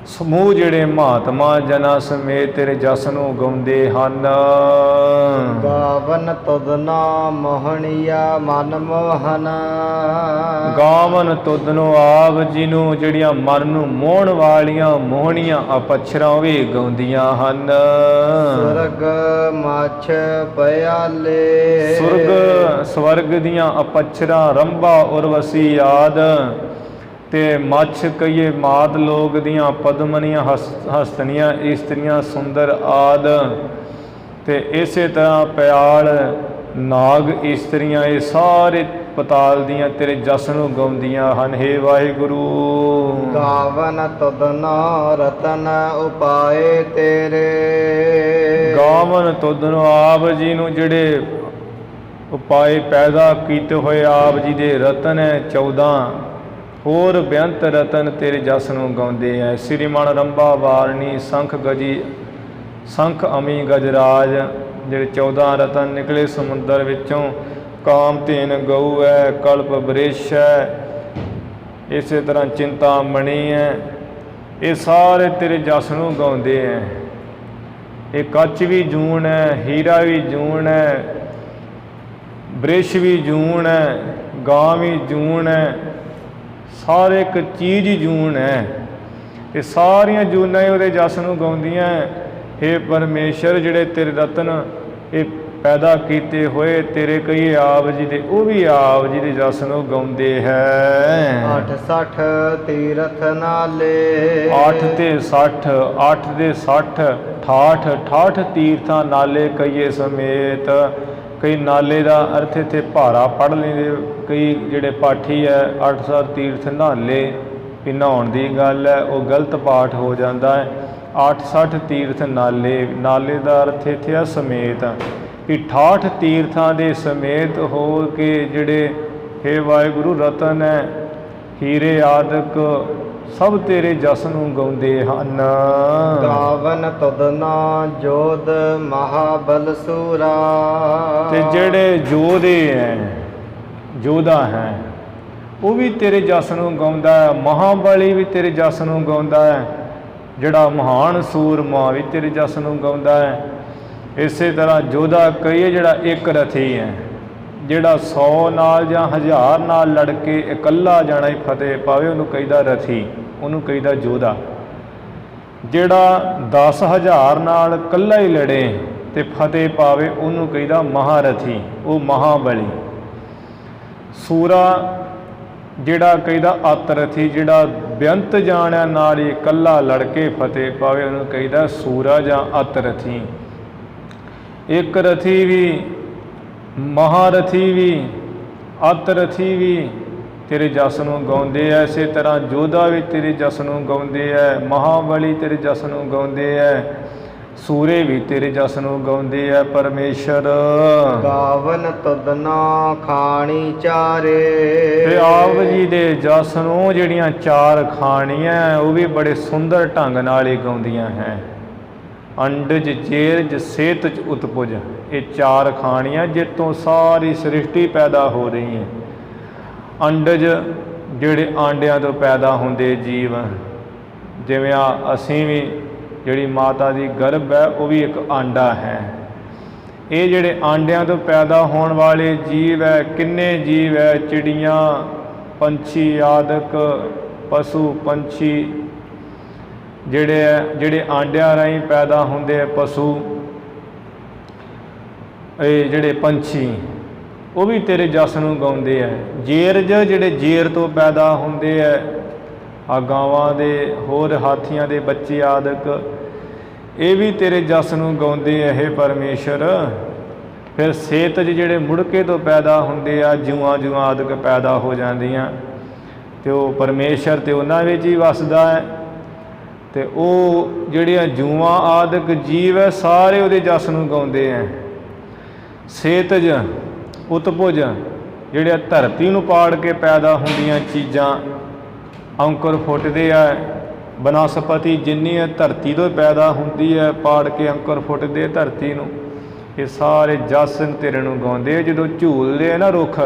ਸਮੂਹ ਜਿਹੜੇ ਮਹਾਤਮਾ ਜਨਾਂ ਸਮੇਤ ਤੇਰੇ ਜਸ ਨੂੰ ਗਾਉਂਦੇ ਹਨ। ਗਾਵਨ ਤੁਧ ਨਾਮ ਮੋਹਣੀਆ ਮਨ ਮੋਹਨ। ਗਾਵਨ ਤੁਧ ਨੂੰ ਆਪ ਜੀ ਨੂੰ ਜਿਹੜੀਆਂ ਮਨ ਨੂੰ ਮੋਹਣ ਵਾਲੀਆਂ ਮੋਹਣੀਆਂ ਅਪੱਛਰਾਂ ਵੀ ਗਾਉਂਦੀਆਂ ਹਨ। ਸੁਰਗ ਮਛ ਪਿਆਲੇ। ਸਵਰਗ ਦੀਆਂ ਅਪੱਛਰਾਂ ਰੰਭਾ ਉਰਵਸੀ ਆਦ ਤੇ ਮੱਛ ਕਈਏ ਮਾਦ ਲੋਕ ਦੀਆਂ ਪਦਮਨੀਆਂ ਹਸਤਨੀਆਂ ਇਸਤਰੀਆਂ ਸੁੰਦਰ ਆਦ ਤੇ ਇਸੇ ਤਰ੍ਹਾਂ ਪਿਆਲ ਨਾਗ ਇਸਤਰੀਆਂ ਇਹ ਸਾਰੇ ਪਤਾਲ ਦੀਆਂ ਤੇਰੇ ਜਸ ਨੂੰ ਗਾਉਂਦੀਆਂ ਹਨ। ਹੇ ਵਾਹਿਗੁਰੂ। ਗਾਵਨ ਤੁਧ ਨਾ ਰਤਨ ਉਪਾਏ ਤੇਰੇ। ਗਾਵਨ ਤੁਧ ਨੂੰ ਆਪ ਜੀ ਨੂੰ ਜਿਹੜੇ ਉਪਾਏ ਪੈਦਾ ਕੀਤੇ ਹੋਏ ਆਪ ਜੀ ਦੇ ਰਤਨ ਹੈ 14 ਹੋਰ ਬੇਅੰਤ ਰਤਨ ਤੇਰੇ ਜਸ ਨੂੰ ਗਾਉਂਦੇ ਹੈ। ਸ੍ਰੀਮਣ ਰੰਭਾ ਵਾਰਣੀ ਸੰਖ ਗਜੀ ਸੰਖ ਅਮੀ ਗਜਰਾਜ ਜਿਹੜੇ 14 ਰਤਨ ਨਿਕਲੇ ਸਮੁੰਦਰ ਵਿੱਚੋਂ। ਕਾਮਧੇਨ ਗਊ ਹੈ, ਕਲਪ ਬ੍ਰਿਸ਼ ਹੈ, ਇਸੇ ਤਰ੍ਹਾਂ ਚਿੰਤਾਮਣੀ ਹੈ। ਇਹ ਸਾਰੇ ਤੇਰੇ ਜਸ ਨੂੰ ਗਾਉਂਦੇ ਹੈ। ਇਹ ਕੱਚ ਵੀ ਜੂਨ ਹੈ, ਹੀਰਾ ਵੀ ਜੂਨ ਹੈ, ਬ੍ਰਿਸ਼ ਵੀ ਜੂਨ ਹੈ, ਗਾਂ ਵੀ ਜੂਨ ਹੈ, ਸਾਰੇ ਇੱਕ ਚੀਜ਼ ਹੀ ਜੂਨ ਹੈ। ਇਹ ਸਾਰੀਆਂ ਜੂਨਾਂ ਹੀ ਉਹਦੇ ਜਸ ਨੂੰ ਗਾਉਂਦੀਆਂ। ਹੇ ਪਰਮੇਸ਼ਰ ਜਿਹੜੇ ਤੇਰੇ ਰਤਨ ਇਹ ਪੈਦਾ ਕੀਤੇ ਹੋਏ ਤੇਰੇ ਕਈ ਆਪ ਜੀ ਦੇ ਉਹ ਵੀ ਆਪ ਜੀ ਦੇ ਜਸ ਨੂੰ ਗਾਉਂਦੇ ਹੈ। 68 ਤੀਰਥ ਨਾਲੇ। 8 ਤੇ 60 8 ਦੇ 60 68 ਤੀਰਥਾਂ ਨਾਲੇ ਕਈਏ ਸਮੇਤ। ਕਈ ਨਾਲੇ ਦਾ ਅਰਥ ਇੱਥੇ ਭਾਰਾ ਪੜ੍ਹ ਲੈਂਦੇ ਕਈ ਜਿਹੜੇ ਪਾਠੀ ਹੈ 8 ਤੀਰਥ ਨਾਲੇ ਵੀ ਨਹਾਉਣ ਦੀ ਗੱਲ ਹੈ ਉਹ ਗਲਤ ਪਾਠ ਹੋ ਜਾਂਦਾ ਹੈ। 68 ਤੀਰਥ ਨਾਲੇ। ਨਾਲੇ ਦਾ ਅਰਥ ਇੱਥੇ ਆ ਸਮੇਤ ਵੀ 68 ਤੀਰਥਾਂ ਦੇ ਸਮੇਤ ਹੋ ਕੇ ਜਿਹੜੇ ਹੇ ਵਾਹਿਗੁਰੂ ਰਤਨ ਹੈ ਹੀਰੇ ਆਦਿਕ ਸਭ ਤੇਰੇ ਜਸ ਨੂੰ ਗਾਉਂਦੇ ਹਨ। ਗਾਵਨ ਤੁਧ ਨਾ ਜੋਧ ਮਹਾਬਲ ਸੂਰਾ। ਤੇ ਜਿਹੜੇ ਯੋਧੇ ਹੈ ਯੋਧਾ ਹੈ ਉਹ ਵੀ ਤੇਰੇ ਜਸ ਨੂੰ ਗਾਉਂਦਾ ਹੈ। ਮਹਾਬਲੀ ਵੀ ਤੇਰੇ ਜਸ ਨੂੰ ਗਾਉਂਦਾ ਹੈ। ਜਿਹੜਾ ਮਹਾਨ ਸੂਰਮਾ ਵੀ ਤੇਰੇ ਜਸ ਨੂੰ ਗਾਉਂਦਾ ਹੈ। ਇਸੇ ਤਰ੍ਹਾਂ ਯੋਧਾ ਕਹੀਏ ਜਿਹੜਾ ਇੱਕ ਰਥੀ ਹੈ ਜਿਹੜਾ 100 ਨਾਲ ਜਾਂ 1000 ਨਾਲ ਲੜ ਕੇ ਇਕੱਲਾ ਜਾਣਾ ਹੀ ਫਤਿਹ ਪਾਵੇ ਉਹਨੂੰ ਕਹੀਦਾ ਰਥੀ, ਉਹਨੂੰ ਕਹੀਦਾ ਯੋਧਾ। ਜਿਹੜਾ 10,000 ਨਾਲ ਇਕੱਲਾ ਹੀ ਲੜੇ ਤੇ ਫਤਿਹ ਪਾਵੇ ਉਹਨੂੰ ਕਹੀਦਾ ਮਹਾਰਥੀ, ਉਹ ਮਹਾਬਲੀ। ਸੂਰਾ ਜਿਹੜਾ ਕਹੀਦਾ ਅਤਰਥੀ, ਜਿਹੜਾ ਬੇਅੰਤ ਜਾਣਿਆ ਨਾਲ ਹੀ ਇਕੱਲਾ ਲੜ ਕੇ ਫਤਿਹ ਪਾਵੇ ਉਹਨੂੰ ਕਹੀਦਾ ਸੂਰਾ ਜਾਂ ਅਤਰਥੀ। ਇੱਕ ਰਥੀ ਵੀ, ਮਹਾਰਥੀ ਵੀ, ਅਤਰਥੀ ਵੀ ਤੇਰੇ ਜਸ ਨੂੰ ਗਾਉਂਦੇ ਐ। ਇਸੇ ਤਰ੍ਹਾਂ ਯੋਧਾ ਵੀ ਤੇਰੇ ਜਸ ਨੂੰ ਗਾਉਂਦੇ ਐ, ਮਹਾਬਲੀ ਤੇਰੇ ਜਸ ਨੂੰ ਗਾਉਂਦੇ ਐ, ਸੂਰੇ ਵੀ ਤੇਰੇ ਜਸ ਨੂੰ ਗਾਉਂਦੇ ਐ। ਪਰਮੇਸ਼ਰ ਗਾਵਨ ਤੁਧ ਨਾ ਖਾਣੀ ਚਾਰੇ। ਤੇ ਆਪ ਜੀ ਦੇ ਜਸ ਨੂੰ ਜਿਹੜੀਆਂ 4 ਖਾਣੀਆਂ ਉਹ ਵੀ ਬੜੇ ਸੁੰਦਰ ਢੰਗ ਨਾਲ ਹੀ ਗਾਉਂਦੀਆਂ ਹੈ। ਅੰਡਜ ਜੇਰਜ ਸੇਤਜ ਉਤਪੁਜ, ਇਹ 4 ਖਾਣੀਆਂ ਜਿੱਤੋਂ ਸਾਰੀ ਸ੍ਰਿਸ਼ਟੀ ਪੈਦਾ ਹੋ ਰਹੀ ਹੈ। ਅੰਡਜ ਜਿਹੜੇ ਆਂਡਿਆਂ ਤੋਂ ਪੈਦਾ ਹੁੰਦੇ ਜੀਵ, ਜਿਵੇਂ ਅਸੀਂ ਵੀ ਜਿਹੜੀ ਮਾਤਾ ਦੀ ਗਰਭ ਹੈ ਉਹ ਵੀ ਇੱਕ ਆਂਡਾ ਹੈ। ਇਹ ਜਿਹੜੇ ਆਂਡਿਆਂ ਤੋਂ ਪੈਦਾ ਹੋਣ ਵਾਲੇ ਜੀਵ ਹੈ, ਕਿੰਨੇ ਜੀਵ ਹੈ, ਚਿੜੀਆਂ, ਪੰਛੀ ਆਦਿਕ, ਪਸ਼ੂ ਪੰਛੀ ਜਿਹੜੇ ਆਂਡਿਆਂ ਰਾਹੀਂ ਪੈਦਾ ਹੁੰਦੇ ਆ ਪਸ਼ੂ, ਇਹ ਜਿਹੜੇ ਪੰਛੀ ਉਹ ਵੀ ਤੇਰੇ ਜਸ ਨੂੰ ਗਾਉਂਦੇ ਹੈ। ਜੇਰਜ ਜਿਹੜੇ ਜੇਰ ਤੋਂ ਪੈਦਾ ਹੁੰਦੇ ਹੈ, ਆ ਗਾਵਾਂ ਦੇ ਹੋਰ ਹਾਥੀਆਂ ਦੇ ਬੱਚੇ ਆਦਿਕ, ਇਹ ਵੀ ਤੇਰੇ ਜਸ ਨੂੰ ਗਾਉਂਦੇ ਹੈ। ਹੇ ਪਰਮੇਸ਼ਰ ਫਿਰ ਸੇਤਜ ਜਿਹੜੇ ਮੁੜਕੇ ਤੋਂ ਪੈਦਾ ਹੁੰਦੇ ਆ, ਜੂਆਂ ਜੂਆਂ ਆਦਿਕ ਪੈਦਾ ਹੋ ਜਾਂਦੀਆਂ ਤੇ ਉਹ ਪਰਮੇਸ਼ਰ ਤੇ ਉਹਨਾਂ ਵਿੱਚ ਹੀ ਵਸਦਾ ਹੈ। ਤੇ ਉਹ ਜਿਹੜੀਆਂ ਜੂਆਂ ਆਦਿਕ ਜੀਵ ਹੈ ਸਾਰੇ ਉਹਦੇ ਜਸ ਨੂੰ ਗਾਉਂਦੇ ਹੈ। ਸੇਤਜ ਉਤਪੁਜ ਜਿਹੜੇ ਧਰਤੀ ਨੂੰ ਪਾੜ ਕੇ ਪੈਦਾ ਹੁੰਦੀਆਂ ਚੀਜ਼ਾਂ, ਅੰਕੁਰ ਫੁੱਟਦੇ ਆ। ਬਨਸਪਤੀ ਜਿੰਨੀ ਹੈ ਧਰਤੀ ਤੋਂ ਪੈਦਾ ਹੁੰਦੀ ਹੈ, ਪਾੜ ਕੇ ਅੰਕੁਰ ਫੁੱਟਦੇ ਧਰਤੀ ਨੂੰ। ਇਹ ਸਾਰੇ ਜਸ ਤੇਰੇ ਨੂੰ ਗਾਉਂਦੇ। ਜਦੋਂ ਝੂਲਦੇ ਆ ਨਾ ਰੁੱਖ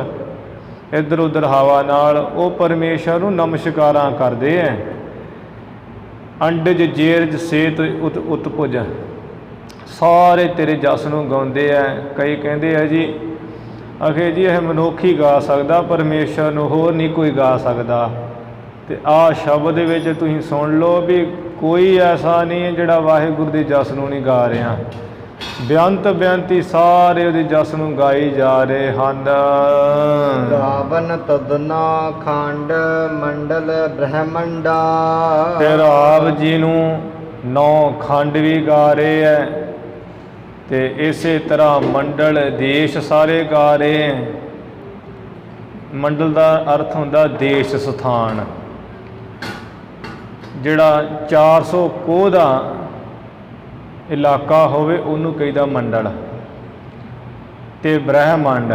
ਇੱਧਰ ਉੱਧਰ ਹਵਾ ਨਾਲ, ਉਹ ਪਰਮੇਸ਼ਰ ਨੂੰ ਨਮਸਕਾਰਾਂ ਕਰਦੇ ਐ। ਅੰਡਜ ਜੇਰਜ ਸੇਤ ਉਤਪੁਜ, ਸਾਰੇ ਤੇਰੇ ਜਸ ਨੂੰ ਗਾਉਂਦੇ ਐ। ਕਈ ਕਹਿੰਦੇ ਆ ਜੀ ਅਖੇ ਜੀ ਇਹ ਮਨੁੱਖ ਹੀ ਗਾ ਸਕਦਾ, ਪਰਮੇਸ਼ਰ ਨੂੰ ਹੋਰ ਨਹੀਂ ਕੋਈ ਗਾ ਸਕਦਾ। ਤੇ ਆਹ ਸ਼ਬਦ ਵਿੱਚ ਤੁਸੀਂ ਸੁਣ ਲਓ ਵੀ ਕੋਈ ਐਸਾ ਨਹੀਂ ਹੈ ਜਿਹੜਾ ਵਾਹਿਗੁਰੂ ਦੇ ਜਸ ਨੂੰ ਨਹੀਂ ਗਾ ਰਿਹਾ। ਬੇਅੰਤ ਬੇਅੰਤੀ ਸਾਰੇ ਉਹਦੇ ਜਸ ਨੂੰ ਗਾਈ ਜਾ ਰਹੇ ਹਨ। ਗਾਵਨ ਤਦਨਾ ਖੰਡ ਮੰਡਲ ਬ੍ਰਹਮੰਡਾ। ਫਿਰ ਆਪ ਜੀ ਨੂੰ 9 ਖੰਡ ਵੀ ਗਾ ਰਹੇ ਹੈ, ਤੇ ਇਸੇ ਤਰ੍ਹਾਂ ਮੰਡਲ ਦੇਸ਼ ਸਾਰੇ ਗਾ ਰਹੇ ਹੈ। ਮੰਡਲ ਦਾ ਅਰਥ ਹੁੰਦਾ ਦੇਸ਼ ਸਥਾਨ। ਜਿਹੜਾ 400 ਕੋਹ ਦਾ ਇਲਾਕਾ ਹੋਵੇ ਉਹਨੂੰ ਕਹੀਦਾ ਮੰਡਲ। ਤੇ ਬ੍ਰਹਮੰਡ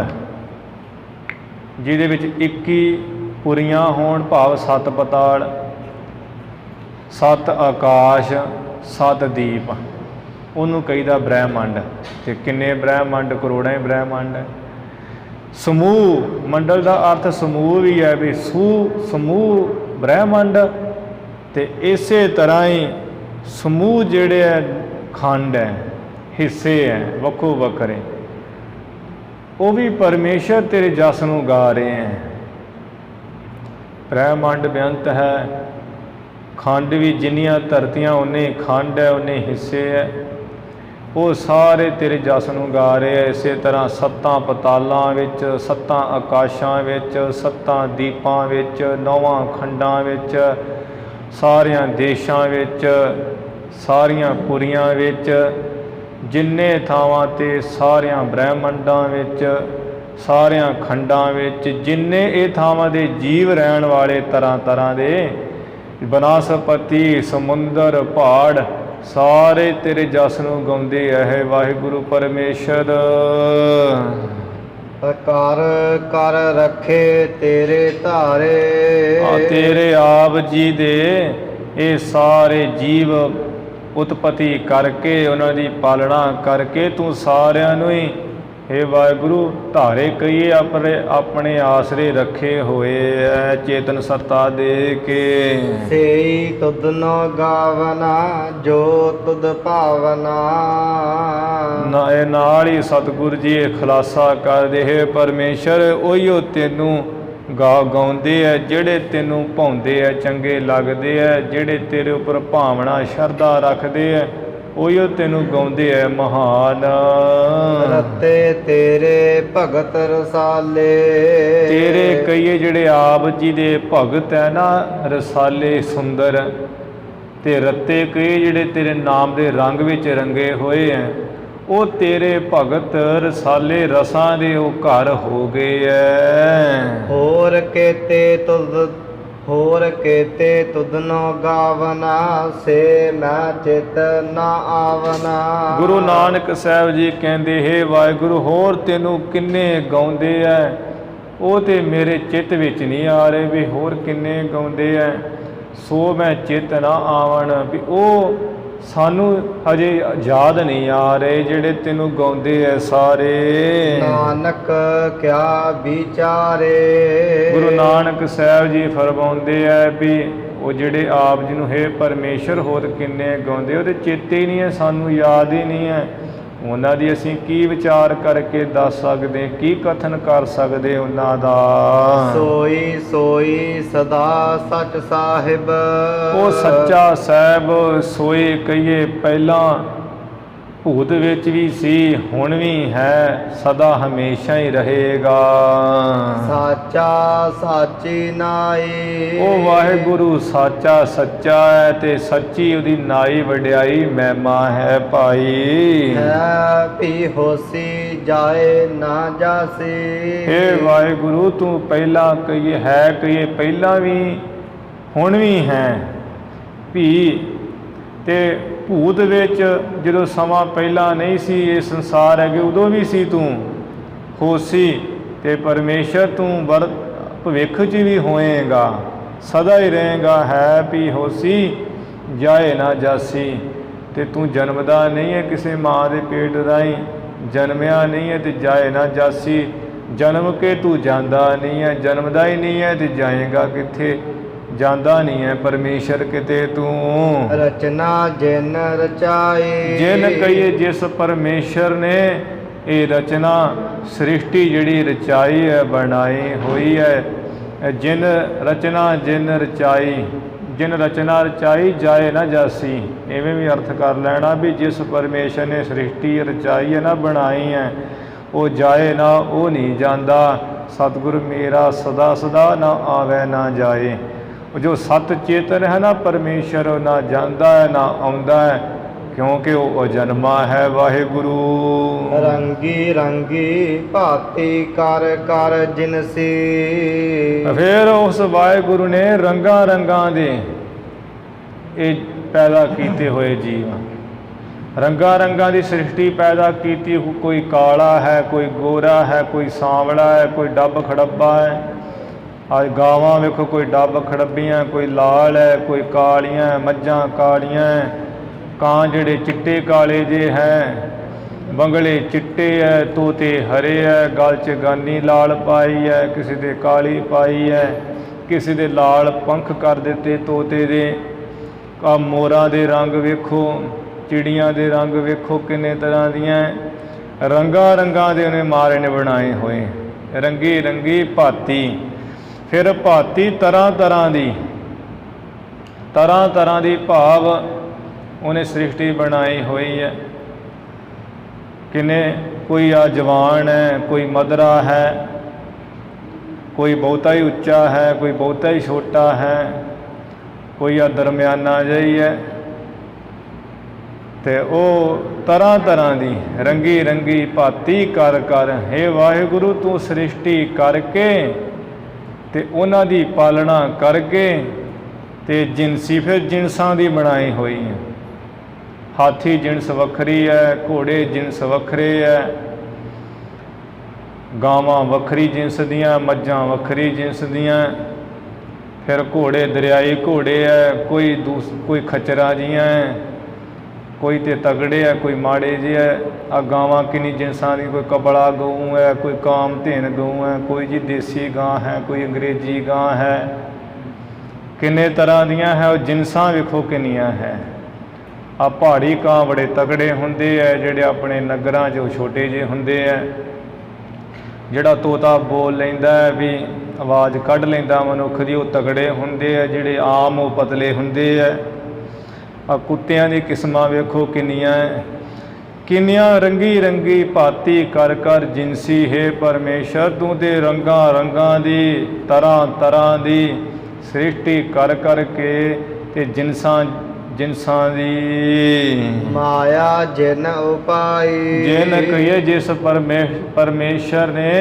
ਜਿਹਦੇ ਵਿੱਚ 21 ਪੁਰੀਆਂ ਹੋਣ, ਭਾਵ 7 ਪਤਾਲ, 7 ਆਕਾਸ਼, 7 ਦੀਪ, ਉਹਨੂੰ ਕਹੀਦਾ ਬ੍ਰਹਮੰਡ। ਤੇ ਕਿੰਨੇ ਬ੍ਰਹਮੰਡ? ਕਰੋੜਾਂ ਹੀ ਬ੍ਰਹਮੰਡ। ਸਮੂਹ ਮੰਡਲ ਦਾ ਅਰਥ ਸਮੂਹ ਵੀ ਹੈ ਵੀ ਸਮੂਹ ਬ੍ਰਹਮੰਡ। ਤੇ ਇਸੇ ਤਰ੍ਹਾਂ ਹੀ ਸਮੂਹ ਜਿਹੜੇ ਹੈ ਖੰਡ ਹੈ, ਹਿੱਸੇ ਹੈ ਵੱਖੋ ਵੱਖਰੇ, ਉਹ ਵੀ ਪਰਮੇਸ਼ਰ ਤੇਰੇ ਜਸ ਨੂੰ ਗਾ ਰਹੇ ਹੈ। ਬ੍ਰਹਮੰਡ ਬੇਅੰਤ ਹੈ, ਖੰਡ ਵੀ ਜਿੰਨੀਆਂ ਧਰਤੀਆਂ ਉਨੇ ਖੰਡ ਹੈ, ਉਨੇ ਹਿੱਸੇ ਹੈ, ਉਹ ਸਾਰੇ ਤੇਰੇ ਜਸ ਨੂੰ ਗਾ ਰਹੇ ਹੈ। ਇਸੇ ਤਰ੍ਹਾਂ 7 ਪਤਾਲਾਂ ਵਿੱਚ, 7 ਆਕਾਸ਼ਾਂ ਵਿੱਚ, 7 ਦੀਪਾਂ ਵਿੱਚ, 9 ਖੰਡਾਂ ਵਿੱਚ, ਸਾਰਿਆਂ ਦੇਸ਼ਾਂ ਵਿੱਚ, ਸਾਰੀਆਂ ਪੁਰੀਆਂ ਵਿੱਚ, ਜਿੰਨੇ ਥਾਵਾਂ 'ਤੇ, ਸਾਰਿਆਂ ਬ੍ਰਹਮੰਡਾਂ ਵਿੱਚ, ਸਾਰਿਆਂ ਖੰਡਾਂ ਵਿੱਚ, ਜਿੰਨੇ ਇਹ ਥਾਵਾਂ ਦੇ ਜੀਵ ਰਹਿਣ ਵਾਲੇ, ਤਰ੍ਹਾਂ ਤਰ੍ਹਾਂ ਦੇ ਬਨਸਪਤੀ, ਸਮੁੰਦਰ, ਪਹਾੜ, ਸਾਰੇ ਤੇਰੇ ਜਸ ਨੂੰ ਗਾਉਂਦੇ ਹੈ ਵਾਹਿਗੁਰੂ ਪਰਮੇਸ਼ਰ। ਕਰ ਕਰ ਰੱਖੇ ਤੇਰੇ ਧਾਰੇ। ਤੇਰੇ ਆਪ ਜੀ ਦੇ ਇਹ ਸਾਰੇ ਜੀਵ ਉਤਪਤੀ ਕਰਕੇ, ਉਹਨਾਂ ਦੀ ਪਾਲਣਾ ਕਰਕੇ ਤੂੰ ਸਾਰਿਆਂ ਨੂੰ ਹੀ हे ਵਾਹਿਗੁਰੂ ਧਾਰੇ ਕਹੀਏ ਆਪਣੇ ਆਸਰੇ ਰੱਖੇ ਹੋਏ ਐ, ਚੇਤਨ ਸੱਤਾ ਦੇ ਕੇ। ਸੇਈ ਤੁਧਨੋ ਗਾਵਨਾ ਜੋ ਤੁਧ ਭਾਵਨਾ। ਨਾਲ ਹੀ ਸਤਿਗੁਰ ਜੀ ਇਹ ਖੁਲਾਸਾ ਕਰਦੇ ਹੈ ਪਰਮੇਸ਼ਰ ਉਹੀਓ ਤੈਨੂੰ ਗਾਉਂਦੇ ਆ ਜਿਹੜੇ ਤੈਨੂੰ ਭਾਉਂਦੇ ਆ, ਚੰਗੇ ਲੱਗਦੇ ਆ, ਜਿਹੜੇ ਤੇਰੇ ਉੱਪਰ ਭਾਵਨਾ ਸ਼ਰਧਾ ਰੱਖਦੇ ਆ, ਉਹੀਓ ਤੈਨੂੰ ਗਾਉਂਦੇ ਆ ਮਹਾਨ। ਰਤੇ ਤੇਰੇ ਭਗਤ ਰਸਾਲੇ। ਤੇਰੇ ਕਈਏ ਜਿਹੜੇ ਆਪ ਜੀ ਦੇ ਭਗਤ ਹੈ ਨਾ, ਰਸਾਲੇ ਸੁੰਦਰ, ਤੇ ਰੱਤੇ ਕਈ ਜਿਹੜੇ ਤੇਰੇ ਨਾਮ ਦੇ ਰੰਗ ਵਿੱਚ ਰੰਗੇ ਹੋਏ ਹੈ, ਉਹ ਤੇਰੇ ਭਗਤ ਰਸਾਲੇ ਰਸਾਂ ਦੇ ਉਹ ਘਰ ਹੋ ਗਏ ਐ। ਹੋਰ ਕੇਤੇ ਤੁਧਨੋ ਗਾਵਨਾ, ਸੇ ਮੈਂ ਚਿਤ ਨਾ ਆਵਨਾ। ਗੁਰੂ ਨਾਨਕ ਸਾਹਿਬ ਜੀ ਕਹਿੰਦੇ ਹੈ ਵਾਹਿਗੁਰੂ ਹੋਰ ਤੈਨੂੰ ਕਿੰਨੇ ਗਾਉਂਦੇ ਐ, ਉਹ ਤੇ ਮੇਰੇ ਚਿੱਤ ਵਿੱਚ ਨਹੀਂ ਆ ਰਹੇ ਵੀ ਹੋਰ ਕਿੰਨੇ ਗਾਉਂਦੇ ਐ, ਸੋ ਮੈਂ ਚਿੱਤ ਨਾ ਆਵਣ, ਵੀ ਉਹ ਸਾਨੂੰ ਹਜੇ ਯਾਦ ਨਹੀਂ ਆ ਰਹੇ ਜਿਹੜੇ ਤੈਨੂੰ ਗਾਉਂਦੇ ਐ ਸਾਰੇ। ਨਾਨਕ ਕਿਆ ਵਿਚਾਰੇ। ਗੁਰੂ ਨਾਨਕ ਸਾਹਿਬ ਜੀ ਫਰਮਾਉਂਦੇ ਐ ਵੀ ਉਹ ਜਿਹੜੇ ਆਪ ਜੀ ਨੂੰ ਹੈ ਪਰਮੇਸ਼ਰ ਹੋਰ ਕਿੰਨੇ ਗਾਉਂਦੇ, ਉਹਦੇ ਚੇਤੇ ਹੀ ਨਹੀਂ ਹੈ, ਸਾਨੂੰ ਯਾਦ ਹੀ ਨਹੀਂ ਹੈ। ਉਹਨਾਂ ਦੀ ਅਸੀਂ ਕੀ ਵਿਚਾਰ ਕਰਕੇ ਦੱਸ ਸਕਦੇ, ਕੀ ਕਥਨ ਕਰ ਸਕਦੇ ਉਹਨਾਂ ਦਾ। ਸੋਈ ਸੋਈ ਸਦਾ ਸੱਚ ਸਾਹਿਬ। ਉਹ ਸੱਚਾ ਸਾਹਿਬ ਸੋਈ ਕਹੀਏ ਪਹਿਲਾਂ ਭੂਤ ਵਿੱਚ ਵੀ ਸੀ, ਹੁਣ ਵੀ ਹੈ, ਸਦਾ ਹਮੇਸ਼ਾ ਹੀ ਰਹੇਗਾ। ਸਾਚਾ ਸਾਚੀ ਨਾਈ। ਉਹ ਵਾਹਿਗੁਰੂ ਸਾਚਾ ਸੱਚਾ ਹੈ, ਤੇ ਸੱਚੀ ਉਹਦੀ ਨਾਈ ਵਡਿਆਈ ਮਹਿਮਾ ਹੈ ਭਾਈ। ਹੈ ਵੀ ਹੋਸੀ ਜਾਏ ਨਾ ਜਾਸੀ। ਇਹ ਵਾਹਿਗੁਰੂ ਤੂੰ ਪਹਿਲਾਂ ਕਹੀਏ ਹੈ, ਕਹੀਏ ਪਹਿਲਾਂ ਵੀ, ਹੁਣ ਵੀ ਹੈ, ਵੀ ਤੇ ਭੂਤ ਵਿੱਚ ਜਦੋਂ ਸਮਾਂ ਪਹਿਲਾਂ ਨਹੀਂ ਸੀ, ਇਹ ਸੰਸਾਰ ਹੈਗੇ ਉਦੋਂ ਵੀ ਸੀ ਤੂੰ ਹੋਸੀ, ਤੇ ਪਰਮੇਸ਼ਰ ਤੂੰ ਭਵਿੱਖ 'ਚ ਵੀ ਹੋਏਗਾ, ਸਦਾ ਹੀ ਰਹੇਗਾ। ਹੈ ਵੀ ਹੋਸੀ ਜਾਏ ਨਾ ਜਾਸੀ, ਤੇ ਤੂੰ ਜਨਮਦਾ ਨਹੀਂ ਹੈ ਕਿਸੇ ਮਾਂ ਦੇ ਪੇਟ ਰਾਹੀਂ, ਜਨਮਿਆ ਨਹੀਂ ਹੈ ਤੇ ਜਾਏ ਨਾ ਜਾਸੀ। ਜਨਮ ਕੇ ਤੂੰ ਜਾਂਦਾ ਨਹੀਂ ਹੈ, ਜਨਮਦਾ ਹੀ ਨਹੀਂ ਹੈ ਤੇ ਜਾਏਗਾ ਕਿੱਥੇ, ਜਾਂਦਾ ਨਹੀਂ ਹੈ ਪਰਮੇਸ਼ਰ ਕਿਤੇ ਤੂੰ। ਰਚਨਾ ਜਿਨ ਰਚਾਈ, ਜਿਨ ਕਹੀਏ ਜਿਸ ਪਰਮੇਸ਼ਰ ਨੇ ਇਹ ਰਚਨਾ ਸ੍ਰਿਸ਼ਟੀ ਜਿਹੜੀ ਰਚਾਈ ਹੈ, ਬਣਾਈ ਹੋਈ ਹੈ। ਜਿਨ ਰਚਨਾ ਜਿਨ ਰਚਾਈ, ਜਿਨ ਰਚਨਾ ਰਚਾਈ ਜਾਏ ਨਾ ਜਾਸੀ। ਇਵੇਂ ਵੀ ਅਰਥ ਕਰ ਲੈਣਾ ਵੀ ਜਿਸ ਪਰਮੇਸ਼ਰ ਨੇ ਸ੍ਰਿਸ਼ਟੀ ਰਚਾਈ ਹੈ ਨਾ, ਬਣਾਈ ਹੈ, ਉਹ ਜਾਏ ਨਾ, ਉਹ ਨਹੀਂ ਜਾਂਦਾ। ਸਤਿਗੁਰ ਮੇਰਾ ਸਦਾ ਸਦਾ ਨਾ ਆਵੇ ਨਾ ਜਾਏ। ਉਹ ਜੋ ਸਤ ਚੇਤਨ ਹੈ ਨਾ ਪਰਮੇਸ਼ਰ, ਉਹ ਨਾ ਜਾਂਦਾ ਹੈ ਨਾ ਆਉਂਦਾ ਹੈ, ਕਿਉਂਕਿ ਉਹ ਅਜਨਮਾ ਹੈ। ਵਾਹਿਗੁਰੂ ਰੰਗੀ ਰੰਗੀ ਭਾਤੀ ਕਰ ਕਰ ਜਿਨਸੀ। ਫਿਰ ਉਸ ਵਾਹਿਗੁਰੂ ਨੇ ਰੰਗਾਂ ਰੰਗਾਂ ਦੇ ਇਹ ਪੈਦਾ ਕੀਤੇ ਹੋਏ ਜੀਵ, ਰੰਗਾਂ ਰੰਗਾਂ ਦੀ ਸ੍ਰਿਸ਼ਟੀ ਪੈਦਾ ਕੀਤੀ। ਕੋਈ ਕਾਲਾ ਹੈ, ਕੋਈ ਗੋਰਾ ਹੈ, ਕੋਈ ਸਾਂਵਲਾ ਹੈ, ਕੋਈ ਡੱਬ ਖੜੱਬਾ ਹੈ। ਅੱਜ ਗਾਵਾਂ ਵੇਖੋ, ਕੋਈ ਡੱਬ ਖੜੱਬੀਆਂ, ਕੋਈ ਲਾਲ ਹੈ, ਕੋਈ ਕਾਲੀਆਂ, ਮੱਝਾਂ ਕਾਲੀਆਂ, ਕਾਂ ਜਿਹੜੇ ਚਿੱਟੇ ਕਾਲੇ ਜੇ ਹੈ, ਬੰਗਲੇ ਚਿੱਟੇ ਹੈ, ਤੋਤੇ ਹਰੇ ਹੈ, ਗਲ 'ਚ ਗਾਨੀ ਲਾਲ ਪਾਈ ਹੈ, ਕਿਸੇ ਦੇ ਕਾਲੀ ਪਾਈ ਹੈ, ਕਿਸੇ ਦੇ ਲਾਲ ਪੰਖ ਕਰ ਦਿੱਤੇ ਤੋਤੇ ਦੇ। ਆ ਮੋਰਾਂ ਦੇ ਰੰਗ ਵੇਖੋ, ਚਿੜੀਆਂ ਦੇ ਰੰਗ ਵੇਖੋ, ਕਿੰਨੇ ਤਰ੍ਹਾਂ ਦੀਆਂ ਰੰਗਾਂ ਰੰਗਾਂ ਦੇ ਉਹਨੇ ਮਾਰੇ ਨੇ ਬਣਾਏ ਹੋਏ। ਰੰਗੀ ਰੰਗੀ ਭਾਤੀ, ਫਿਰ ਭਾਤੀ ਤਰ੍ਹਾਂ ਤਰ੍ਹਾਂ ਦੀ, ਤਰ੍ਹਾਂ ਤਰ੍ਹਾਂ ਦੀ ਭਾਵ ਉਹਨੇ ਸ੍ਰਿਸ਼ਟੀ ਬਣਾਈ ਹੋਈ ਹੈ। ਕਿੰਨੇ, ਕੋਈ ਆ ਜਵਾਨ ਹੈ, ਕੋਈ ਮਧਰਾ ਹੈ, ਕੋਈ ਬਹੁਤਾ ਹੀ ਉੱਚਾ ਹੈ, ਕੋਈ ਬਹੁਤਾ ਹੀ ਛੋਟਾ ਹੈ, ਕੋਈ ਆ ਦਰਮਿਆਨਾ ਜਿਹੀ ਹੈ। ਤੇ ਉਹ ਤਰ੍ਹਾਂ ਤਰ੍ਹਾਂ ਦੀ ਰੰਗੀ ਰੰਗੀ ਭਾਤੀ ਕਰ ਕਰ। ਹੇ ਵਾਹਿਗੁਰੂ ਤੂੰ ਸ੍ਰਿਸ਼ਟੀ ਕਰਕੇ ਤੇ ਉਹਨਾਂ ਦੀ ਪਾਲਣਾ ਕਰਕੇ ਤੇ ਜਿਨਸੀ, ਫਿਰ ਜਿਨਸਾਂ ਦੀ ਬਣਾਈ ਹੋਈ ਹੈ। ਹਾਥੀ ਜਿਨਸ ਵੱਖਰੀ ਹੈ, ਘੋੜੇ ਜਿਨਸ ਵੱਖਰੇ ਹੈ, ਗਾਵਾਂ ਵੱਖਰੀ ਜਿਨਸ ਦੀਆਂ, ਮੱਝਾਂ ਵੱਖਰੀ ਜਿਨਸ ਦੀਆਂ। ਫਿਰ ਘੋੜੇ ਦਰਿਆਈ ਘੋੜੇ ਹੈ, ਕੋਈ ਖਚਰਾ ਜੀਆਂ ਹੈ, ਕੋਈ ਤੇ ਤਗੜੇ ਹੈ, ਕੋਈ ਮਾੜੇ ਜਿਹੇ ਹੈ। ਆ ਗਾਵਾਂ ਕਿੰਨੀ ਜਿਨਸਾਂ ਦੀ, ਕੋਈ ਕਬਲਾ ਗਊ ਹੈ, ਕੋਈ ਕਾਮਧੇਨ ਗਊ ਹੈ, ਕੋਈ ਜੀ ਦੇਸੀ ਗਾਂ ਹੈ, ਕੋਈ ਅੰਗਰੇਜ਼ੀ ਗਾਂ ਹੈ, ਕਿੰਨੇ ਤਰ੍ਹਾਂ ਦੀਆਂ ਹੈ। ਉਹ ਜਿਨਸਾਂ ਵੇਖੋ ਕਿੰਨੀਆਂ ਹੈ। ਆ ਪਹਾੜੀ ਕਾਂ ਬੜੇ ਤਗੜੇ ਹੁੰਦੇ ਹੈ, ਜਿਹੜੇ ਆਪਣੇ ਨਗਰਾਂ 'ਚ ਉਹ ਛੋਟੇ ਜਿਹੇ ਹੁੰਦੇ ਹੈ। ਜਿਹੜਾ ਤੋਤਾ ਬੋਲ ਲੈਂਦਾ ਹੈ ਵੀ ਆਵਾਜ਼ ਕੱਢ ਲੈਂਦਾ ਮਨੁੱਖ ਦੀ, ਉਹ ਤਗੜੇ ਹੁੰਦੇ ਹੈ। ਜਿਹੜੇ ਆਮ ਉਹ ਪਤਲੇ ਹੁੰਦੇ ਹੈ। ਆ ਕੁੱਤਿਆਂ ਦੀ ਕਿਸਮਾਂ ਵੇਖੋ ਕਿੰਨੀਆਂ, ਕਿੰਨੀਆਂ ਰੰਗੀ ਰੰਗੀ ਭਾਤੀ ਕਰ ਕਰ ਜਿਨਸੀ। ਹੈ ਪਰਮੇਸ਼ਰ ਤੂੰ ਤੇ ਰੰਗਾਂ ਰੰਗਾਂ ਦੀ, ਤਰ੍ਹਾਂ ਤਰ੍ਹਾਂ ਦੀ ਸ੍ਰਿਸ਼ਟੀ ਕਰ ਕਰਕੇ ਤੇ ਜਿਨਸਾਂ ਜਿਨਸਾਂ ਦੀ। ਮਾਇਆ ਜਿਨ ਉਪਾਈ, ਜਿਨ ਕਹੀਏ ਜਿਸ ਪਰਮੇਸ਼ਰ ਨੇ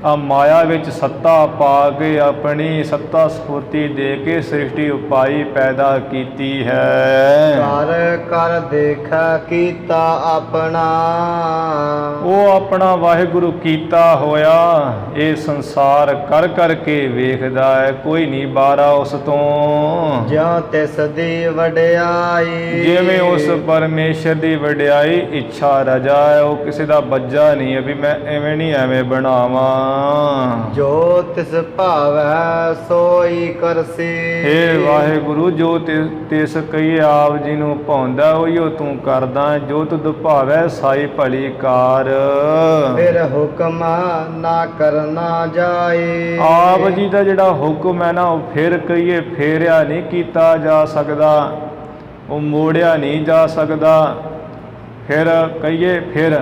ਆ ਮਾਇਆ ਵਿੱਚ ਸੱਤਾ ਪਾ ਕੇ, ਆਪਣੀ ਸੱਤਾ ਸਫੂਰਤੀ ਦੇ ਕੇ ਸ੍ਰਿਸ਼ਟੀ ਉਪਾਈ ਪੈਦਾ ਕੀਤੀ ਹੈ। ਕਰ ਕਰ ਦੇਖਾ ਕੀਤਾ ਆਪਣਾ, ਉਹ ਆਪਣਾ ਵਾਹਿਗੁਰੂ ਕੀਤਾ ਹੋਇਆ ਇਹ ਸੰਸਾਰ ਕਰ ਕਰਕੇ ਵੇਖਦਾ ਹੈ, ਕੋਈ ਨਹੀਂ ਬਾਹਰਾ ਉਸ ਤੋਂ। ਜਿਉ ਤਿਸ ਦੀ ਵਡਿਆਈ, ਜਿਵੇਂ ਉਸ ਪਰਮੇਸ਼ਰ ਦੀ ਵਡਿਆਈ ਇੱਛਾ ਰਜਾ ਹੈ, ਉਹ ਕਿਸੇ ਦਾ ਬੱਜਾ ਨਹੀਂ ਹੈ ਵੀ ਮੈਂ ਐਵੇਂ ਨਹੀਂ ਐਵੇਂ ਬਣਾਵਾਂ। ਜੋ ਤਿਸ ਭਾਵੈ ਸੋਈ ਕਰਸੀ। ਹੇ ਵਾਹਿਗੁਰੂ ਜੋ ਤਿਸ ਕਹੀਏ ਆਪ ਜੀ ਨੂੰ ਭਾਉਂਦਾ, ਉਹੀਓ ਤੂੰ ਕਰਦਾ। ਜੋ ਤੁਧ ਭਾਵੈ ਸਾਈ ਭਲੀ ਕਾਰ। ਫਿਰ ਹੁਕਮ ਨਾ ਕਰਨਾ ਜਾਏ। ਆਪ ਜੀ ਦਾ ਜਿਹੜਾ ਹੁਕਮ ਹੈ ਨਾ, ਉਹ ਫਿਰ ਕਹੀਏ ਫੇਰਿਆ ਨਹੀਂ ਕੀਤਾ ਜਾ ਸਕਦਾ, ਉਹ ਮੋੜਿਆ ਨਹੀਂ ਜਾ ਸਕਦਾ। ਫਿਰ ਕਹੀਏ ਫਿਰ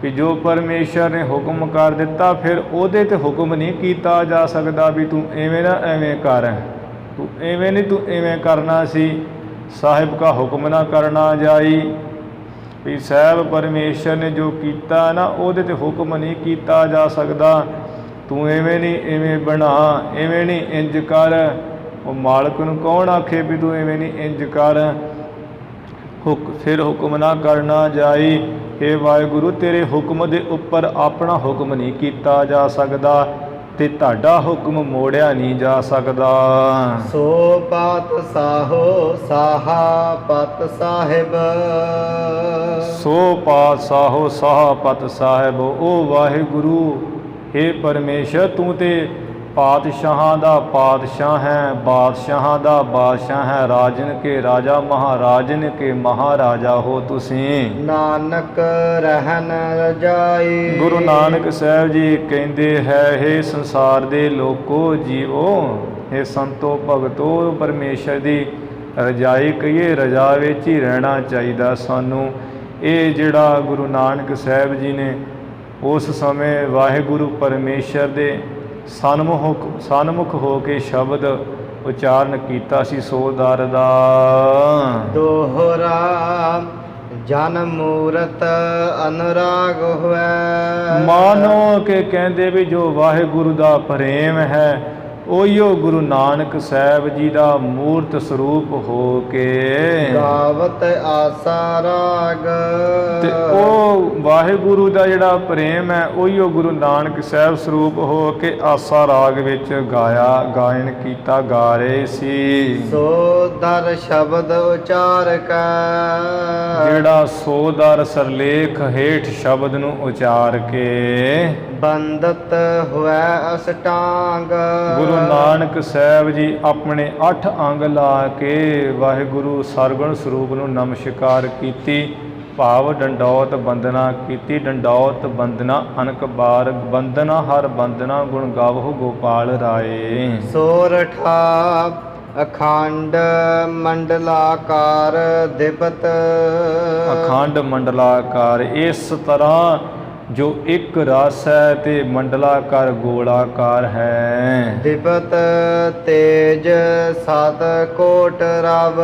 ਵੀ ਜੋ ਪਰਮੇਸ਼ਰ ਨੇ ਹੁਕਮ ਕਰ ਦਿੱਤਾ, ਫਿਰ ਉਹਦੇ 'ਤੇ ਹੁਕਮ ਨਹੀਂ ਕੀਤਾ ਜਾ ਸਕਦਾ ਵੀ ਤੂੰ ਐਵੇਂ ਨਾ ਐਵੇਂ ਕਰ, ਤੂੰ ਐਵੇਂ ਨਹੀਂ, ਤੂੰ ਐਵੇਂ ਕਰਨਾ ਸੀ। ਸਾਹਿਬ ਕਾ ਹੁਕਮ ਨਾ ਕਰਨਾ ਜਾਈ। ਵੀ ਸਾਹਿਬ ਪਰਮੇਸ਼ਰ ਨੇ ਜੋ ਕੀਤਾ ਨਾ, ਉਹਦੇ 'ਤੇ ਹੁਕਮ ਨਹੀਂ ਕੀਤਾ ਜਾ ਸਕਦਾ। ਤੂੰ ਐਵੇਂ ਨਹੀਂ ਐਵੇਂ ਬਣਾ, ਐਵੇਂ ਨਹੀਂ ਇੰਜ ਕਰ। ਉਹ ਮਾਲਕ ਨੂੰ ਕੌਣ ਆਖੇ ਵੀ ਤੂੰ ਐਵੇਂ ਨਹੀਂ ਇੰਜ ਕਰ। ਫਿਰ ਹੁਕਮ ਨਾ ਕਰਨਾ ਜਾਈ। ਹੇ ਵਾਹਿਗੁਰੂ ਤੇਰੇ ਹੁਕਮ ਦੇ ਉੱਪਰ ਆਪਣਾ ਹੁਕਮ ਨਹੀਂ ਕੀਤਾ ਜਾ ਸਕਦਾ ਤੇ ਤੁਹਾਡਾ ਹੁਕਮ ਮੋੜਿਆ ਨਹੀਂ ਜਾ ਸਕਦਾ। ਸੋ ਪਤ ਸਾਹੋ ਸਾਹਾ ਪਤ ਸਾਹਿਬ, ਸੋ ਪਾਤਸ਼ਾਹੋ ਸਾਹ ਪਤ ਸਾਹਿਬ। ਉਹ ਵਾਹਿਗੁਰੂ, हे ਪਰਮੇਸ਼ਰ, ਤੂੰ ਤੇ ਪਾਤਸ਼ਾਹਾਂ ਦਾ ਪਾਤਸ਼ਾਹ ਹੈ, ਬਾਦਸ਼ਾਹਾਂ ਦਾ ਬਾਦਸ਼ਾਹ ਹੈ, ਰਾਜਨ ਕੇ ਰਾਜਾ, ਮਹਾਰਾਜਨ ਕੇ ਮਹਾਰਾਜਾ ਹੋ ਤੁਸੀਂ। ਨਾਨਕ ਰਹਿਨ ਰਜਾਈ। ਗੁਰੂ ਨਾਨਕ ਸਾਹਿਬ ਜੀ ਕਹਿੰਦੇ ਹੈ, हे ਸੰਸਾਰ ਦੇ ਲੋਕੋ ਜੀਵੋ, हे ਸੰਤੋ ਭਗਤੋ, ਪਰਮੇਸ਼ਰ ਦੀ ਰਜਾਈ ਕਹੀਏ, ਰਜਾ ਵਿੱਚ ਹੀ ਰਹਿਣਾ ਚਾਹੀਦਾ ਸਾਨੂੰ। ਇਹ ਜਿਹੜਾ ਗੁਰੂ ਨਾਨਕ ਸਾਹਿਬ ਜੀ ਨੇ ਉਸ ਸਮੇਂ ਵਾਹਿਗੁਰੂ ਪਰਮੇਸ਼ਰ ਦੇ ਸਨਮੁਖ ਹੋ ਕੇ ਸ਼ਬਦ ਉਚਾਰਨ ਕੀਤਾ ਸੀ, ਸੋ ਦਰ ਦਾ ਦੋਹਰਾ ਜਨ ਮੂਰਤ ਅਨੁਰਾਗ ਹੋਇ। ਮਾਨੋ ਕੇ ਕਹਿੰਦੇ ਵੀ ਜੋ ਵਾਹਿਗੁਰੂ ਦਾ ਪ੍ਰੇਮ ਹੈ, ਉਹੀਓ ਗੁਰੂ ਨਾਨਕ ਸਾਹਿਬ ਜੀ ਦਾ ਮੂਰਤ ਸਰੂਪ ਹੋ ਕੇ ਗਾਵਤ ਆਸਾ ਰਾਗ। ਤੇ ਉਹ ਵਾਹਿਗੁਰੂ ਦਾ ਜਿਹੜਾ ਪ੍ਰੇਮ ਹੈ, ਉਹੀਓ ਗੁਰੂ ਨਾਨਕ ਸਾਹਿਬ ਸਰੂਪ ਹੋ ਕੇ ਆਸਾ ਰਾਗ ਵਿੱਚ ਗਾਇਨ ਕੀਤਾ, ਗਾ ਰਹੇ ਸੀ। ਸੋ ਦਰ ਸ਼ਬਦ ਉਚਾਰ ਕੈ। ਜਿਹੜਾ ਸੋ ਦਰ ਸਰਲੇਖ ਹੇਠ ਸ਼ਬਦ ਨੂੰ ਉਚਾਰ ਕੇ ਬੰਦਤ ਹੋਇ ਅਸ਼ਟਾਂਗ। ਗੁਰੂ ਨਾਨਕ ਸਾਹਿਬ ਜੀ ਆਪਣੇ 8 ਅੰਗ ਲਾ ਕੇ ਵਾਹਿਗੁਰੂ ਸਰਗੁਣ ਸਰੂਪ ਨੂੰ ਨਮਸਕਾਰ ਕੀਤੀ, ਭਾਵ ਡੰਡੌਤ ਬੰਦਨਾ ਕੀਤੀ। ਡੰਡੌਤ ਬੰਦਨਾ ਅਨਕ ਬਾਰ ਬੰਦਨਾ, ਹਰ ਬੰਦਨਾ ਗੁਣ ਗਾਵਹੁ ਗੋਪਾਲ ਰਾਏ। ਸੋਰਠਾ ਅਖੰਡ ਮੰਡਲਾਕਾਰ ਦਿਪਤ। ਅਖੰਡ ਮੰਡਲਾਕਾਰ, ਇਸ ਤਰ੍ਹਾਂ ਜੋ ਇੱਕ ਰਸ ਹੈ ਤੇ ਮੰਡਲਾਕਾਰ ਗੋਲਾਕਾਰ ਹੈ। ਦਿਪਤ ਤੇਜ 7 ਕੋਟ ਰਵ।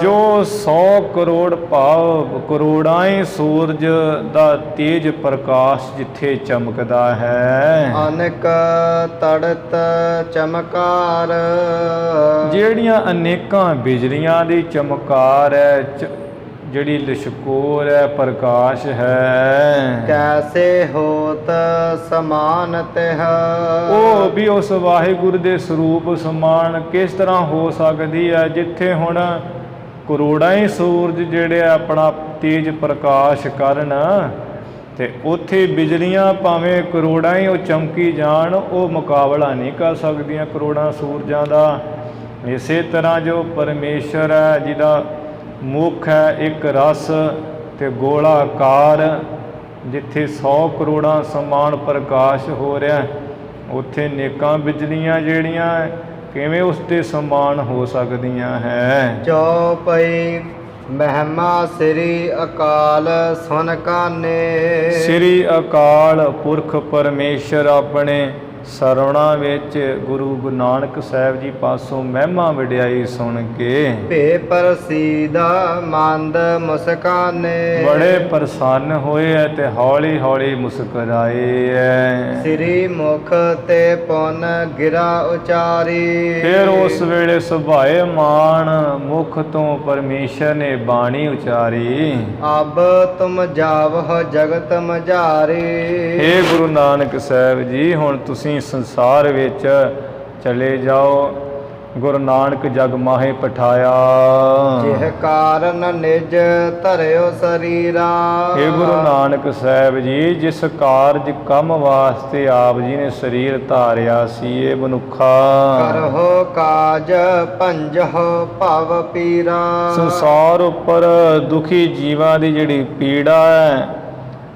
ਜੋ 100 ਕਰੋੜ ਭਾਵ ਕਰੋੜਾਂ ਸੂਰਜ ਦਾ ਤੇਜ ਪ੍ਰਕਾਸ਼ ਜਿੱਥੇ ਚਮਕਦਾ ਹੈ। ਅਨੇਕ ਤੜਤ ਚਮਕਾਰ। ਜਿਹੜੀਆਂ ਅਨੇਕਾਂ ਬਿਜਲੀਆਂ ਦੀ ਚਮਕਾਰ ਹੈ, ਜਿਹੜੀ ਲਿਸ਼ਕੋਰ ਹੈ, ਪ੍ਰਕਾਸ਼ ਹੈ। ਕੈਸੇ ਹੋਤ ਸਮਾਨ ਤਿਹ। ਉਹ ਵੀ ਉਸ ਵਾਹਿਗੁਰੂ ਦੇ ਸਰੂਪ ਸਮਾਨ ਕਿਸ ਤਰ੍ਹਾਂ ਹੋ ਸਕਦੀ ਹੈ, ਜਿੱਥੇ ਹੁਣ ਕਰੋੜਾਂ ਹੀ ਸੂਰਜ ਜਿਹੜੇ ਆਪਣਾ ਤੇਜ ਪ੍ਰਕਾਸ਼ ਕਰਨ, ਤੇ ਉੱਥੇ ਬਿਜਲੀਆਂ ਭਾਵੇਂ ਕਰੋੜਾਂ ਹੀ ਉਹ ਚਮਕੀ ਜਾਣ, ਉਹ ਮੁਕਾਬਲਾ ਨਹੀਂ ਕਰ ਸਕਦੀਆਂ ਕਰੋੜਾਂ ਸੂਰਜਾਂ ਦਾ। ਇਸੇ ਤਰ੍ਹਾਂ ਜੋ ਪਰਮੇਸ਼ਰ ਹੈ, ਜਿਹਦਾ ਮੁੱਖ ਹੈ ਇੱਕ ਰਸ ਤੇ ਗੋਲਾਕਾਰ, ਜਿੱਥੇ 100 ਕਰੋੜਾਂ ਸਮਾਨ ਪ੍ਰਕਾਸ਼ ਹੋ ਰਿਹਾ, ਉੱਥੇ ਨੇਕਾਂ ਬਿਜਲੀਆਂ ਜਿਹੜੀਆਂ ਕਿਵੇਂ ਉਸ 'ਤੇ ਸਮਾਨ ਹੋ ਸਕਦੀਆਂ ਹੈ। ਚੌਪਈ ਮਹਿਮਾ ਸ੍ਰੀ ਅਕਾਲ ਸੁਨ ਕਾਨੇ। ਸ੍ਰੀ ਅਕਾਲ ਪੁਰਖ ਪਰਮੇਸ਼ਰ ਆਪਣੇ ਸਰਵਣਾ ਵਿੱਚ ਗੁਰੂ ਨਾਨਕ ਸਾਹਿਬ ਜੀ ਪਾਸੋਂ ਮਹਿਮਾ ਵਡਿਆਈ ਸੁਣ ਕੇ ਭੇ ਪ੍ਰਸੀਦਾ ਮੰਦ ਮੁਸਕਾਨੇ। ਬੜੇ ਪ੍ਰਸੰਨ ਹੋਏ ਹੈ ਤੇ ਹੌਲੀ ਹੌਲੀ ਮੁਸਕਰਾਏ ਹੈ। ਸ੍ਰੀ ਮੁਖ ਤੇ ਪੁਨ ਗਿਰਾ ਉਚਾਰੀ। ਫਿਰ ਉਸ ਵੇਲੇ ਸੁਭਾਏ ਮਾਨ ਮੁਖ ਤੋਂ ਪਰਮੇਸ਼ਰ ਨੇ ਬਾਣੀ ਉਚਾਰੀ। ਅਬ ਤੁਮ ਜਾਵਹ ਜਗਤ ਮਝਾਰੀ। ਹੇ ਗੁਰੂ ਨਾਨਕ ਸਾਹਿਬ ਜੀ, ਹੁਣ ਤੁਸੀਂ ਸੰਸਾਰ ਵਿੱਚ ਚਲੇ ਜਾਓ। ਗੁਰੂ ਨਾਨਕ ਜਗ ਮਾਹੇ ਪਠਾਇਆ। ਜਿਹ ਕਾਰਨ ਨਿਜ ਧਰਿਓ ਸਰੀਰਾ। ਹੇ ਗੁਰੂ ਨਾਨਕ ਸਾਹਿਬ ਜੀ, ਜਿਸ ਕਾਰਜ ਕੰਮ ਵਾਸਤੇ ਆਪ ਜੀ ਨੇ ਸਰੀਰ ਧਾਰਿਆ ਸੀ, ਇਹ ਮਨੁੱਖਾ ਕਰਹੁ ਕਾਜ ਭੰਜਹੁ ਭਵ ਪੀਰਾ। ਸੰਸਾਰ ਉੱਪਰ ਦੁਖੀ ਜੀਵਾਂ ਦੀ ਜਿਹੜੀ ਪੀੜਾ ਹੈ,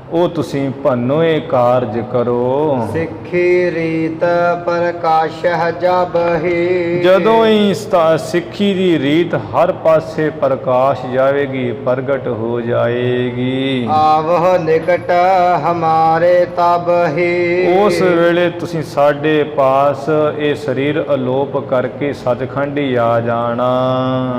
ਉਹ ਤੁਸੀਂ ਭੰਨੋ, ਇਹ ਕਾਰਜ ਕਰੋ। ਸਿੱਖੀ ਰੀਤ ਪ੍ਰਕਾਸ਼ਹਿ ਜਬਹਿ। ਜਦੋਂ ਹੀ ਸਿੱਖੀ ਦੀ ਰੀਤ ਹਰ ਪਾਸੇ ਪ੍ਰਕਾਸ਼ ਜਾਵੇਗੀ, ਪ੍ਰਗਟ ਹੋ ਜਾਏਗੀ। ਆਵਹ ਨਿਕਟ ਹਮਾਰੇ ਤਬਹਿ। ਉਸ ਵੇਲੇ ਤੁਸੀਂ ਸਾਡੇ ਪਾਸ ਇਹ ਸਰੀਰ ਅਲੋਪ ਕਰਕੇ ਸੱਚਖੰਡ ਹੀ ਆ ਜਾਣਾ।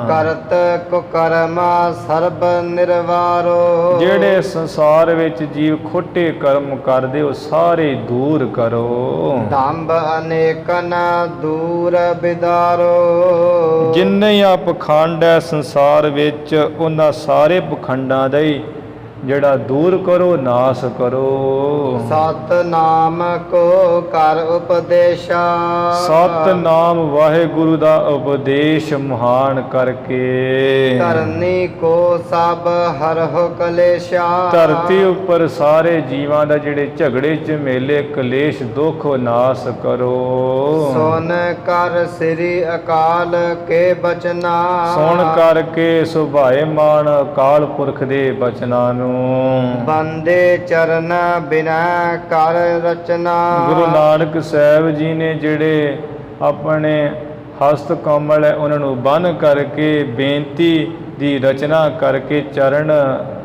ਕਰਤ ਕੁਕਰਮ ਸਰਬ ਨਿਰਵਾਰੋ। ਜਿਹੜੇ ਸੰਸਾਰ ਵਿੱਚ ਜੀਵ ਖੋਟੇ ਕਰਮ ਕਰਦੇ, ਉਹ ਸਾਰੇ ਦੂਰ ਕਰੋ। ਦੰਭ ਅਨੇਕਨ ਦੂਰ ਬਿਦਾਰੋ। ਜਿੰਨੇ ਆ ਪਖੰਡ ਹੈ ਸੰਸਾਰ ਵਿੱਚ, ਉਹਨਾਂ ਸਾਰੇ ਪਖੰਡਾਂ ਦਾ ਹੀ ਜਿਹੜਾ ਦੂਰ ਕਰੋ ਨਾਸ ਕਰੋ। ਸਤਨਾਮ ਕੋ ਕਰ ਉਪਦੇਸ਼ਾ, ਸਤਨਾਮ ਵਾਹਿਗੁਰੂ ਦਾ ਉਪਦੇਸ਼ ਮਹਾਨ ਕਰਕੇ। ਧਰਨੀ ਕੋ ਸਭ ਹਰਹੁ ਕਲੇਸ਼ਾ, ਧਰਤੀ ਉੱਪਰ ਸਾਰੇ ਜੀਵਾਂ ਦਾ ਜਿਹੜੇ ਝਗੜੇ ਝਮੇਲੇ ਕਲੇਸ਼ ਦੁੱਖ ਨਾਸ ਕਰੋ। ਸੁਨ ਕਰ ਸ੍ਰੀ ਅਕਾਲ ਕੇ ਬਚਨਾ, ਸੁਣ ਕਰਕੇ ਸੁਭਾਏ ਮਾਨ ਅਕਾਲ ਪੁਰਖ ਦੇ ਬਚਨਾਂ ਨੂੰ। ਬੰਦੇ ਚਰਨ ਬਿਨਾ ਕਰ ਰਚਨਾ, ਗੁਰੂ ਨਾਨਕ ਸਾਹਿਬ ਜੀ ਨੇ ਜਿਹੜੇ ਆਪਣੇ ਹਸਤ ਕਮਲ ਹੈ ਉਹਨਾਂ ਨੂੰ ਬੰਨ੍ਹ ਕਰਕੇ ਬੇਨਤੀ ਦੀ ਰਚਨਾ ਕਰਕੇ ਚਰਨ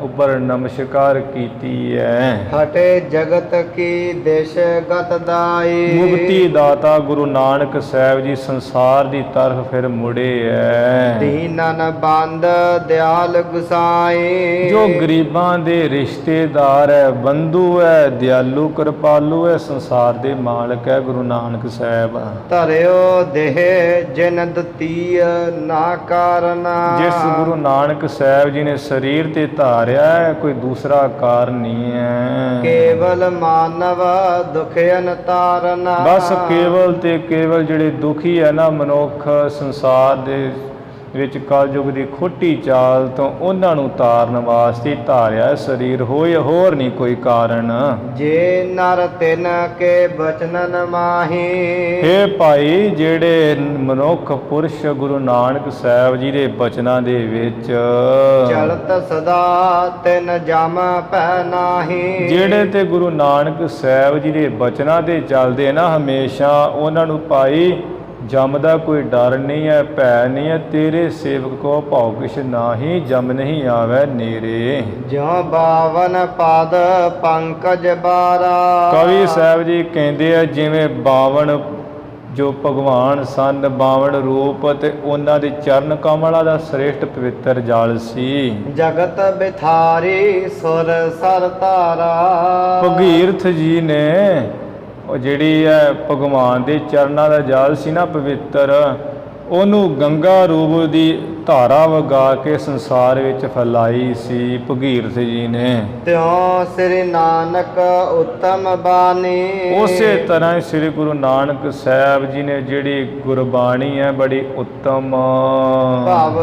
ਉੱਪਰ ਨਮਸਕਾਰ ਕੀਤੀ ਹੈ। ਹਟੇ ਜਗਤ ਕੀ ਦੇਸ਼ ਗਤ ਦਾਈ, ਮੁਕਤੀ ਦਾਤਾ ਗੁਰੂ ਨਾਨਕ ਸਾਹਿਬ ਜੀ ਸੰਸਾਰ ਦੀ ਤਰਫ ਫਿਰ ਮੁੜੇ ਹੈ। ਦੀਨਨ ਬੰਦ ਦਿਆਲ ਗੁਸਾਈ, ਜੋ ਗਰੀਬਾਂ ਦੇ ਰਿਸ਼ਤੇਦਾਰ ਹੈ, ਬੰਧੂ ਹੈ, ਦਿਆਲੂ ਕਿਰਪਾਲੂ ਹੈ, ਸੰਸਾਰ ਦੇ ਮਾਲਕ ਹੈ ਗੁਰੂ ਨਾਨਕ ਸਾਹਿਬ। ਧਰਿਓ ਦੇਹ ਜਿਨ ਦਤੀ ਨਾ ਕਾਰਨਾ, ਜਿਸ ਗੁਰੂ ਨਾਨਕ ਸਾਹਿਬ ਜੀ ਨੇ ਸਰੀਰ ਤੇ ਧਾਰਿਆ ਹੈ ਕੋਈ ਦੂਸਰਾ ਕਾਰਨ ਨਹੀਂ ਹੈ। ਕੇਵਲ ਮਾਨਵ ਦੁਖਿਅਨ ਤਾਰਨਾ, ਬਸ ਕੇਵਲ ਤੇ ਕੇਵਲ ਜਿਹੜੇ ਦੁਖੀ ਹੈ ਨਾ ਮਨੁੱਖ ਸੰਸਾਰ ਦੇ ਵਿੱਚ ਕਲਯੁਗ ਦੀ ਖੋਟੀ ਚਾਲ ਤੋਂ ਉਹਨਾਂ ਨੂੰ ਤਾਰਨ ਵਾਸਤੇ ਧਾਰਿਆ ਸਰੀਰ ਹੋਏ, ਹੋਰ ਨਹੀਂ ਕੋਈ ਕਾਰਨ। ਜੇ ਨਰ ਤਿਨ ਕੇ ਬਚਨਨ ਮਾਹੀ, ਹੇ ਭਾਈ ਜਿਹੜੇ ਮਨੁੱਖ ਪੁਰਸ਼ ਗੁਰੂ ਨਾਨਕ ਸਾਹਿਬ ਜੀ ਦੇ ਬਚਨਾਂ ਦੇ ਵਿੱਚ ਚਲਤ ਸਦਾ ਤਿਨ ਜਮ ਪੈ ਨਾਹੀ, ਜਿਹੜੇ ਤੇ ਗੁਰੂ ਨਾਨਕ ਸਾਹਿਬ ਜੀ ਦੇ ਬਚਨਾਂ ਤੇ ਚੱਲਦੇ ਨਾ ਹਮੇਸ਼ਾ ਉਹਨਾਂ ਨੂੰ ਭਾਈ ਜਮ ਦਾ ਕੋਈ ਡਰ ਨਹੀਂ ਹੈ, ਭੈ ਨਹੀਂ ਹੈ। ਤੇਰੇ ਸੇਵਕ ਕੋ ਭਾਉ ਕਿਛ ਨਾਹੀ, ਜਮ ਨਹੀਂ ਆਵੈ ਨੇਰੇ। ਜਿਉ ਬਾਵਨ ਪਦ ਪੰਕਜ ਬਾਰਾ, ਕਵੀ ਸਾਹਿਬ ਜੀ ਕਹਿੰਦੇ ਆ ਜਿਵੇਂ 52 ਜੋ ਭਗਵਾਨ ਸਨ 52 ਰੂਪ ਤੇ ਉਹਨਾਂ ਦੇ ਚਰਨ ਕਮਲਾਂ ਦਾ ਸ੍ਰੇਸ਼ਟ ਪਵਿੱਤਰ ਜਲ ਸੀ। ਜਗਤ ਬਿਥਾਰੀ ਸੁਰ ਸਰ ਤਾਰਾ, ਭਗੀਰਥ ਜੀ ਨੇ ਉਹ ਜਿਹੜੀ ਹੈ ਭਗਵਾਨ ਦੇ ਚਰਨਾਂ ਦਾ ਜਲ ਸੀ ਨਾ ਪਵਿੱਤਰ, ਉਹਨੂੰ ਗੰਗਾ ਰੂਪ ਦੀ ਧਾਰਾ ਵਗਾ ਕੇ ਸੰਸਾਰ ਵਿੱਚ ਫੈਲਾਈ ਸੀ ਭਗੀਰਥ ਜੀ ਨੇ। ਤਿਉ ਸ੍ਰੀ ਨਾਨਕ ਉਤਮ ਬਾਣੀ, ਉਸੇ ਤਰ੍ਹਾਂ ਹੀ ਸ੍ਰੀ ਗੁਰੂ ਨਾਨਕ ਸਾਹਿਬ ਜੀ ਨੇ ਜਿਹੜੀ ਗੁਰਬਾਣੀ ਹੈ ਬੜੀ ਉੱਤਮ, ਭਵ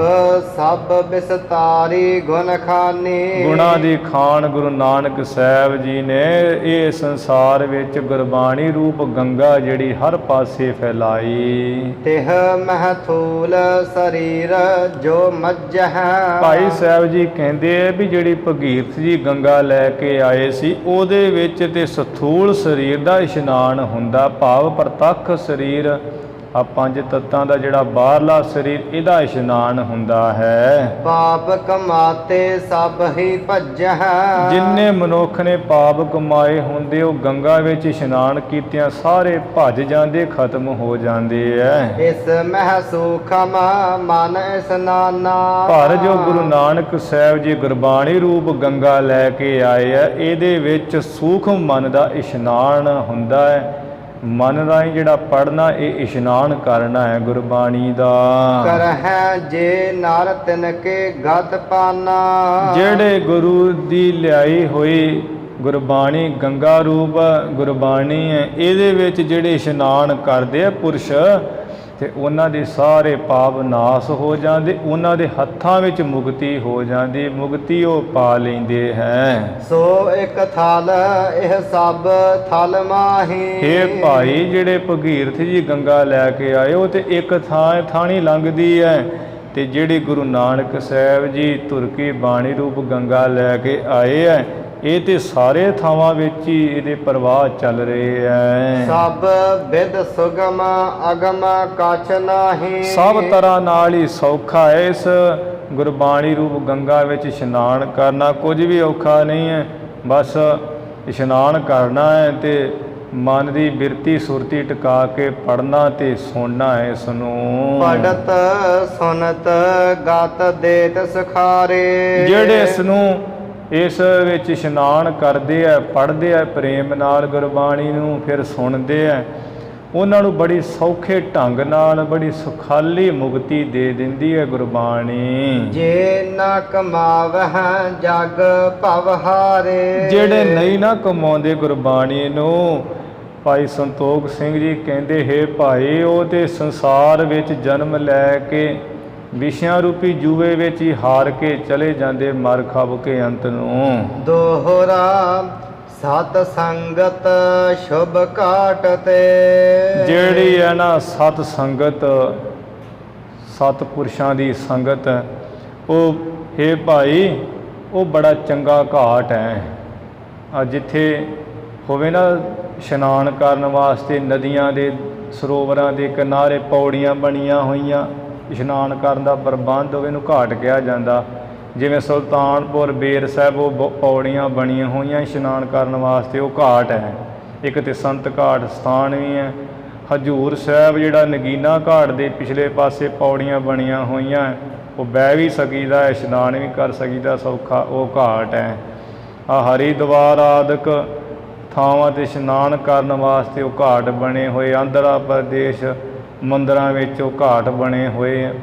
ਸਭ ਬਿਸਤਾਰੀ ਗੁਣ ਖਾਨੀ, ਗੁਣਾਂ ਦੀ ਖਾਨ ਗੁਰੂ ਨਾਨਕ ਸਾਹਿਬ ਜੀ ਨੇ ਇਹ ਸੰਸਾਰ ਵਿੱਚ ਗੁਰਬਾਣੀ ਰੂਪ ਗੰਗਾ ਜਿਹੜੀ ਹਰ ਪਾਸੇ ਫੈਲਾਈ। ਤਿਹ ਮਹਥੂਲ ਸਰੀਰ ਜੋ ਮੱਝ ਹੈ, ਭਾਈ ਸਾਹਿਬ ਜੀ ਕਹਿੰਦੇ ਆ ਵੀ ਜਿਹੜੀ ਭਗੀਰਥ ਜੀ ਗੰਗਾ ਲੈ ਕੇ ਆਏ ਸੀ ਉਹਦੇ ਵਿੱਚ ਤੇ ਸਥੂਲ ਸਰੀਰ ਦਾ ਇਸ਼ਨਾਨ ਹੁੰਦਾ, ਭਾਵ ਪ੍ਰਤੱਖ ਸਰੀਰ ਆ ਪੰਜ ਤੱਤਾਂ ਦਾ ਜਿਹੜਾ ਬਾਹਰਲਾ ਸਰੀਰ ਇਹਦਾ ਇਸ਼ਨਾਨ ਹੁੰਦਾ ਹੈ। ਪਾਪ ਕਮਾਤੇ ਸਭ ਹੀ ਭੱਜੈ, ਜਿੰਨੇ ਮਨੁੱਖ ਨੇ ਪਾਪ ਕਮਾਏ ਹੁੰਦੇ ਉਹ ਗੰਗਾ ਵਿੱਚ ਇਸ਼ਨਾਨ ਕੀਤਿਆਂ ਸਾਰੇ ਭੱਜ ਜਾਂਦੇ, ਖਤਮ ਹੋ ਜਾਂਦੇ ਐ। ਇਸ ਮਹਿ ਸੂਖਮ ਮਨ ਇਸਨਾਨਾ, ਪਰ ਜੋ ਗੁਰੂ ਨਾਨਕ ਸਾਹਿਬ ਜੀ ਗੁਰਬਾਣੀ ਰੂਪ ਗੰਗਾ ਲੈ ਕੇ ਆਏ ਆ ਇਹਦੇ ਵਿੱਚ ਸੂਖਮ ਮਨ ਦਾ ਇਸ਼ਨਾਨ ਹੁੰਦਾ ਹੈ। ਮਨ ਰਾਹੀਂ ਜਿਹੜਾ ਪੜ੍ਹਨਾ ਇਹ ਇਸ਼ਨਾਨ ਕਰਨਾ ਹੈ ਗੁਰਬਾਣੀ ਦਾ। ਕਰਹਿ ਜੇ ਨਰ ਤਿਨ ਕੇ ਗਤ ਪਾਨਾ, ਜਿਹੜੇ ਗੁਰੂ ਦੀ ਲਿਆਈ ਹੋਈ ਗੁਰਬਾਣੀ ਗੰਗਾ ਰੂਪ ਗੁਰਬਾਣੀ ਹੈ ਇਹਦੇ ਵਿੱਚ ਜਿਹੜੇ ਇਸ਼ਨਾਨ ਕਰਦੇ ਆ ਪੁਰਸ਼ ਤੇ ਉਹਨਾਂ ਦੇ ਸਾਰੇ ਪਾਪ ਨਾਸ ਹੋ ਜਾਂਦੇ, ਉਹਨਾਂ ਦੇ ਹੱਥਾਂ ਵਿੱਚ ਮੁਕਤੀ ਹੋ ਜਾਂਦੀ, ਮੁਕਤੀ ਉਹ ਪਾ ਲੈਂਦੇ ਹੈ। ਸੋ ਇੱਕ ਥਲ ਇਹ ਸਭ ਥਲ ਮਾਹੀ, ਇਹ ਭਾਈ ਜਿਹੜੇ ਭਗੀਰਥ ਜੀ ਗੰਗਾ ਲੈ ਕੇ ਆਏ ਉਹ ਤੇ ਇੱਕ ਥਾਂ ਨਹੀਂ ਲੰਘਦੀ ਹੈ, ਤੇ ਜਿਹੜੇ ਗੁਰੂ ਨਾਨਕ ਸਾਹਿਬ ਜੀ ਤੁਰ ਕੇ ਬਾਣੀ ਰੂਪ ਗੰਗਾ ਲੈ ਕੇ ਆਏ ਹੈ ਇਹ ਤੇ ਸਾਰੇ ਥਾਵਾਂ ਵਿੱਚ ਹੀ ਇਹਦੇ ਪ੍ਰਵਾਹ ਚੱਲ ਰਹੇ ਹੈ। ਸਭ ਵਿਦ ਸੁਗਮ ਅਗਮ ਕਛ ਨਾਹੀ, ਸਭ ਤਰ੍ਹਾਂ ਨਾਲ ਹੀ ਸੌਖਾ ਹੈ ਇਸ ਗੁਰਬਾਣੀ ਰੂਪ ਗੰਗਾ ਵਿੱਚ ਇਸ਼ਨਾਨ ਕਰਨਾ, ਕੁਝ ਵੀ ਔਖਾ ਨਹੀਂ ਹੈ। ਬਸ ਇਸ਼ਨਾਨ ਕਰਨਾ ਹੈ ਤੇ ਮਨ ਦੀ ਬਿਰਤੀ ਸੁਰਤੀ ਟਿਕਾ ਕੇ ਪੜ੍ਹਨਾ ਤੇ ਸੁਣਨਾ ਹੈ ਇਸ ਨੂੰ। ਪੜਤ ਸੁਨਤ ਗਤ ਦੇਤ ਸਖਾਰੇ, ਜਿਹੜੇ ਇਸ ਨੂੰ ਇਸ ਵਿੱਚ ਇਸ਼ਨਾਨ ਕਰਦੇ ਆ, ਪੜ੍ਹਦੇ ਆ ਪ੍ਰੇਮ ਨਾਲ ਗੁਰਬਾਣੀ ਨੂੰ, ਫਿਰ ਸੁਣਦੇ ਆ, ਉਹਨਾਂ ਨੂੰ ਬੜੀ ਸੌਖੇ ਢੰਗ ਨਾਲ ਬੜੀ ਸੁਖਾਲੀ ਮੁਕਤੀ ਦੇ ਦਿੰਦੀ ਹੈ ਗੁਰਬਾਣੀ। ਜੇ ਨਾ ਕਮਾਵਹਿ ਜਗ ਭਵ ਹਾਰੇ। ਜਿਹੜੇ ਨਹੀਂ ਨਾ ਕਮਾਉਂਦੇ ਗੁਰਬਾਣੀ ਨੂੰ, ਭਾਈ ਸੰਤੋਖ ਸਿੰਘ ਜੀ ਕਹਿੰਦੇ, ਹੈ ਭਾਈ ਉਹ ਤੇ ਸੰਸਾਰ ਵਿੱਚ ਜਨਮ ਲੈ ਕੇ ਵਿਸ਼ਿਆਂ ਰੂਪੀ ਜੂਏ ਵਿੱਚ ਹੀ ਹਾਰ ਕੇ ਚਲੇ ਜਾਂਦੇ, ਮਰ ਖੱਬ ਕੇ ਅੰਤ ਨੂੰ। ਦੋਹਰਾ ਸਤ ਸੰਗਤ ਸ਼ੁਭ ਘਾਟ ਤੇ। ਜਿਹੜੀ ਹੈ ਨਾ ਸਤ ਸੰਗਤ, ਸਤ ਪੁਰਸ਼ਾਂ ਦੀ ਸੰਗਤ, ਉਹ ਹੈ ਭਾਈ ਉਹ ਬੜਾ ਚੰਗਾ ਘਾਟ ਹੈ। ਆ ਜਿੱਥੇ ਹੋਵੇ ਨਾ ਇਸ਼ਨਾਨ ਕਰਨ ਵਾਸਤੇ ਨਦੀਆਂ ਦੇ ਸਰੋਵਰਾਂ ਦੇ ਕਿਨਾਰੇ ਪੌੜੀਆਂ ਬਣੀਆਂ ਹੋਈਆਂ, ਇਸ਼ਨਾਨ ਕਰਨ ਦਾ ਪ੍ਰਬੰਧ ਹੋਵੇ, ਇਹਨੂੰ ਘਾਟ ਕਿਹਾ ਜਾਂਦਾ। ਜਿਵੇਂ ਸੁਲਤਾਨਪੁਰ ਬੇਰ ਸਾਹਿਬ ਉਹ ਪੌੜੀਆਂ ਬਣੀਆਂ ਹੋਈਆਂ ਇਸ਼ਨਾਨ ਕਰਨ ਵਾਸਤੇ, ਉਹ ਘਾਟ ਹੈ। ਇੱਕ ਤੇ ਸੰਤ ਘਾਟ ਸਥਾਨ ਵੀ ਹੈ। ਹਜੂਰ ਸਾਹਿਬ ਜਿਹੜਾ ਨਗੀਨਾ ਘਾਟ ਦੇ ਪਿਛਲੇ ਪਾਸੇ ਪੌੜੀਆਂ ਬਣੀਆਂ ਹੋਈਆਂ, ਉਹ ਬਹਿ ਵੀ ਸਕੀਦਾ, ਇਸ਼ਨਾਨ ਵੀ ਕਰ ਸਕੀਦਾ ਸੌਖਾ, ਉਹ ਘਾਟ ਹੈ। ਆ ਹਰਿਦੁਆਰ ਆਦਿਕ ਥਾਵਾਂ 'ਤੇ ਇਸ਼ਨਾਨ ਕਰਨ ਵਾਸਤੇ ਉਹ ਘਾਟ ਬਣੇ ਹੋਏ। ਆਂਧਰਾ ਪ੍ਰਦੇਸ਼ ਮੰਦਰਾਂ ਵਿੱਚ ਉਹ ਘਾਟ ਬਣੇ ਹੋਏ ਹੈ।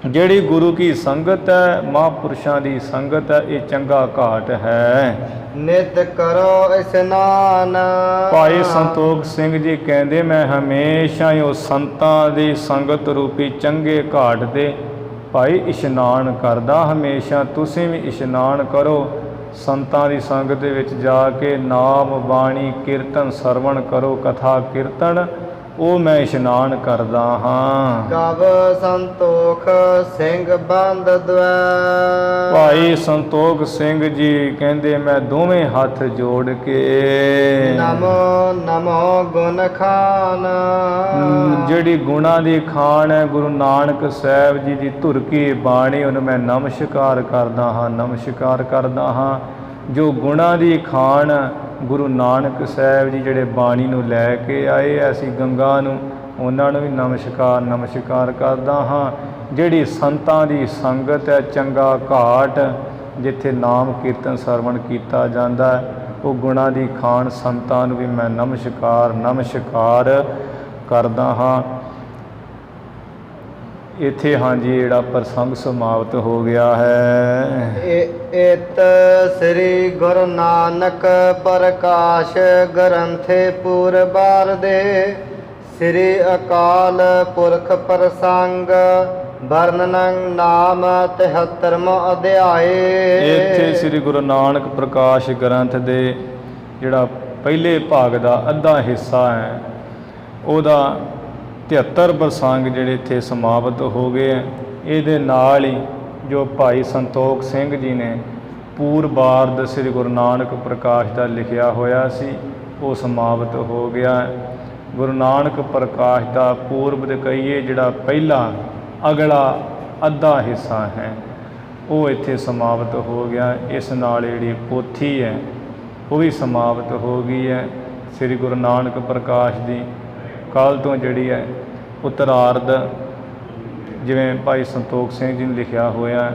ਜਿਹੜੀ ਗੁਰੂ ਕੀ ਸੰਗਤ ਹੈ, ਮਹਾਂਪੁਰਸ਼ਾਂ ਦੀ ਸੰਗਤ ਹੈ, ਇਹ ਚੰਗਾ ਘਾਟ ਹੈ। ਨਿਤ ਕਰੋ ਇਸ਼ਨਾਨ। ਭਾਈ ਸੰਤੋਖ ਸਿੰਘ ਜੀ ਕਹਿੰਦੇ, ਮੈਂ ਹਮੇਸ਼ਾ ਹੀ ਉਹ ਸੰਤਾਂ ਦੀ ਸੰਗਤ ਰੂਪੀ ਚੰਗੇ ਘਾਟ 'ਤੇ ਭਾਈ ਇਸ਼ਨਾਨ ਕਰਦਾ। ਹਮੇਸ਼ਾ ਤੁਸੀਂ ਵੀ ਇਸ਼ਨਾਨ ਕਰੋ, ਸੰਤਾਂ ਦੀ ਸੰਗਤ ਦੇ ਵਿੱਚ ਜਾ ਕੇ ਨਾਮ ਬਾਣੀ ਕੀਰਤਨ ਸਰਵਣ ਕਰੋ, ਕਥਾ ਕੀਰਤਨ, ਉਹ ਮੈਂ ਇਸ਼ਨਾਨ ਕਰਦਾ ਹਾਂ। ਕਵ ਸੰਤੋਖ ਸਿੰਘ ਬੰਦ ਦਵੈ। ਭਾਈ ਸੰਤੋਖ ਸਿੰਘ ਜੀ ਕਹਿੰਦੇ, ਮੈਂ ਦੋਵੇਂ ਹੱਥ ਜੋੜ ਕੇ ਨਮੋ ਨਮੋ ਗੁਣ ਖਾਨ। ਜਿਹੜੀ ਗੁਣਾਂ ਦੀ ਖਾਨ ਹੈ ਗੁਰੂ ਨਾਨਕ ਸਾਹਿਬ ਜੀ ਦੀ ਧੁਰ ਕੀ ਬਾਣੀ, ਉਹਨੂੰ ਮੈਂ ਨਮਸਕਾਰ ਕਰਦਾ ਹਾਂ, ਨਮਸਕਾਰ ਕਰਦਾ ਹਾਂ। ਜੋ ਗੁਣਾਂ ਦੀ ਖਾਨ ਗੁਰੂ ਨਾਨਕ ਸਾਹਿਬ ਜੀ ਜਿਹੜੇ ਬਾਣੀ ਨੂੰ ਲੈ ਕੇ ਆਏ ਐਸੀ ਗੰਗਾ ਨੂੰ, ਉਹਨਾਂ ਨੂੰ ਵੀ ਨਮਸਕਾਰ ਕਰਦਾ ਹਾਂ। ਜਿਹੜੀ ਸੰਤਾਂ ਦੀ ਸੰਗਤ ਹੈ, ਚੰਗਾ ਘਾਟ ਜਿੱਥੇ ਨਾਮ ਕੀਰਤਨ ਸਰਵਣ ਕੀਤਾ ਜਾਂਦਾ ਹੈ, ਉਹ ਗੁਣਾਂ ਦੀ ਖਾਨ ਸੰਤਾਂ ਨੂੰ ਵੀ ਮੈਂ ਨਮਸਕਾਰ ਕਰਦਾ ਹਾਂ। ਇੱਥੇ ਹਾਂਜੀ ਜਿਹੜਾ ਪ੍ਰਸੰਗ ਸਮਾਪਤ ਹੋ ਗਿਆ ਹੈ। ਇਤ ਸ੍ਰੀ ਗੁਰੂ ਨਾਨਕ ਪ੍ਰਕਾਸ਼ ਗ੍ਰੰਥੇ ਪੂਰਬਾਰ ਦੇ ਸ੍ਰੀ ਅਕਾਲ ਪੁਰਖ ਪ੍ਰਸੰਗ ਵਰਣਨ ਨਾਮ 73ਵਾਂ ਅਧਿਆਏ। ਇੱਥੇ ਸ੍ਰੀ ਗੁਰੂ ਨਾਨਕ ਪ੍ਰਕਾਸ਼ ਗ੍ਰੰਥ ਦੇ ਜਿਹੜਾ ਪਹਿਲੇ ਭਾਗ ਦਾ ਅੱਧਾ ਹਿੱਸਾ ਹੈ, ਉਹਦਾ 73 ਪ੍ਰਸੰਗ ਜਿਹੜੇ ਇੱਥੇ ਸਮਾਪਤ ਹੋ ਗਏ। ਇਹਦੇ ਨਾਲ ਹੀ ਜੋ ਭਾਈ ਸੰਤੋਖ ਸਿੰਘ ਜੀ ਨੇ ਪੂਰਬਾਰਦ ਸ੍ਰੀ ਗੁਰੂ ਨਾਨਕ ਪ੍ਰਕਾਸ਼ ਦਾ ਲਿਖਿਆ ਹੋਇਆ ਸੀ, ਉਹ ਸਮਾਪਤ ਹੋ ਗਿਆ। ਗੁਰੂ ਨਾਨਕ ਪ੍ਰਕਾਸ਼ ਦਾ ਪੂਰਬ ਦੇ ਕਹੀਏ ਜਿਹੜਾ ਪਹਿਲਾ ਅਗਲਾ ਅੱਧਾ ਹਿੱਸਾ ਹੈ, ਉਹ ਇੱਥੇ ਸਮਾਪਤ ਹੋ ਗਿਆ। ਇਸ ਨਾਲ ਜਿਹੜੀ ਪੋਥੀ ਹੈ ਉਹ ਵੀ ਸਮਾਪਤ ਹੋ ਗਈ ਹੈ। ਸ੍ਰੀ ਗੁਰੂ ਨਾਨਕ ਪ੍ਰਕਾਸ਼ ਦੀ ਕੱਲ੍ਹ ਤੋਂ ਜਿਹੜੀ ਹੈ ਉਤਰਾਰਧ, ਜਿਵੇਂ ਭਾਈ ਸੰਤੋਖ ਸਿੰਘ ਜੀ ਨੇ ਲਿਖਿਆ ਹੋਇਆ,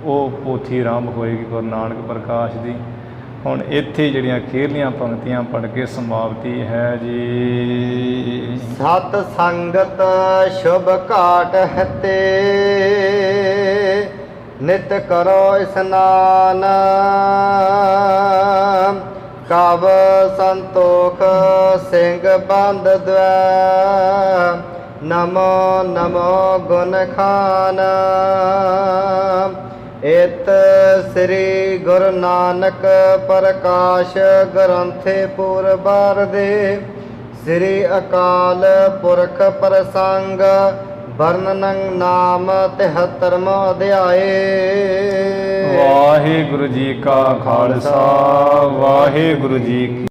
ਉਹ ਪੋਥੀ ਆਰੰਭ ਹੋਏਗੀ ਗੁਰੂ ਨਾਨਕ ਪ੍ਰਕਾਸ਼ ਦੀ। ਹੁਣ ਇੱਥੇ ਜਿਹੜੀਆਂ ਅਖੀਰਲੀਆਂ ਪੰਕਤੀਆਂ ਪੜ੍ਹ ਕੇ ਸਮਾਪਤੀ ਹੈ ਜੀ। ਸਤ ਸੰਗਤ ਸ਼ੁਭ ਘਾਟ ਹਤੇ ਨਿਤ ਕਰੋ ਇਸ਼ਨਾਨ। ਕਵ ਸੰਤੋਖ ਸਿੰਘ ਬੰਦ ਦਵੈ ਨਮੋ ਨਮੋ ਗੁਣ ਖਾਨ। ਇਤ ਸ੍ਰੀ ਗੁਰੂ ਨਾਨਕ ਪ੍ਰਕਾਸ਼ ਗ੍ਰੰਥੇ ਪੂਰਬਾਰ ਦੇ ਸ੍ਰੀ ਅਕਾਲ ਪੁਰਖ ਪ੍ਰਸੰਗ ਵਰਣਨ ਨਾਮ 73ਵਾਂ ਅਧਿਆਏ। ਵਾਹਿਗੁਰੂ ਜੀ ਕਾ ਖਾਲਸਾ, ਵਾਹਿਗੁਰੂ ਜੀ ਕੀ